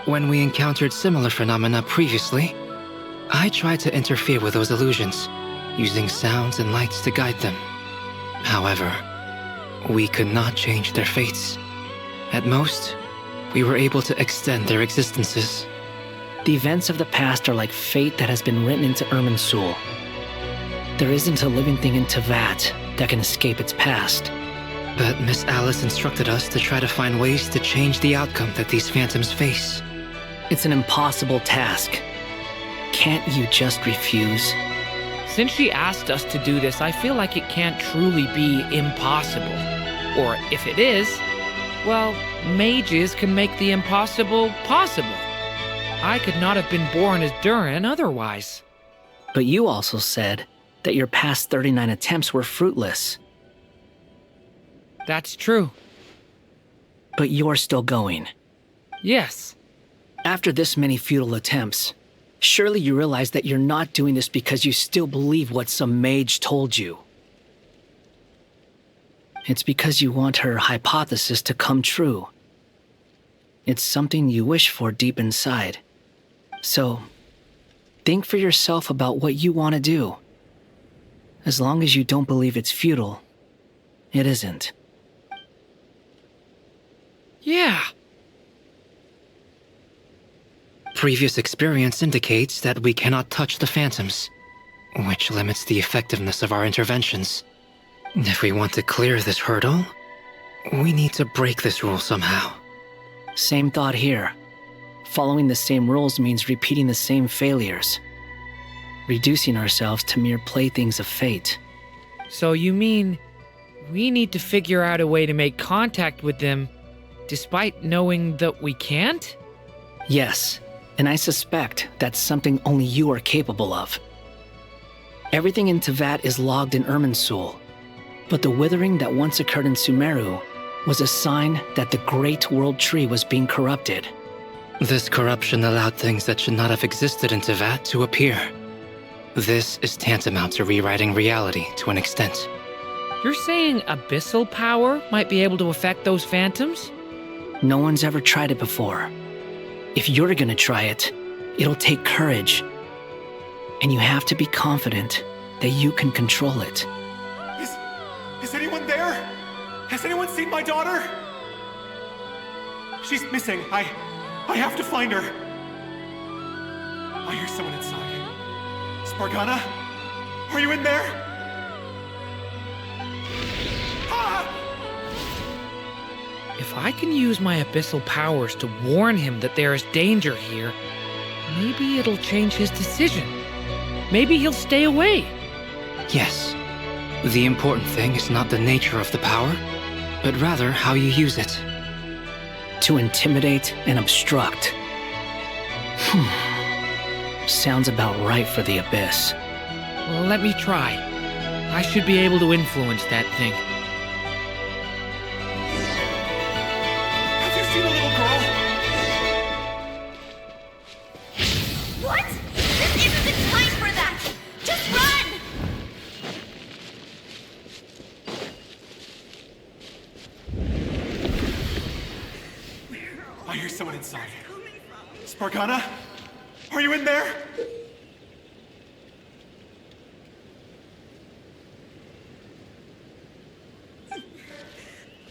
When we encountered similar phenomena previously, I tried to interfere with those illusions, using sounds and lights to guide them. However, we could not change their fates. At most, we were able to extend their existences. The events of the past are like fate that has been written into Irminsul. There isn't a living thing in Teyvat that can escape its past. But Miss Alice instructed us to try to find ways to change the outcome that these phantoms face. It's an impossible task. Can't you just refuse? Since she asked us to do this, I feel like it can't truly be impossible. Or if it is, well, mages can make the impossible possible. I could not have been born as Durin otherwise. But you also said that your past 39 attempts were fruitless. That's true. But you're still going. Yes. After this many futile attempts, surely you realize that you're not doing this because you still believe what some mage told you. It's because you want her hypothesis to come true. It's something you wish for deep inside. So, think for yourself about what you want to do. As long as you don't believe it's futile, it isn't. Yeah. Previous experience indicates that we cannot touch the phantoms, which limits the effectiveness of our interventions. If we want to clear this hurdle, we need to break this rule somehow. Same thought here. Following the same rules means repeating the same failures. Reducing ourselves to mere playthings of fate. So you mean we need to figure out a way to make contact with them despite knowing that we can't? Yes, and I suspect that's something only you are capable of. Everything in Tevat is logged in Irminsul, but the withering that once occurred in Sumeru was a sign that the Great World Tree was being corrupted. This corruption allowed things that should not have existed in Tevat to appear. This is tantamount to rewriting reality to an extent. You're saying abyssal power might be able to affect those phantoms? No one's ever tried it before. If you're gonna try it, it'll take courage. And you have to be confident that you can control it. Is anyone there? Has anyone seen my daughter? She's missing. I have to find her. I hear someone inside. Spargana? Are you in there? Ah! If I can use my abyssal powers to warn him that there is danger here, maybe it'll change his decision. Maybe he'll stay away. Yes. The important thing is not the nature of the power, but rather how you use it. To intimidate and obstruct. Sounds about right for the Abyss. Well, let me try. I should be able to influence that thing. Have you seen a little girl? What? This isn't the time for that! Just run! I hear someone inside. Spargana? Are you in there?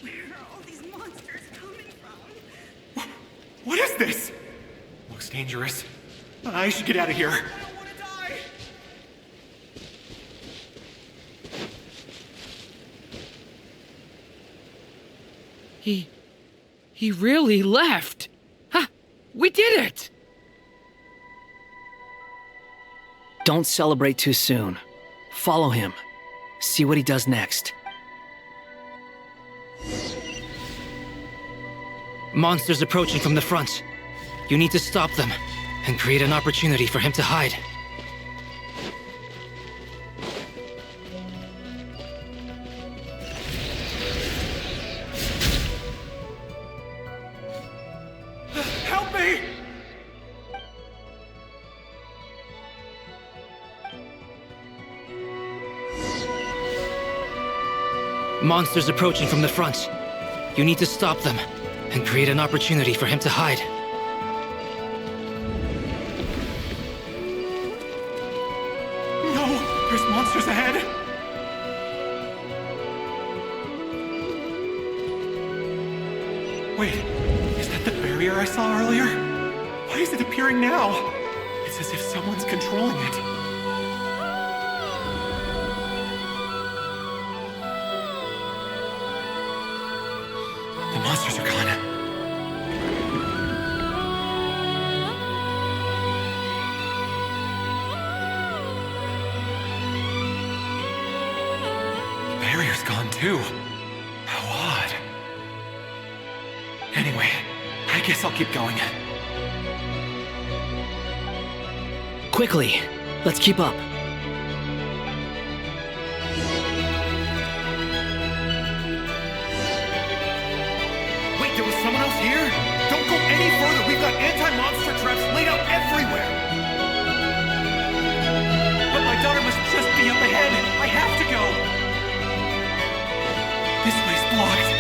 Where are all these monsters coming from? What is this? Looks dangerous. I should get out of here. He really left. Ha! We did it! Don't celebrate too soon. Follow him. See what he does next. Monsters approaching from the front. You need to stop them and create an opportunity for him to hide. Help me! Monsters approaching from the front. You need to stop them and create an opportunity for him to hide. No! There's monsters ahead! Wait, is that the barrier I saw earlier? Why is it appearing now? It's as if someone's controlling it. The monsters are gone. The barrier's gone too. How odd. Anyway, I guess I'll keep going. Quickly, let's keep up. Wait, there was any further, we've got anti-monster traps laid out everywhere! But my daughter must just be up ahead! I have to go! This way's blocked!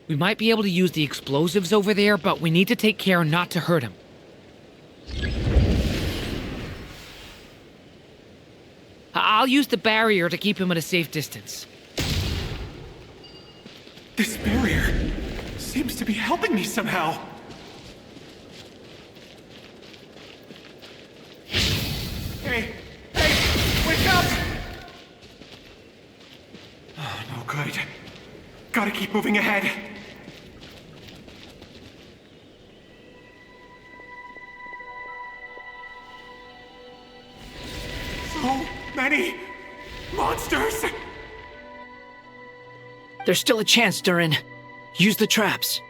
We might be able to use the explosives over there, but we need to take care not to hurt him. I'll use the barrier to keep him at a safe distance. This barrier seems to be helping me somehow. Hey, wake up! Oh, no good. Gotta keep moving ahead. So many monsters! There's still a chance, Durin. Use the traps.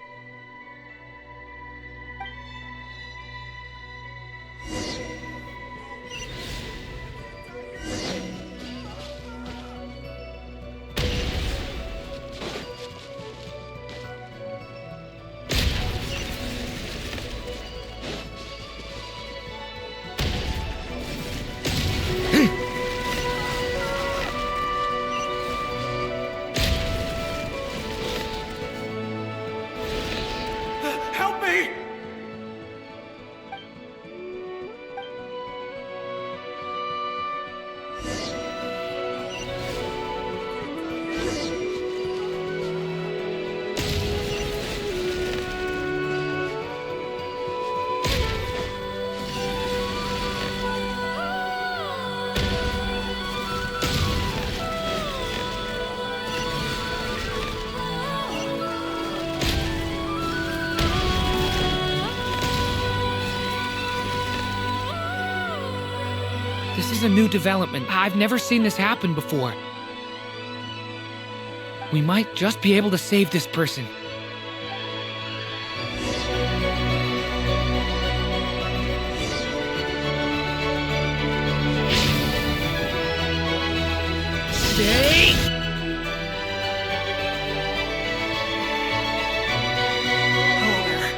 Help me! This is a new development. I've never seen this happen before. We might just be able to save this person. Stay! Hello there.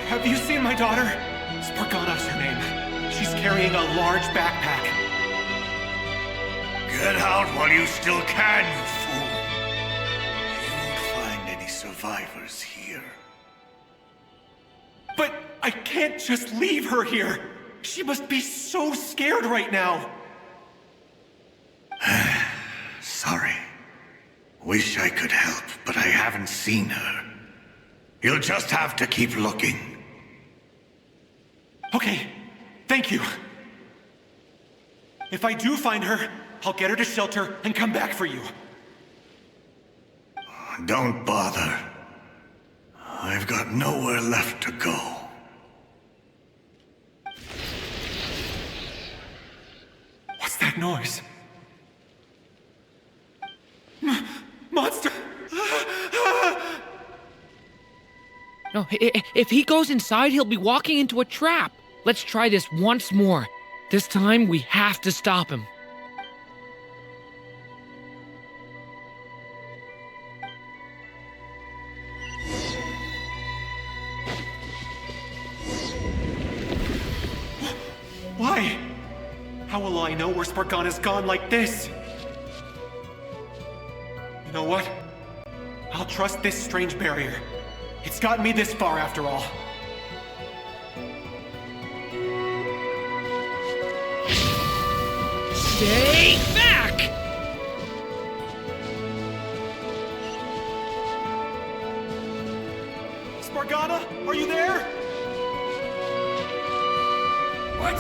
Have you seen my daughter? Spargana's her name. She's carrying a large backpack. Get out while you still can, you fool. You won't find any survivors here. But I can't just leave her here. She must be so scared right now. Sorry. Wish I could help, but I haven't seen her. You'll just have to keep looking. Okay, thank you. If I do find her, I'll get her to shelter and come back for you. Don't bother. I've got nowhere left to go. What's that noise? Monster! No, if he goes inside, he'll be walking into a trap. Let's try this once more. This time, we have to stop him. Why? How will I know where Spargana's gone like this? You know what? I'll trust this strange barrier. It's gotten me this far after all. Stay back! Spargana, are you there? What?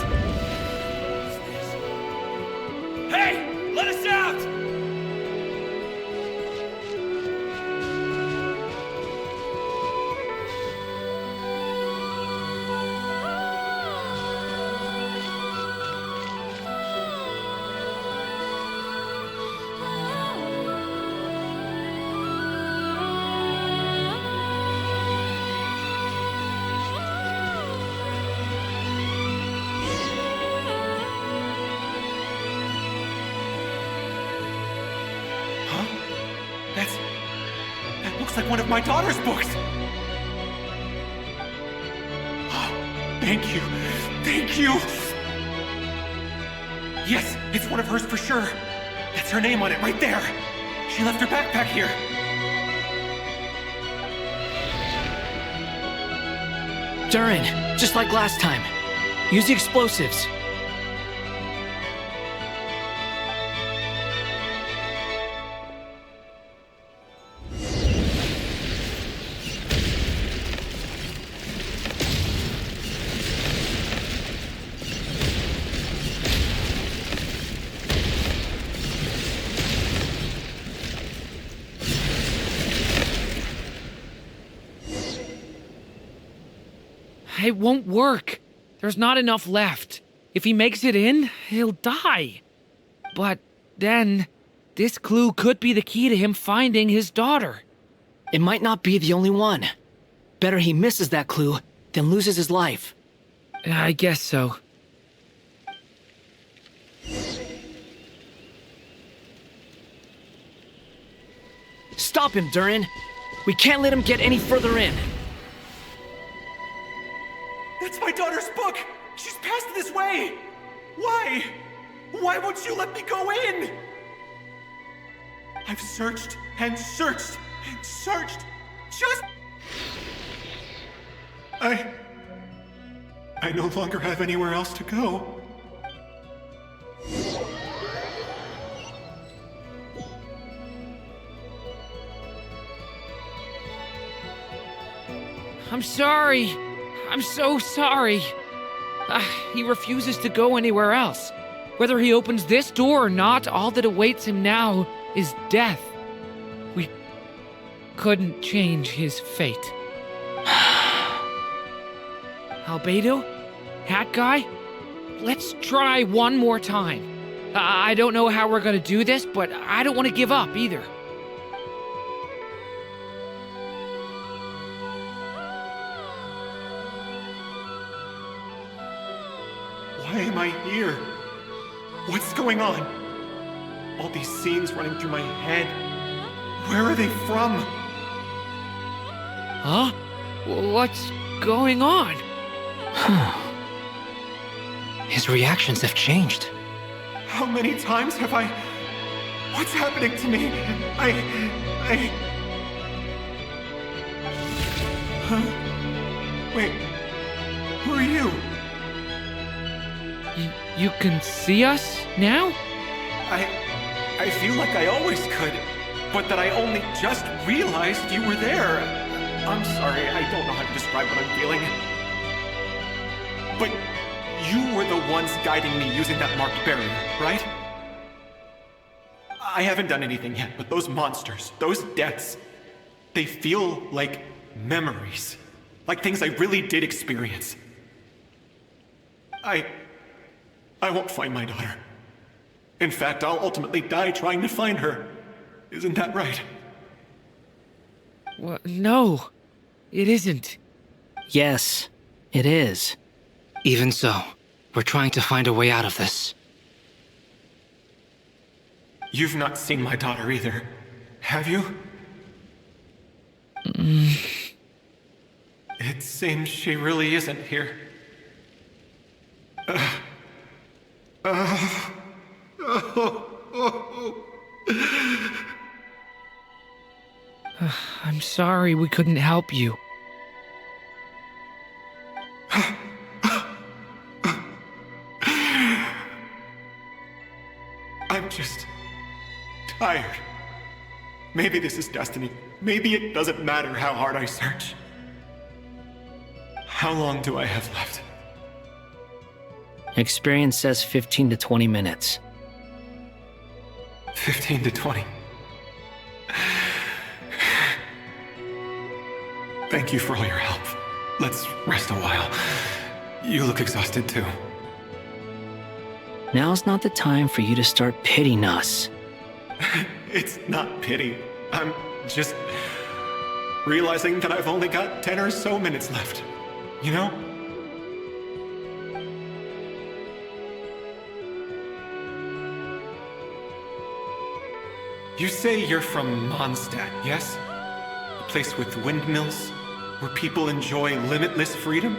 Hey, let us out! like one of my daughter's books! Thank you. Thank you! Yes, it's one of hers for sure. It's her name on it right there. She left her backpack here. Durin, just like last time. Use the explosives. It won't work. There's not enough left. If he makes it in, he'll die. But then, this clue could be the key to him finding his daughter. It might not be the only one. Better he misses that clue than loses his life. I guess so. Stop him, Durin. We can't let him get any further in. That's my daughter's book! She's passed this way! Why? Why won't you let me go in? I've searched and searched and searched. Just... I no longer have anywhere else to go. I'm sorry. I'm so sorry. He refuses to go anywhere else. Whether he opens this door or not, all that awaits him now is death. We couldn't change his fate. Albedo? Hat Guy? Let's try one more time. I don't know how we're gonna do this, but I don't want to give up either. Why am I here? What's going on? All these scenes running through my head. Where are they from? Huh? What's going on? His reactions have changed. How many times have I... What's happening to me? Huh? Wait. Who are you? You can see us now? I feel like I always could, but that I only just realized you were there. I'm sorry, I don't know how to describe what I'm feeling. But you were the ones guiding me using that marked barrier, right? I haven't done anything yet, but those monsters, those deaths, they feel like memories. Like things I really did experience. I won't find my daughter. In fact, I'll ultimately die trying to find her. Isn't that right? Well, no, it isn't. Yes, it is. Even so, we're trying to find a way out of this. You've not seen my daughter either, have you? It seems she really isn't here. I'm sorry we couldn't help you. I'm just tired. Maybe this is destiny. Maybe it doesn't matter how hard I search. How long do I have left? Experience says 15 to 20 minutes. 15 to 20. Thank you for all your help. Let's rest a while. You look exhausted too. Now's not the time for you to start pitying us. It's not pity. I'm just realizing that I've only got 10 or so minutes left. You know? You say you're from Mondstadt, yes? place with windmills, where people enjoy limitless freedom?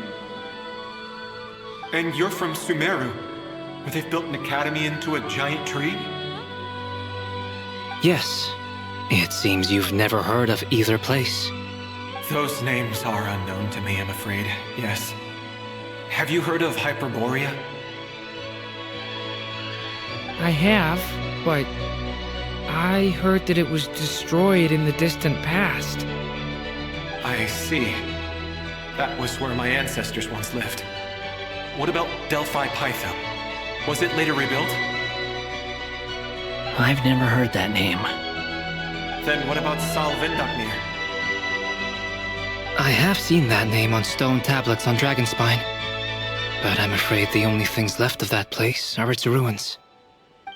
And you're from Sumeru, where they've built an academy into a giant tree? Yes. It seems you've never heard of either place. Those names are unknown to me, I'm afraid, yes. Have you heard of Hyperborea? I have, but I heard that it was destroyed in the distant past. I see. That was where my ancestors once lived. What about Delphi Pytho? Was it later rebuilt? I've never heard that name. Then what about Salvindaknir? I have seen that name on stone tablets on Dragonspine, but I'm afraid the only things left of that place are its ruins.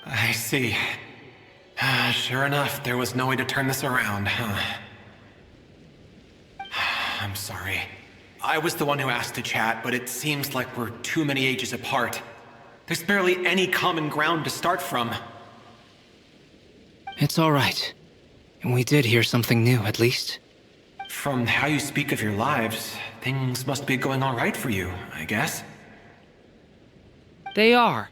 I see. Sure enough, there was no way to turn this around, huh? I'm sorry. I was the one who asked to chat, but it seems like we're too many ages apart. There's barely any common ground to start from. It's all right. We did hear something new, at least. From how you speak of your lives, things must be going all right for you, I guess. They are.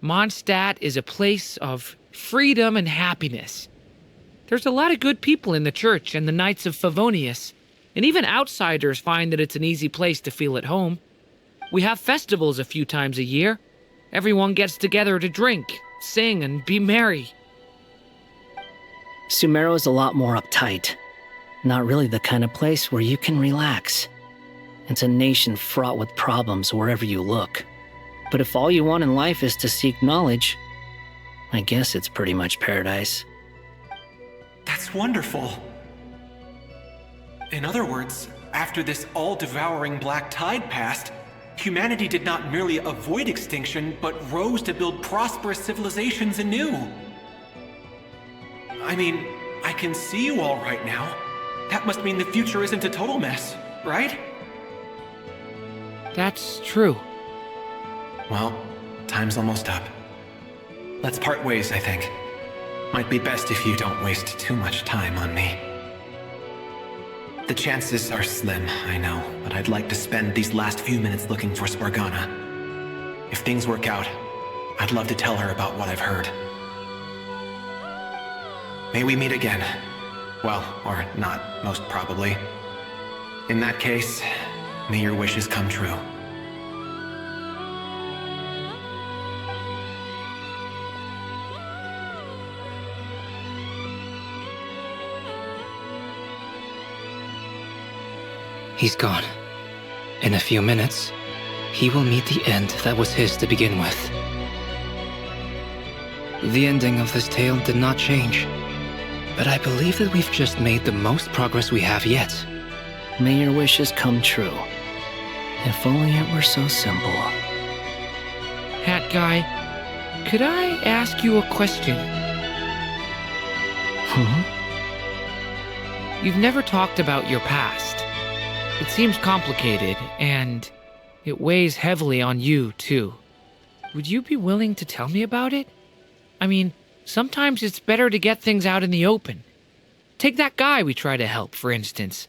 Mondstadt is a place of freedom and happiness. There's a lot of good people in the church and the Knights of Favonius, and even outsiders find that it's an easy place to feel at home. We have festivals a few times a year. Everyone gets together to drink, sing, and be merry. Sumeru is a lot more uptight. Not really the kind of place where you can relax. It's a nation fraught with problems wherever you look. But if all you want in life is to seek knowledge, I guess it's pretty much paradise. That's wonderful. In other words, after this all-devouring black tide passed, humanity did not merely avoid extinction, but rose to build prosperous civilizations anew. I mean, I can see you all right now. That must mean the future isn't a total mess, right? That's true. Well, time's almost up. Let's part ways, I think. Might be best if you don't waste too much time on me. The chances are slim, I know, but I'd like to spend these last few minutes looking for Spargana. If things work out, I'd love to tell her about what I've heard. May we meet again. Well, or not, most probably. In that case, may your wishes come true. He's gone. In a few minutes, he will meet the end that was his to begin with. The ending of this tale did not change, but I believe that we've just made the most progress we have yet. May your wishes come true. If only it were so simple. Hat Guy, could I ask you a question? You've never talked about your past. It seems complicated, and it weighs heavily on you, too. Would you be willing to tell me about it? I mean, sometimes it's better to get things out in the open. Take that guy we try to help, for instance.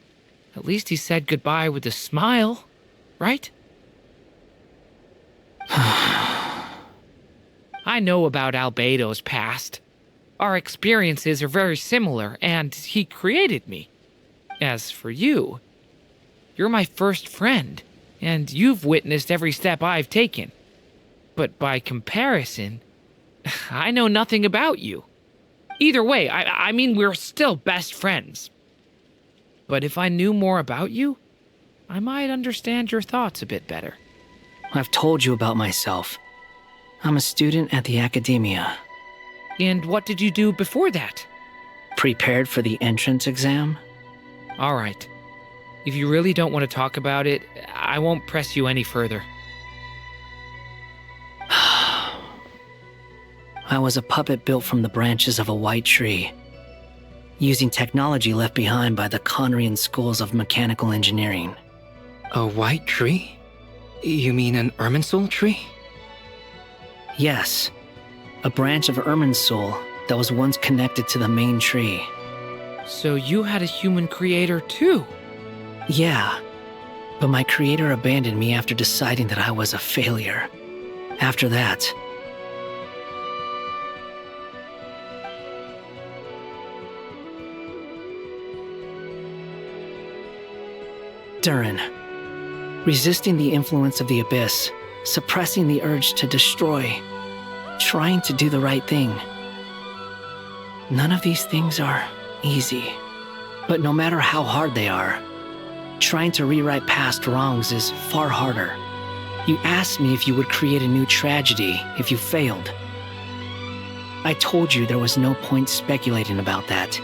At least he said goodbye with a smile, right? I know about Albedo's past. Our experiences are very similar, and he created me. As for you, you're my first friend, and you've witnessed every step I've taken. But by comparison, I know nothing about you. Either way, I mean, we're still best friends. But if I knew more about you, I might understand your thoughts a bit better. I've told you about myself. I'm a student at the academia. And what did you do before that? Prepared for the entrance exam? All right. If you really don't want to talk about it, I won't press you any further. I was a puppet built from the branches of a white tree, using technology left behind by the Conrian schools of mechanical engineering. A white tree? You mean an Irminsul tree? Yes, a branch of Irminsul that was once connected to the main tree. So you had a human creator too? Yeah, but my creator abandoned me after deciding that I was a failure. After that, Durin, resisting the influence of the Abyss, suppressing the urge to destroy, trying to do the right thing. None of these things are easy, but no matter how hard they are, trying to rewrite past wrongs is far harder. You asked me if you would create a new tragedy if you failed. I told you there was no point speculating about that,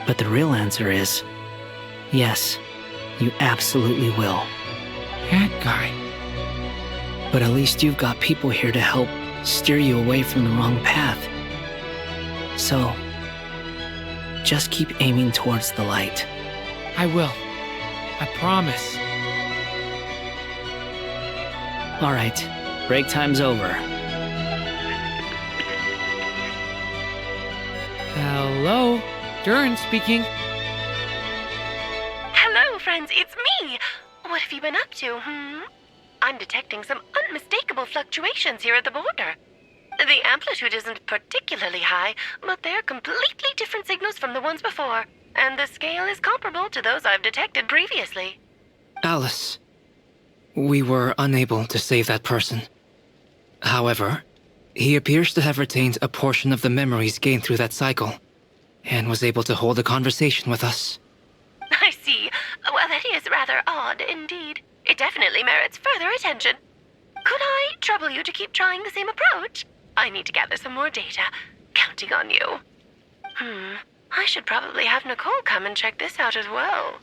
but the real answer is, yes, you absolutely will. That guy. But at least you've got people here to help steer you away from the wrong path. So, just keep aiming towards the light. I will. I promise. All right, break time's over. Hello? Durin speaking. Hello, friends, it's me! What have you been up to, I'm detecting some unmistakable fluctuations here at the border. The amplitude isn't particularly high, but they're completely different signals from the ones before, and the scale is comparable to those I've detected previously. Alice, we were unable to save that person. However, he appears to have retained a portion of the memories gained through that cycle, and was able to hold a conversation with us. I see. Well, that is rather odd indeed. It definitely merits further attention. Could I trouble you to keep trying the same approach? I need to gather some more data. Counting on you. I should probably have Nicole come and check this out as well.